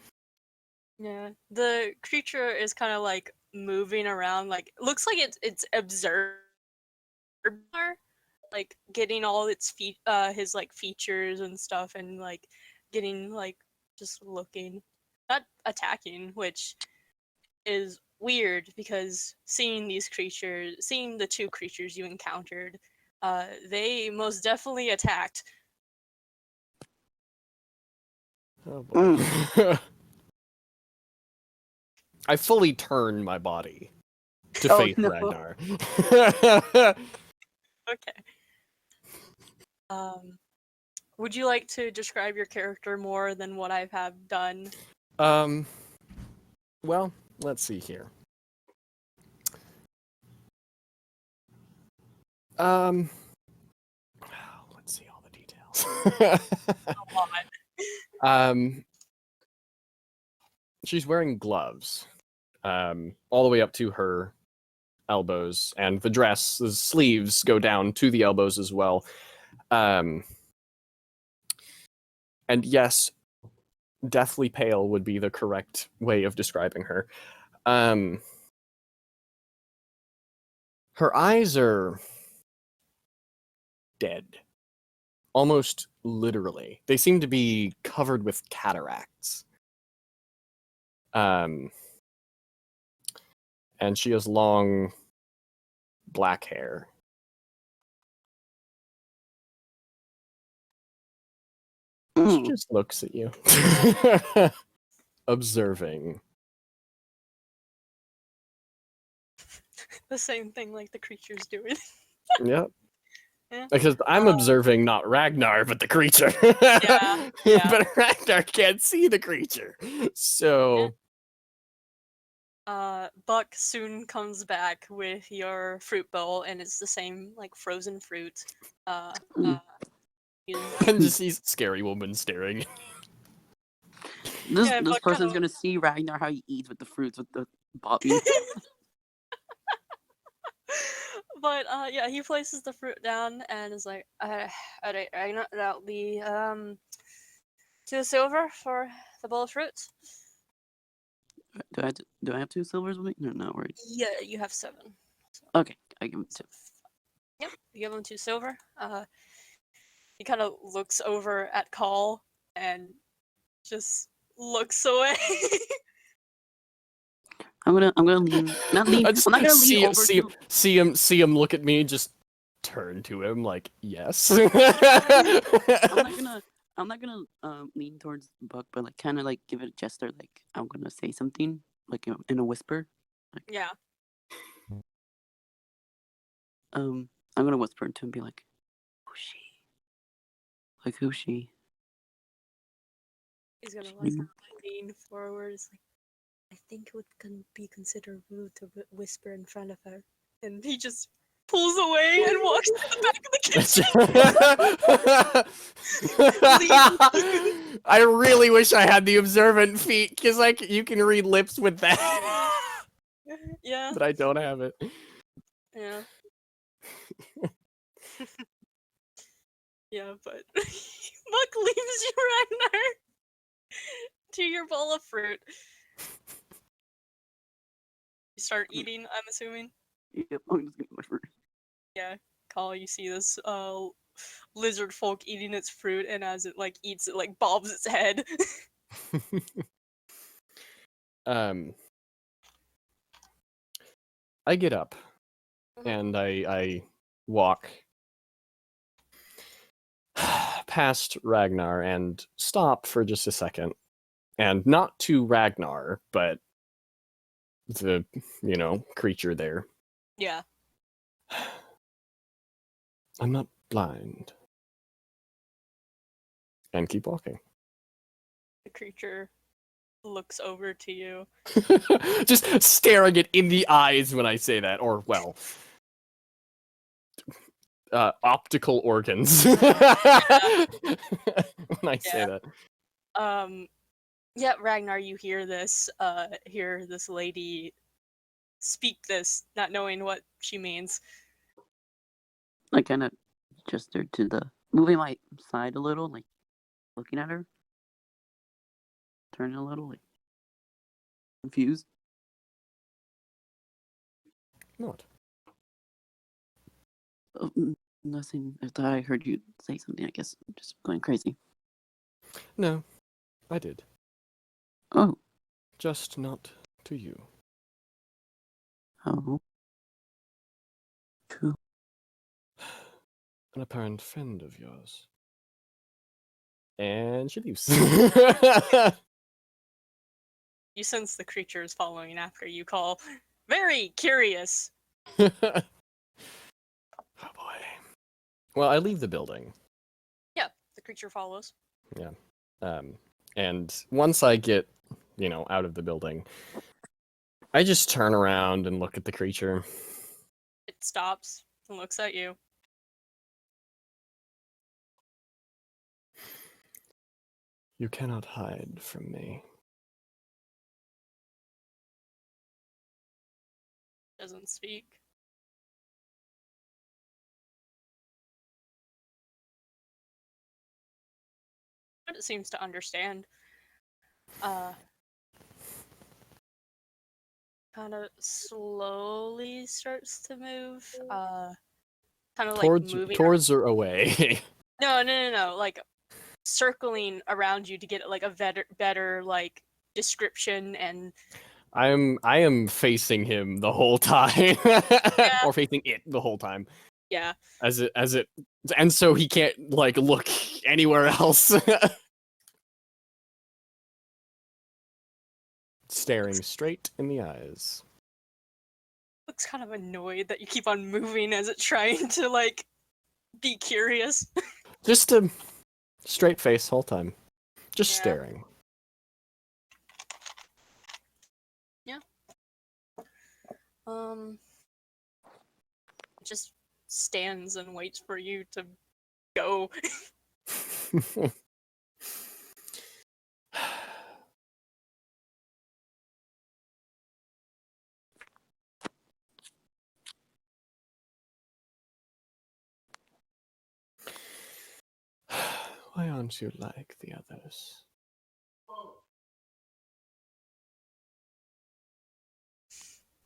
Yeah. The creature is kind of like moving around, like looks like it's observed, like getting all its his like features and stuff, and like getting like just looking, not attacking, which is weird because seeing the 2 creatures you encountered, they most definitely attacked. Oh boy. I fully turn my body to Oh, face no. Ragnar. Okay. Would you like to describe your character more than what I have done? Well, let's see here. Let's see all the details. A lot. She's wearing gloves, all the way up to her elbows, and the dress, the sleeves go down to the elbows as well. And yes, deathly pale would be the correct way of describing her. Her eyes are dead. Almost literally. They seem to be covered with cataracts. And she has long black hair. She Mm. just looks at you. Observing. The same thing like the creature's doing. Yep. Yeah. Because I'm observing not Ragnar, but the creature. Yeah. But Ragnar can't see the creature. So Buck soon comes back with your fruit bowl, and it's the same like frozen fruit. Mm. and just sees scary woman staring. This Yeah, this Buck person's kinda- gonna see Ragnar how he eats with the fruits with the poppy. But yeah, he places the fruit down and is like, alright, that'll be 2 silver for the bowl of fruits. Do I have 2 silvers with me? No, not worried. Yeah, you have 7. Okay, I give him 2. Yep, you give him 2 silver. He kind of looks over at Call and just looks away. I'm gonna lean, not lean. I I'm just not gonna see, lean over see, to. see him look at me, just turn to him like, yes. I'm not gonna lean towards Buck, but like kind of like give it a gesture, like I'm gonna say something, like in a whisper. Like, Yeah. I'm gonna whisper into him, and be like, "Who's she? Like who's she?" He's gonna like Mm. lean forward. It's like, I think it would be considered rude to whisper in front of her. And he just pulls away and walks to the back of the kitchen. I really wish I had the observant feat, because like you can read lips with that. Yeah. But I don't have it. Yeah. Yeah, but Muck leaves you, Ragnar, to your bowl of fruit. You start eating, I'm assuming. Yep, I'm just getting my fruit. Yeah, Call, you see this lizard folk eating its fruit, and as it like eats, it like bobs its head. I get up and I walk past Ragnar and stop for just a second. And not to Ragnar, but the, creature there. Yeah. I'm not blind. And keep walking. The creature looks over to you. Just staring it in the eyes when I say that, or well, optical organs. When I say that. Yeah, Ragnar, you hear this lady speak this, not knowing what she means. I kind of gestured to moving my side a little, like looking at her, turning a little, like confused. What? Oh, nothing. I thought I heard you say something. I guess I'm just going crazy. No, I did. Oh. Just not to you. Oh. True. An apparent friend of yours. And she leaves. You sense the creature is following after you, Call. Very curious. Oh boy. Well, I leave the building. Yeah, the creature follows. Yeah. And once I get, out of the building, I just turn around and look at the creature. It stops and looks at you. You cannot hide from me. Doesn't speak. But it seems to understand. Kind of slowly starts to move. Kind of like moving towards or away. No. Like circling around you to get like a better like description, and I am facing him the whole time. Yeah. Or facing it the whole time. Yeah. As it and so he can't like look anywhere else. Staring straight in the eyes. Looks kind of annoyed that you keep on moving as it's trying to like be curious. Just a straight face whole time. Just Yeah. staring. Yeah. Just stands and waits for you to go. Why aren't you like the others?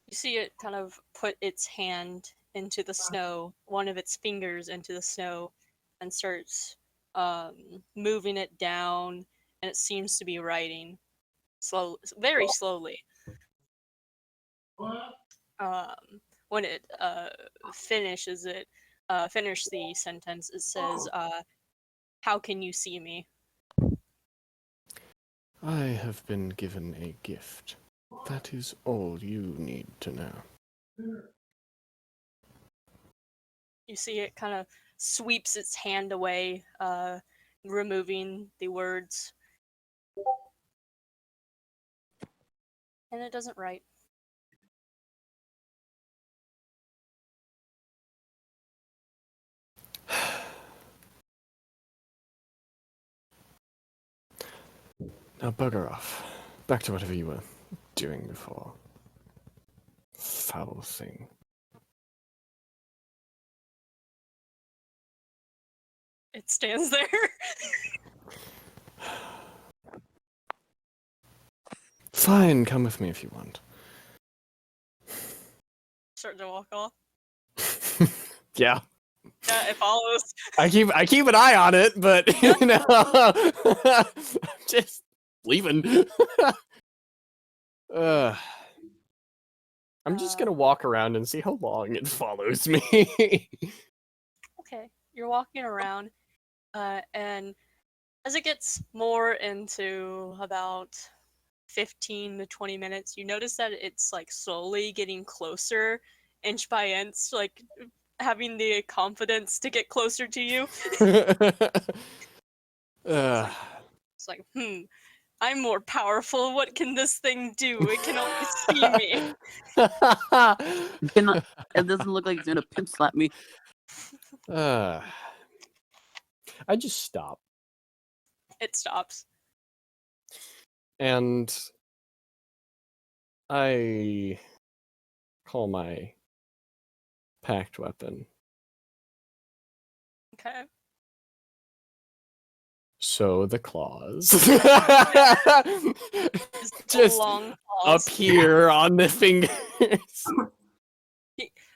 You see it kind of put its hand into the snow, one of its fingers into the snow, and starts moving it down, and it seems to be writing very slowly. When it finishes finish the sentence, it says, "How can you see me?" I have been given a gift. That is all you need to know. You see it kind of sweeps its hand away, removing the words. And it doesn't write. Now bugger off. Back to whatever you were doing before. Foul thing. It stands there. Fine, come with me if you want. Start to walk off. Yeah. Yeah, it follows. I keep an eye on it, but you know, I'm just leaving. I'm just gonna walk around and see how long it follows me. Okay, you're walking around, and as it gets more into about 15 to 20 minutes, you notice that it's like slowly getting closer, inch by inch, like having the confidence to get closer to you. It's like, I'm more powerful. What can this thing do? It can only see me. It doesn't look like it's gonna pimp slap me. I just stop It stops. and I call my packed weapon. Okay. So the claws Just just long claws. appear on the fingers.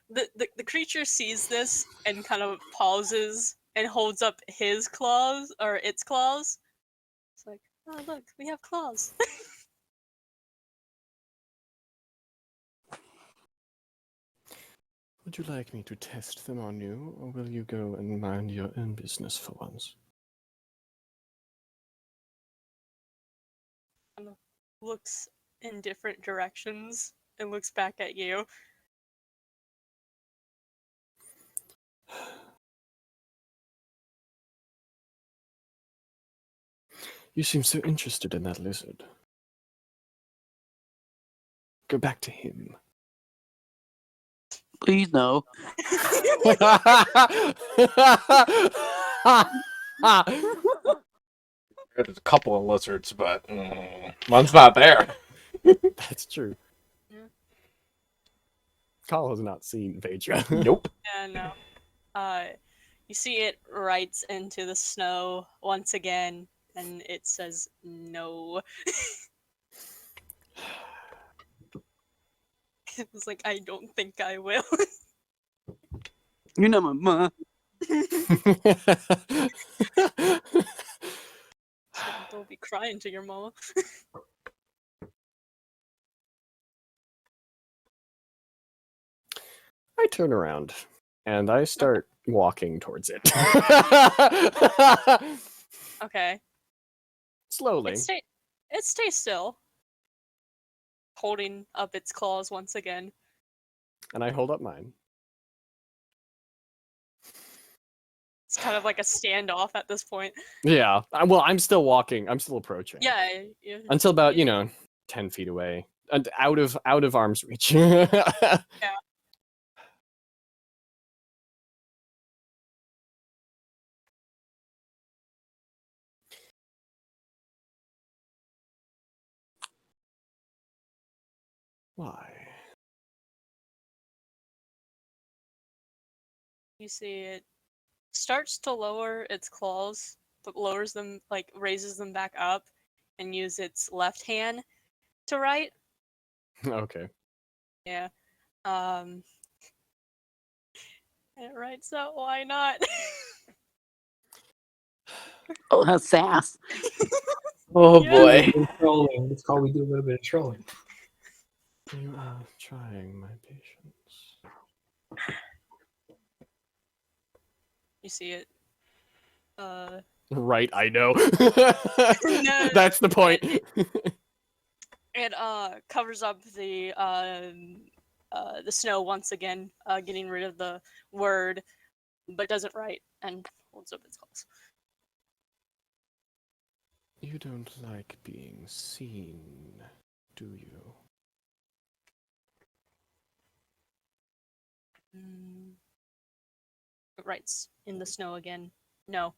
The creature sees this and kind of pauses and holds up his claws or its claws. It's like, oh look, we have claws. Would you like me to test them on you, or will you go and mind your own business for once? Kind of looks in different directions and looks back at you. You seem so interested in that lizard. Go back to him. Please no. There's a couple of lizards, but one's not there. That's true. Yeah. Carl has not seen Phaedra. Nope. Yeah, no. You see it writes into the snow once again, and it says no. It was like, I don't think I will. You're not my mom. Don't be crying to your mama. I turn around and I start walking towards it. Okay. Slowly. It stays still, holding up its claws once again. And I hold up mine. It's kind of like a standoff at this point. Yeah. Well, I'm still walking. I'm still approaching. Yeah. Until about, 10 feet away. And out of arm's reach. Why? You see it starts to lower its claws, but lowers them, like raises them back up, and use its left hand to write. Okay. Yeah. It writes out, why not? Oh, that's sass. Oh Yeah. boy. Trolling. It's called we do a little bit of trolling. You are trying my patience. You see it. Right, I know. No, That's the point. It covers up the snow once again, getting rid of the word, but doesn't write and holds up its claws. You don't like being seen, do you? It writes in the snow again. No.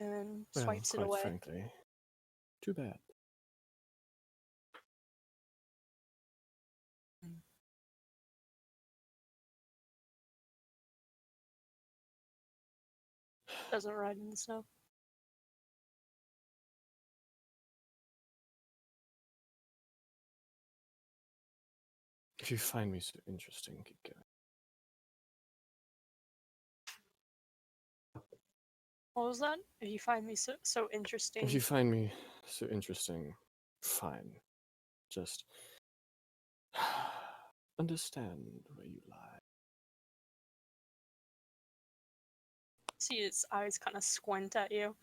and Well, swipes it quite away. frankly, too bad. Doesn't ride in the snow. If you find me so interesting, keep going. What was that? If you find me so interesting. If you find me so interesting, fine. Just understand where you lie. See his eyes kind of squint at you.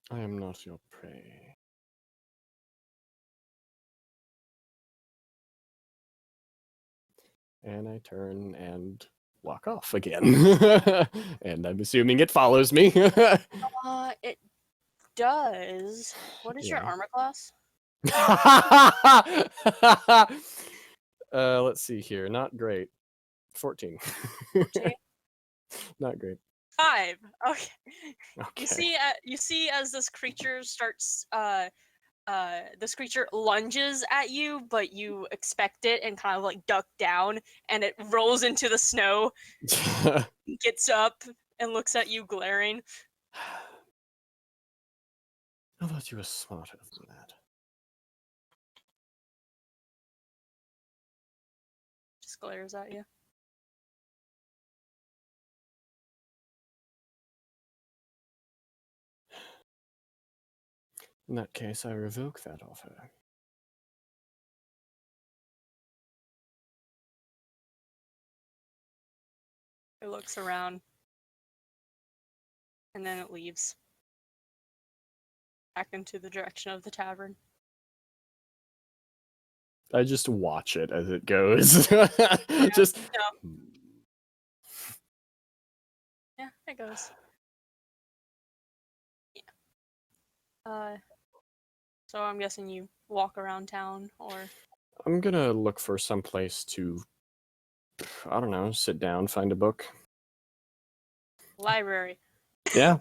I am not your prey. And I turn and walk off again. And I'm assuming it follows me. It does. What is your Yeah. armor class? Let's see here. Not great. 14. 14? Not great. 5. Okay. Okay. You see as this creature starts this creature lunges at you, but you expect it and kind of like duck down, and it rolls into the snow, gets up, and looks at you glaring. I thought you were smarter than that. Just glares at you. In that case, I revoke that offer. It looks around, and then it leaves. Back into the direction of the tavern. I just watch it as it goes. Just No. Yeah, it goes. Yeah. So I'm guessing you walk around town, or I'm gonna look for some place to, I don't know, sit down, find a book. library. Yeah.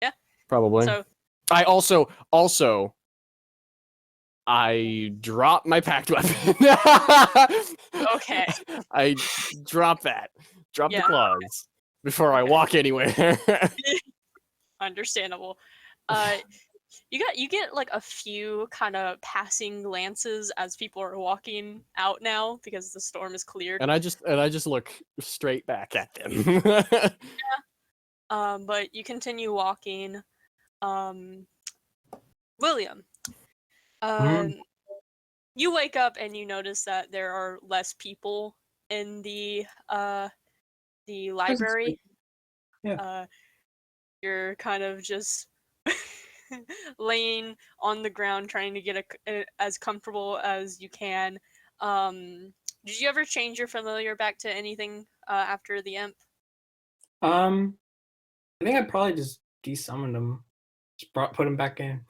Yeah. Probably. So I also I drop my packed weapon. okay. I drop that. Drop Yeah. the claws before I Okay. walk anywhere. Understandable. You get like a few kind of passing glances as people are walking out now because the storm is cleared. and I just look straight back at them. But you continue walking. William, you wake up and you notice that there are less people in the library. Yeah. You're kind of just laying on the ground trying to get as comfortable as you can. Did you ever change your familiar back to anything after the imp? I think I'd probably just desummoned him. Just put him back in.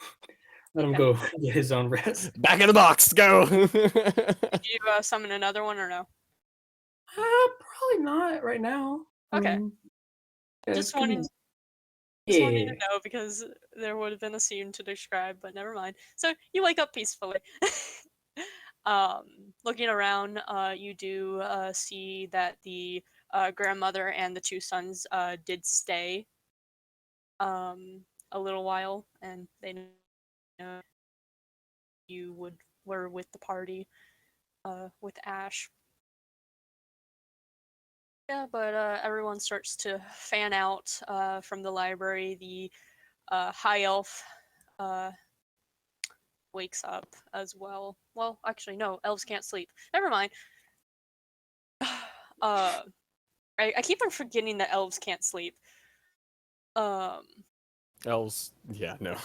Let him Okay. go get his own rest. Back in the box, go. Did you summon another one or no? Probably not right now. Okay. Yeah, Just it's gonna- wanting to know because there would have been a scene to describe, but never mind. So you wake up peacefully. Looking around, you do see that the grandmother and the two sons did stay a little while, and they know you were with the party with Ash. Yeah, but everyone starts to fan out from the library. The high elf wakes up as well. Well, actually, no, elves can't sleep. Never mind. I keep on forgetting that elves can't sleep. Elves, yeah, no.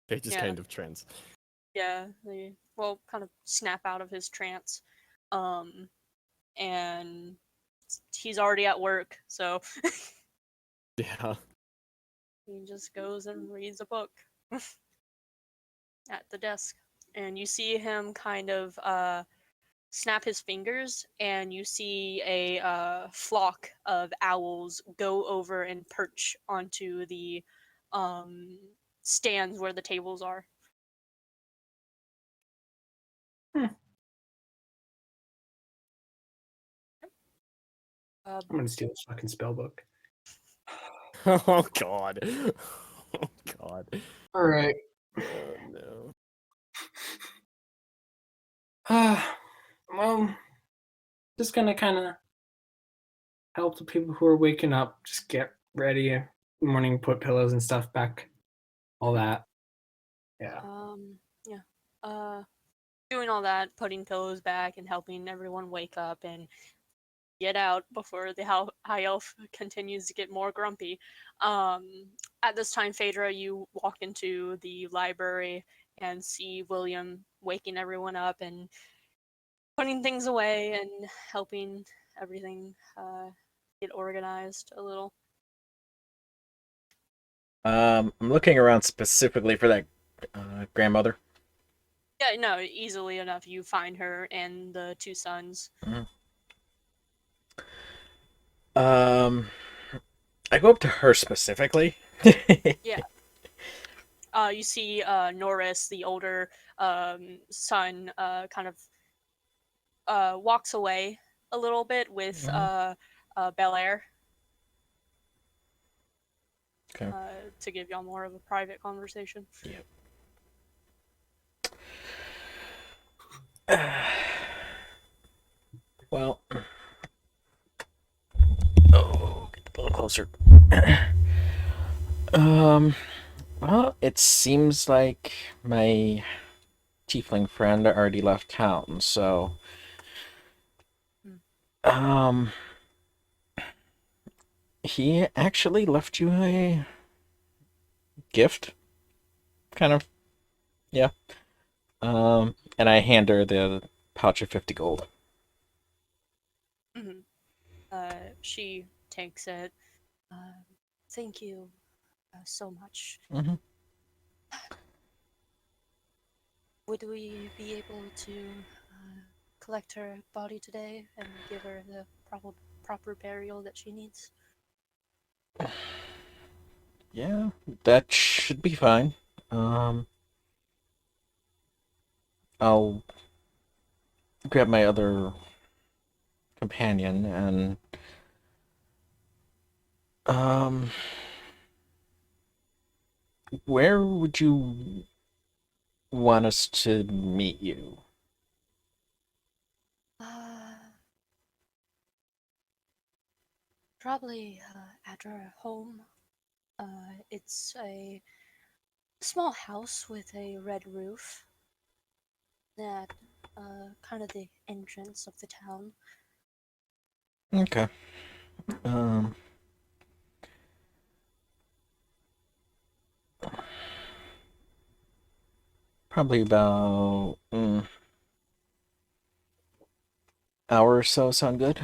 They just Yeah. kind of trance. Yeah, they kind of snap out of his trance. And he's already at work, so Yeah. he just goes and reads a book at the desk. And you see him kind of snap his fingers, and you see a flock of owls go over and perch onto the stands where the tables are. I'm gonna steal this fucking spell book. Oh god. Oh god. All right. Oh no. Well, just gonna kind of help the people who are waking up. Just get ready. In the morning, put pillows and stuff back. All that. Yeah. Yeah. Doing all that, putting pillows back, and helping everyone wake up and get out before the high elf continues to get more grumpy. At this time, Phaedra, you walk into the library and see William waking everyone up and putting things away and helping everything get organized a little. I'm looking around specifically for that grandmother. Yeah, no, easily enough you find her and the two sons. I go up to her specifically. Yeah. You see Norris, the older son, kind of walks away a little bit with Bel Air. Okay. To give y'all more of a private conversation. Yep. Well. Oh, get a little closer. Well, it seems like my tiefling friend already left town, so he actually left you a gift, kind of. Yeah. And I hand her the pouch of 50 gold. Mm-hmm. She takes it. Thank you so much. Mm-hmm. Would we be able to collect her body today and give her the proper burial that she needs? Yeah, that should be fine. I'll grab my other companion and where would you want us to meet you? Probably at her home. It's a small house with a red roof. That kind of the entrance of the town. Okay. Probably about hour or so sound good?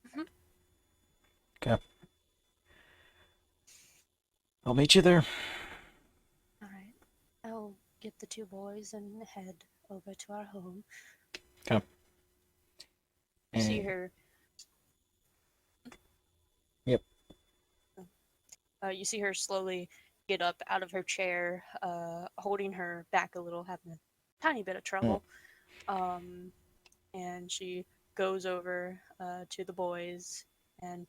Mm-hmm. Okay. I'll meet you there. Alright. I'll get the two boys and head over to our home. Okay. You see her. Yep. You see her slowly get up out of her chair, holding her back a little, having a tiny bit of trouble. And she goes over to the boys and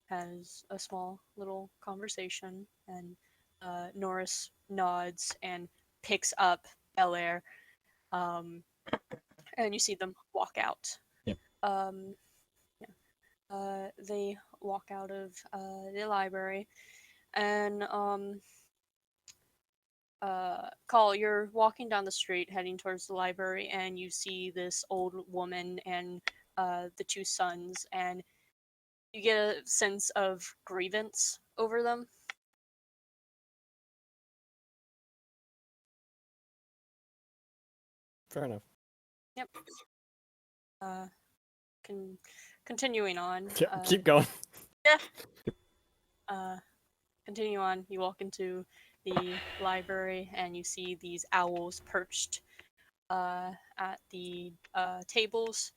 has a small little conversation. And Norris nods and picks up Bel Air. And you see them walk out. Yep. They walk out of the library. And Call, you're walking down the street heading towards the library, and you see this old woman and the two sons, and you get a sense of grievance over them. Fair enough. Yep. Continuing on. Yeah, keep going. Yeah. Continue on. You walk into the library, and you see these owls perched at the tables.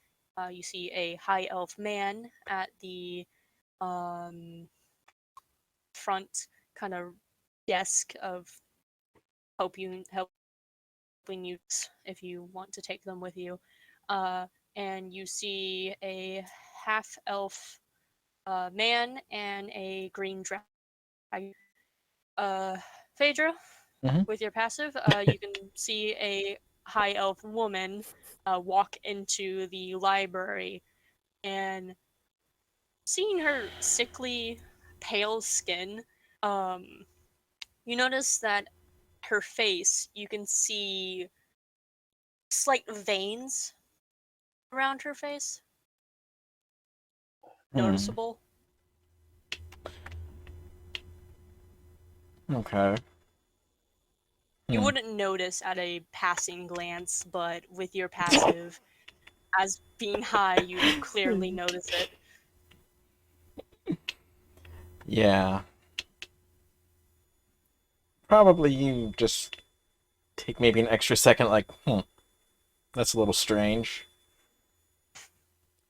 You see a high elf man at the front kind of desk of helping you if you want to take them with you. And you see a half elf man and a green dragon. Phaedra, Mhm. with your passive, you can see a high elf woman walk into the library, and seeing her sickly, pale skin, um, you notice that her face, you can see slight veins around her face, noticeable. Okay. You Hmm. wouldn't notice at a passing glance, but with your passive, as being high, you clearly notice it. Yeah. Probably you just take maybe an extra second, like, that's a little strange.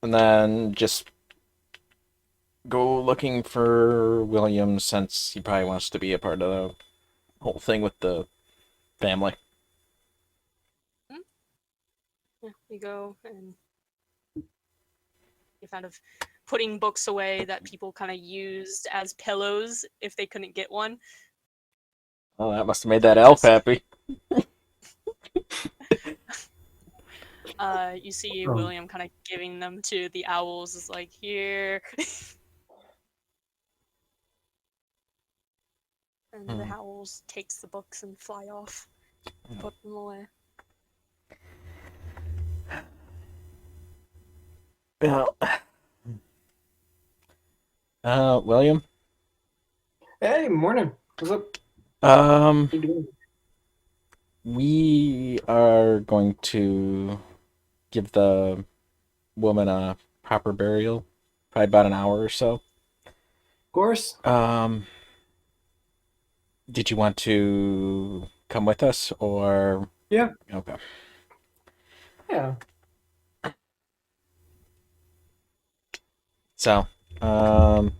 And then just go looking for William since he probably wants to be a part of the whole thing with the family. Yeah, you go and you kind of putting books away that people kind of used as pillows if they couldn't get one. Oh, that must have made that elf happy. You see Oh. William kind of giving them to the owls. Is like, here. And the owls takes the books and fly off. Put them away. Well, William? Hey, morning. What's up? Um, What you doing? we are going to give the woman a proper burial, probably about an hour or so. Of course. Did you want to come with us or? Yeah. Okay. Yeah. So, I'm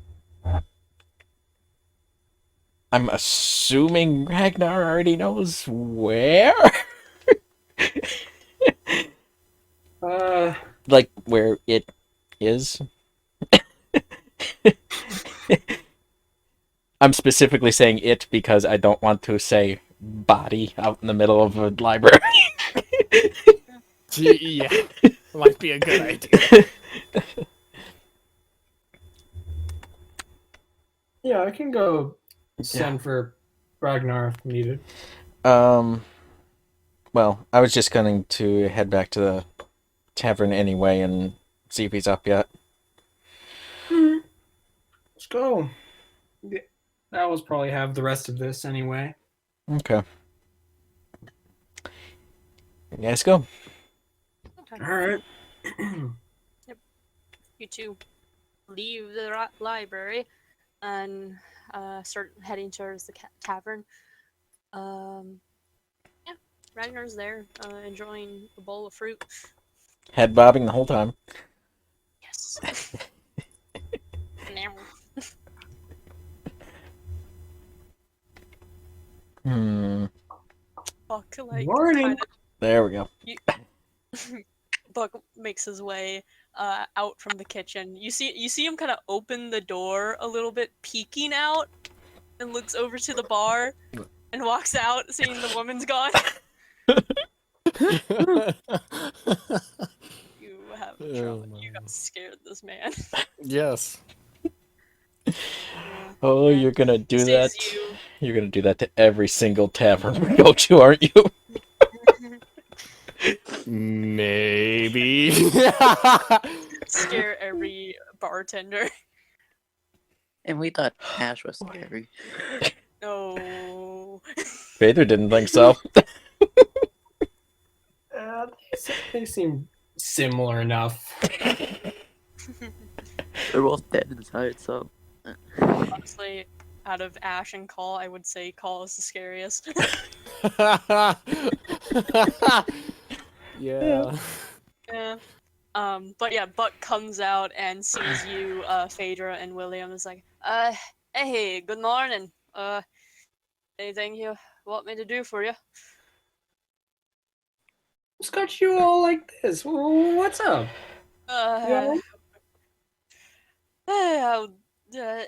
assuming Ragnar already knows where? Like where it is? I'm specifically saying it because I don't want to say body out in the middle of a library. Yeah, might be a good idea. Yeah, I can go send for Ragnar if needed. Well, I was just going to head back to the tavern anyway and see if he's up yet. Let's go. Yeah, I will probably have the rest of this anyway. Okay. You guys go. Okay. All right. You two leave the library and start heading towards the tavern. Yeah, Ragnar's there, enjoying a bowl of fruit. Head bobbing the whole time. Yes. Buck, like, Morning. kind of. There we go. Buck makes his way out from the kitchen. You see him kind of open the door a little bit, peeking out, and looks over to the bar, and walks out, seeing the woman's gone. You have trauma. You got scared, this man. Yes. Oh, And you're gonna do sees that. you. You're gonna do that to every single tavern we go to, aren't you? Maybe. Scare every bartender. And we thought Ash was scary. No. Phaedra didn't think so. They seem similar enough. They're both dead inside, so. Honestly, out of Ash and Call, I would say Call is the scariest. Yeah. Yeah. But yeah, Buck comes out and sees you, Phaedra and William is like, hey, good morning. Anything you want me to do for you? What's got you all like this? What's up? Uh,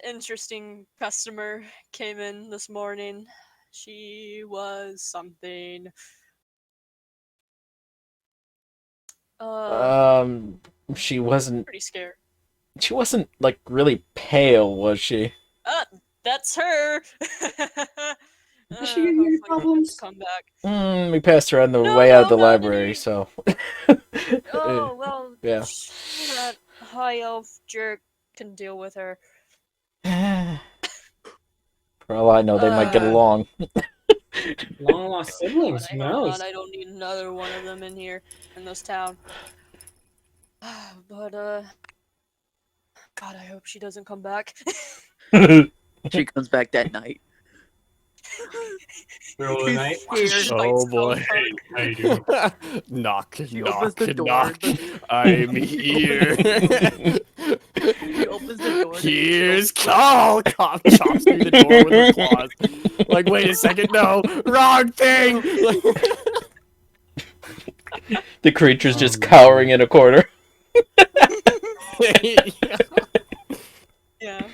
interesting customer came in this morning. She was something. She wasn't. Pretty scared. She wasn't like really pale, was she? That's her. Does she give you any Hopefully she problems? doesn't come back. We passed her on the No, way out of the no, not library, any- so. Oh well, Yeah. that high elf jerk can deal with her. For all I know, they might get Uh, along. Long lost siblings. But Who I hope knows? not. I don't need another one of them in here in this town. But God, I hope she doesn't come back. She comes back that night. Middle of the night. She Oh bites boy. Buck. Hey, how you doing? Knock, She knock, opens the door. knock. I'm here. She opens the door. Here's Call. Cop chops through the door with her claws. Like, wait a second, no, wrong thing. The creature's just cowering in a corner. Yeah.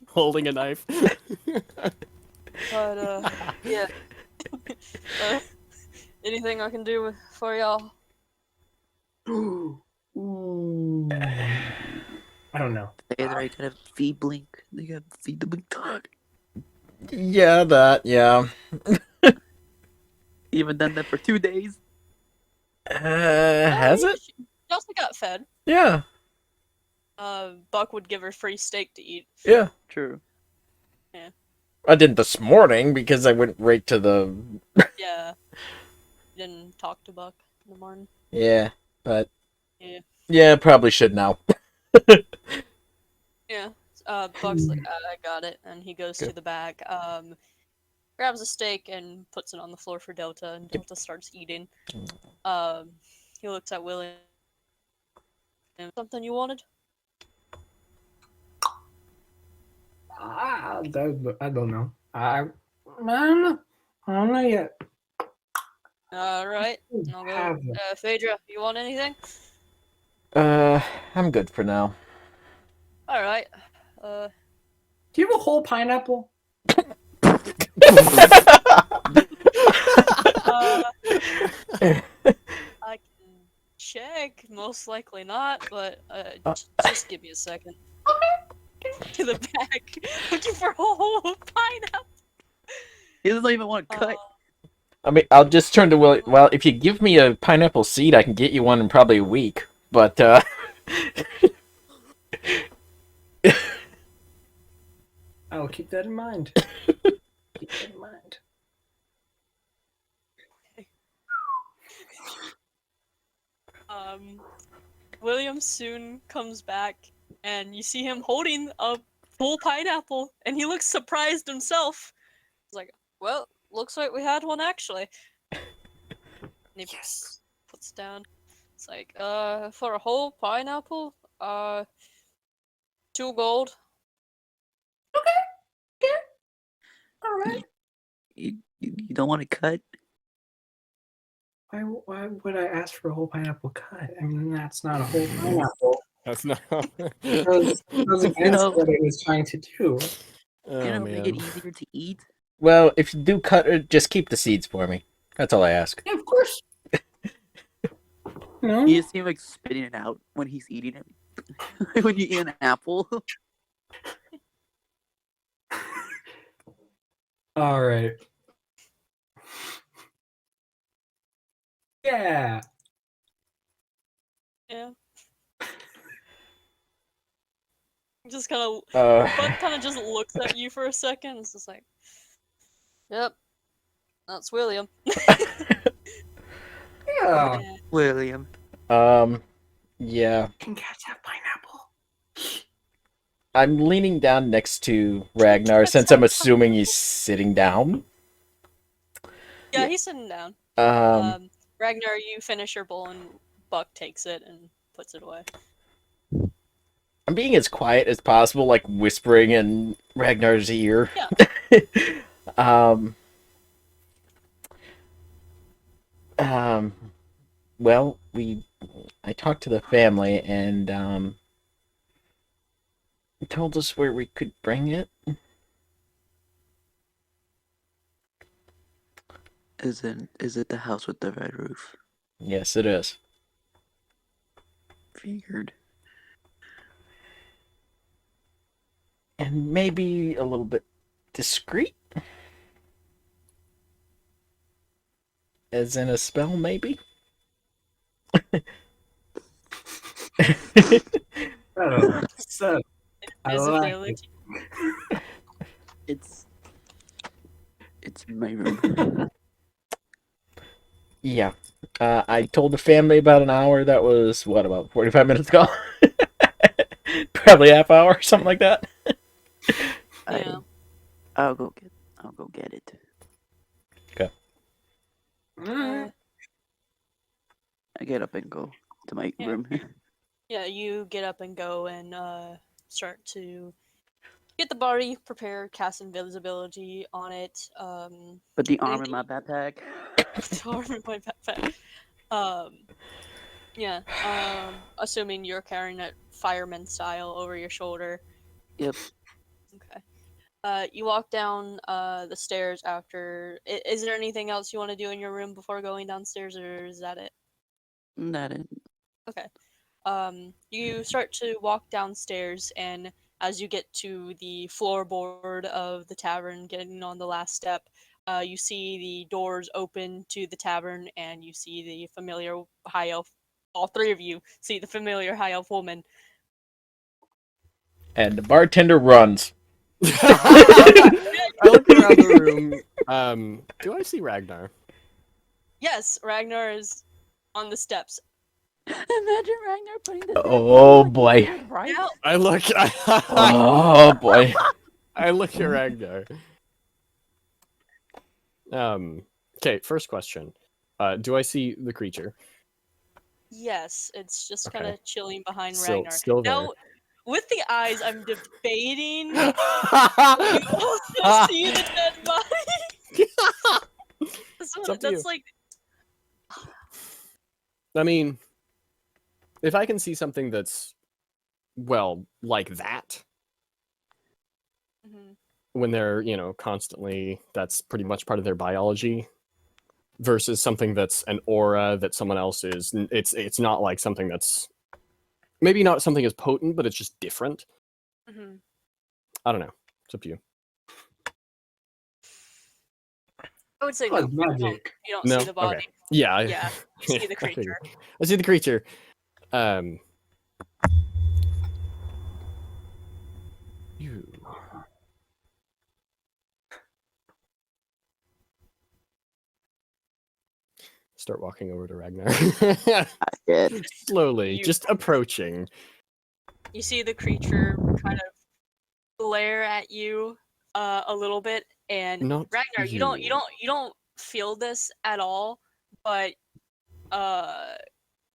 Holding a knife. But yeah. Anything I can do for y'all? Ooh. I don't know. They gotta feed Blink. They gotta feed the Blink dog. Yeah, that, yeah. You haven't done that for 2 days. Has it? She also got fed. Yeah, Buck would give her free steak to eat. yeah. True. I did this morning because I went right to the. Yeah. Didn't talk to Buck in the morning. Yeah, but. Yeah. Yeah, probably should now. Yeah. Buck's like, I got it, and he goes to the back, grabs a steak and puts it on the floor for Delta, and Delta starts eating. He looks at William. Something you wanted? I don't know. I don't know yet. Alright. I'll go. Phaedra, you want anything? I'm good for now. Alright. Do you have a whole pineapple? I can check. Most likely not, but just give me a second. To the back, looking for a whole pineapple. He doesn't even want to cut. I mean, I'll just turn to Willie. Well, if you give me a pineapple seed, I can get you one in probably a week. But, I will keep that in mind. Keep that in mind. William soon comes back, and you see him holding a full pineapple, and he looks surprised himself. He's like, well, looks like we had one actually. And he puts it down. It's like, for a whole pineapple, 2 gold. All right. You don't want to cut? Why would I ask for a whole pineapple cut? I mean, that's not a whole pineapple. That's not. That was against what it was trying to do. Oh, You know, make it man. easier to eat. well, if you do cut it, just keep the seeds for me. That's all I ask. Yeah, of course. No. You just seem like spitting it out when he's eating it. Like when you eat an apple. All right. Yeah. Yeah. Just kind of, Uh, Buck kind of just looks at you for a second. It's just like, yep, that's William. Yeah. William. yeah. Can cats have pineapple? I'm leaning down next to Ragnar since I'm assuming he's sitting down. Yeah, he's sitting down. Ragnar, you finish your bowl and Buck takes it and puts it away. I'm being as quiet as possible, like whispering in Ragnar's ear. Yeah. um, um, well, I talked to the family and told us where we could bring it. Is it the house with the red roof? Yes, it is. Figured. And maybe a little bit discreet? As in a spell, maybe? So, I like it. Invisibility. It's my room. Yeah. I told the family about an hour. That was, what, about 45 minutes ago? Probably half hour, something like that. Yeah. I'll go get it. Uh, I get up and go to my Yeah. room. yeah, you get up and go and start to get the body prepared, cast invisibility on it. Put the arm think in my backpack. arm in my backpack. Yeah. Assuming you're carrying it fireman style over your shoulder. Yep. Okay. You walk down the stairs after. Is there anything else you want to do in your room before going downstairs, or is that it? That it. Okay. You start to walk downstairs, and as you get to the floorboard of the tavern, getting on the last step, you see the doors open to the tavern, and you see the familiar high elf. All three of you see the familiar high elf woman. And the bartender runs. I look around the room. Do I see Ragnar? Yes, Ragnar is on the steps. Imagine Ragnar putting the Oh, boy. Right? Now, I look. Oh, boy. I look at Ragnar. Okay, first question. Do I see the creature? yes, it's just kind Okay. of chilling behind Still, Ragnar. still there. Now, with the eyes, I'm debating. You also see the dead body. It's up to That's you. like I mean, if I can see something that's, well, like that, mhm. when they're, constantly, that's pretty much part of their biology, versus something that's an aura that someone else is, it's not like something that's, maybe not something as potent, but it's just different. Mhm. I don't know. It's up to you. I would say Oh, no. it's magic. You don't No? see the body. Okay. Yeah. Yeah, you see the I creature. figured. I see the creature. You. Start walking over to Ragnar. Good. Slowly, You- just approaching. You see the creature kind of glare at you a little bit, and Not Ragnar, you don't feel this at all, but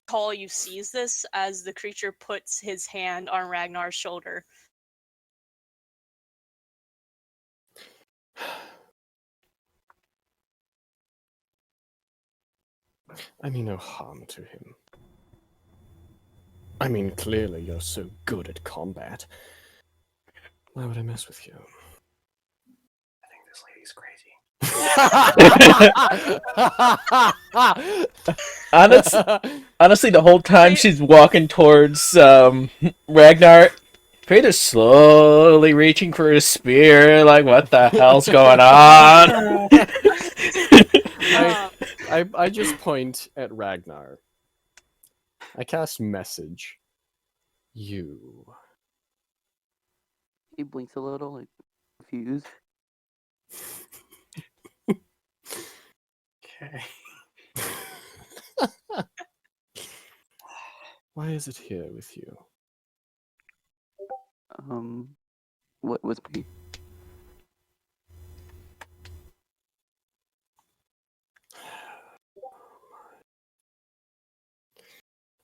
Call you sees this as the creature puts his hand on Ragnar's shoulder. I mean no harm to him. I mean, clearly you're so good at combat. Why would I mess with you? I think this lady's crazy. Honestly, the whole time she's walking towards Ragnar, Vader's slowly reaching for his spear. Like, what the hell's going on? I just point at Ragnar. I cast message. You. He blinks a little, like confused. Okay. Why is it here with you? What was me?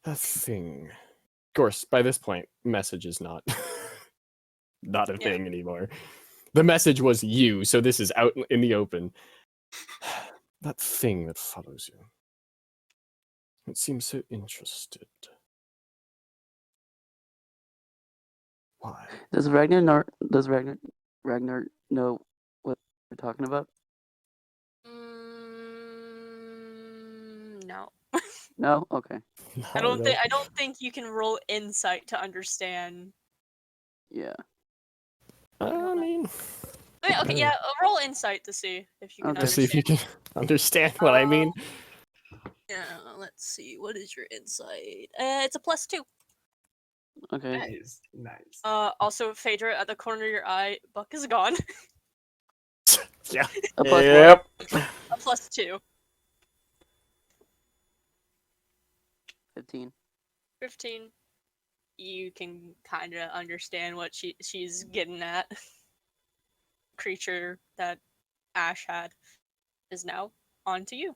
That thing. Of course, by this point, message is not not a Yeah. thing anymore. The message was you, so this is out in the open. That thing that follows you. It seems so interested. Why? Does Ragnar know what we're talking about? No. No? Okay. I don't No. think you can roll insight to understand. Yeah. I mean, Okay, yeah, roll insight to see if you can Okay. to see if you understand. can understand what I mean. Yeah, let's see. What is your insight? It's a +2. Okay. Nice. Also, Phaedra, at the corner of your eye, Buck is gone. Yeah. A plus Yep. A +2. 15. 15. You can kind of understand what she's getting at. Creature that Ash had is now on to you.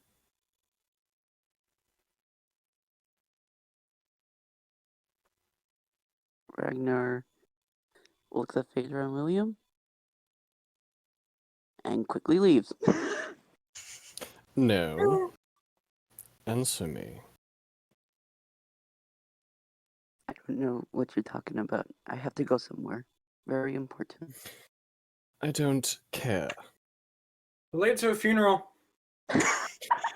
Ragnar looks at Phaedra and William and quickly leaves. No. Answer me. I don't know what you're talking about. I have to go somewhere. Very important. I don't care. Late to a funeral.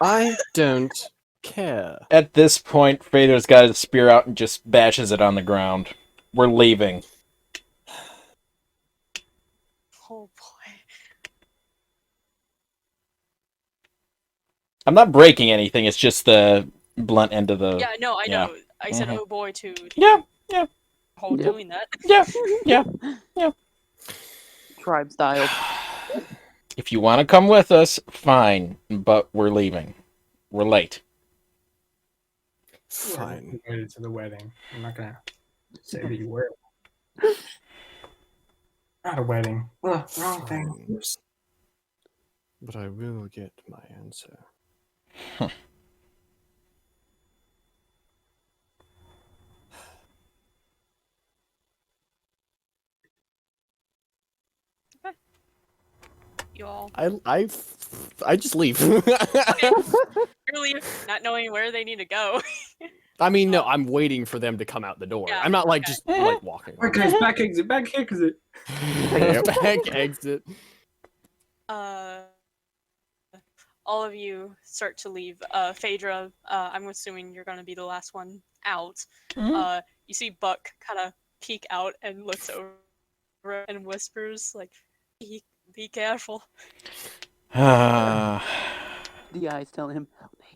I don't care. At this point, Vader's got his spear out and just bashes it on the ground. We're leaving. Oh boy. I'm not breaking anything. It's just the blunt end of the. Yeah, no, I yeah. know. I said, Mhm. oh boy, too. Yeah, yeah, Whole Yep. doing that. yeah. Tribe style. If you want to come with us, fine. But we're leaving. We're late. Fine. Invited to the wedding. I'm not gonna say that you were. Not a wedding. Ugh, wrong thing. Fine. Oops. But I will get my answer. You all I just leave. really not knowing where they need to go. I mean, no, I'm waiting for them to come out the door. Yeah, I'm not like okay. just like walking. Alright, guys, back exit, back exit. Back exit. All of you start to leave. Phaedra, I'm assuming you're gonna be the last one out. Mhm. You see Buck kind of peek out and looks over and whispers, like, be careful. The eyes tell him, help me.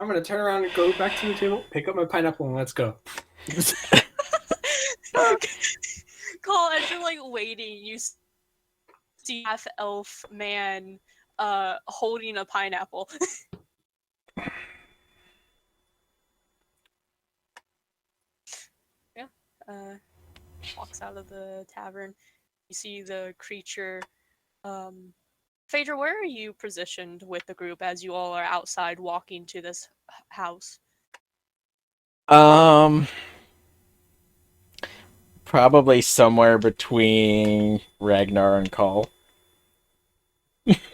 I'm gonna turn around and go back to the table, pick up my pineapple, and let's go. Call, as you're like waiting, you see half-elf man holding a pineapple. Yeah. Walks out of the tavern. You see the creature. Phaedra, where are you positioned with the group as you all are outside walking to this house? Probably somewhere between Ragnar and Call.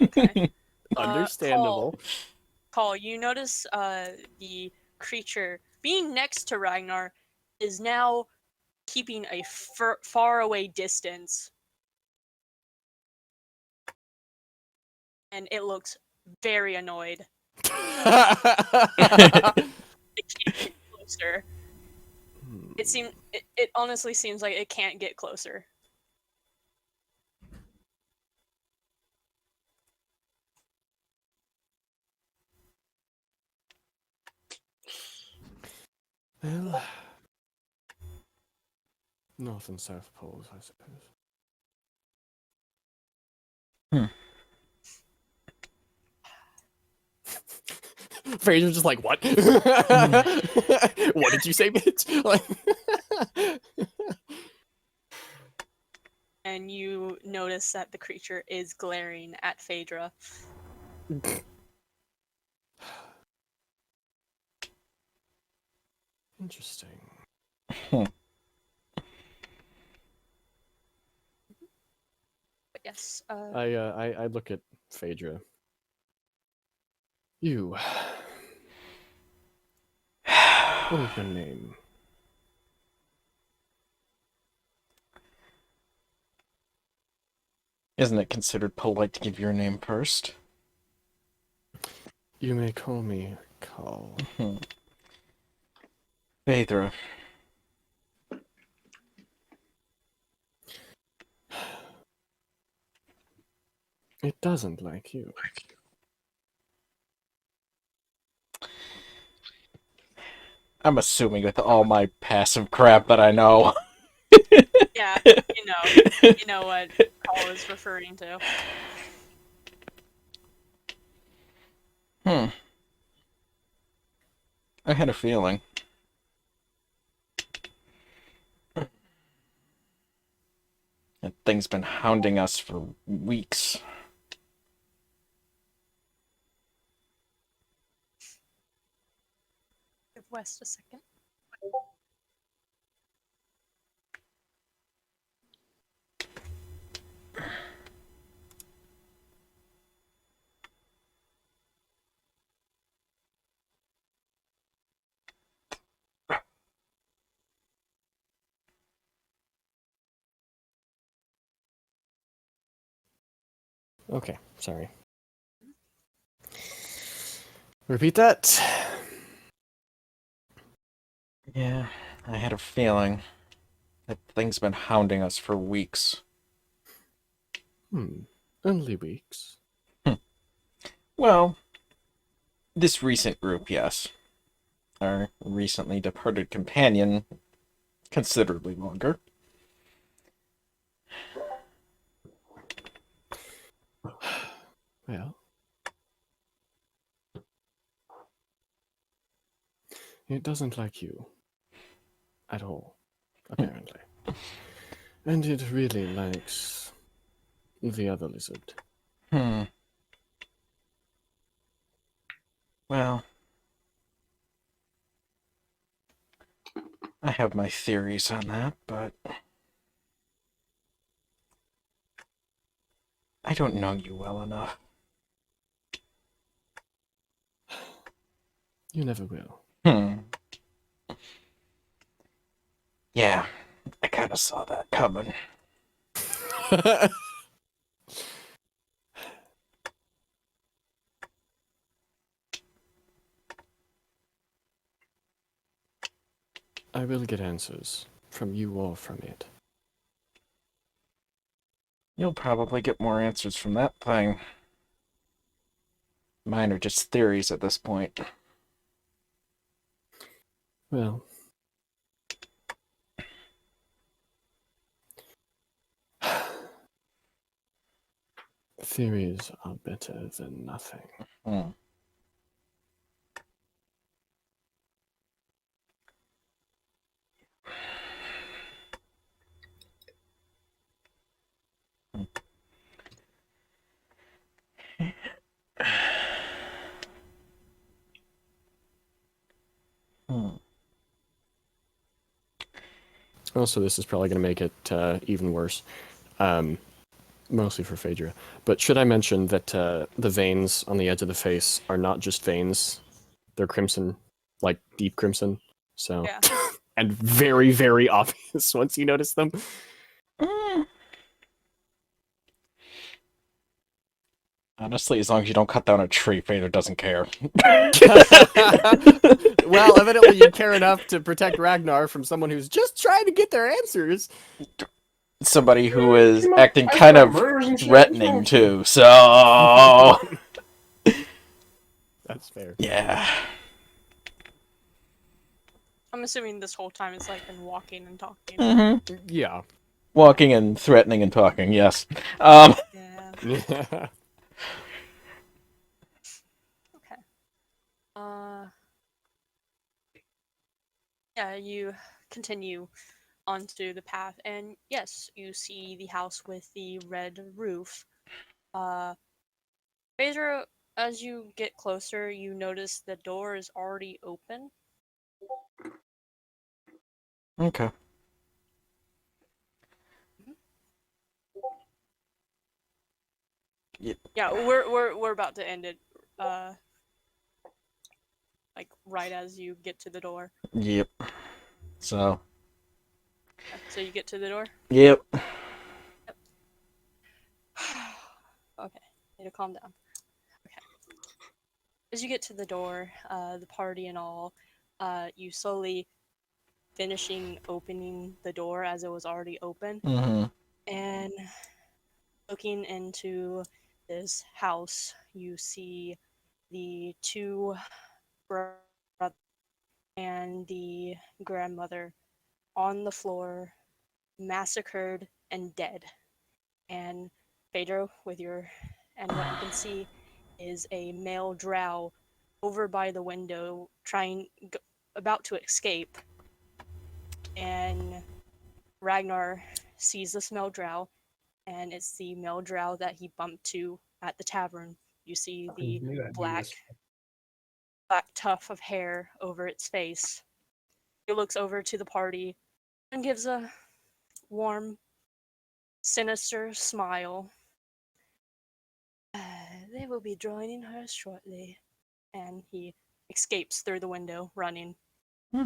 Okay. Understandable. Call, you notice the creature being next to Ragnar is now keeping a far away distance. And it looks very annoyed. It can't get closer. It honestly seems like it can't get closer. Well, North and South Poles, I suppose. Fraser's just like, what? What did you say, bitch? Like... And you notice that the creature is glaring at Phaedra. Interesting. But yes, I look at Phaedra. You. What is your name? Isn't it considered polite to give your name first? You may call me Carl. Phaedra. It doesn't like you. I'm assuming with all my passive crap that I know. yeah, you know what Paul is referring to. I had a feeling. That thing's been hounding us for weeks. Give West a second. Okay, sorry. Repeat that. Yeah, I had a feeling. That thing's been hounding us for weeks. Only weeks. Well, this recent group, yes. Our recently departed companion, considerably longer. Well, it doesn't like you. At all, apparently. And it really likes the other lizard. Well, I have my theories on that, but I don't know you well enough. You never will. Yeah, I kind of saw that coming. I will get answers from you or from it. You'll probably get more answers from that thing. Mine are just theories at this point. Well, theories are better than nothing. Also, this is probably going to make it even worse. Mostly for Phaedra. But should I mention that the veins on the edge of the face are not just veins, they're crimson, like deep crimson. So, Yeah. and very, very obvious once you notice them. Honestly, as long as you don't cut down a tree, Phaedra doesn't care. Well, evidently you care enough to protect Ragnar from someone who's just trying to get their answers. Somebody who is acting kind of threatening too, so... That's fair. Yeah. I'm assuming this whole time it's like been walking and talking. Mm-hmm. Yeah. Walking and threatening and talking, yes. Yeah. Yeah. Okay. Yeah, you continue onto the path, and yes, you see the house with the red roof. Phaedra, as you get closer, you notice the door is already open. Okay. Yeah, we're about to end it. Like right as you get to the door. Yep. So. So you get to the door. Yep. Okay, need to calm down. Okay. As you get to the door, the party and all, you slowly finishing opening the door as it was already open, Mm-hmm. and looking into this house, you see the two brothers and the grandmother on the floor, massacred and dead. And Phaedro, and what you can see is a male drow over by the window, about to escape. And Ragnar sees this male drow, and it's the male drow that he bumped to at the tavern. You see the Knew that dude black was- tuft of hair over its face. He looks over to the party and gives a warm, sinister smile. They will be joining her shortly. And he escapes through the window, running.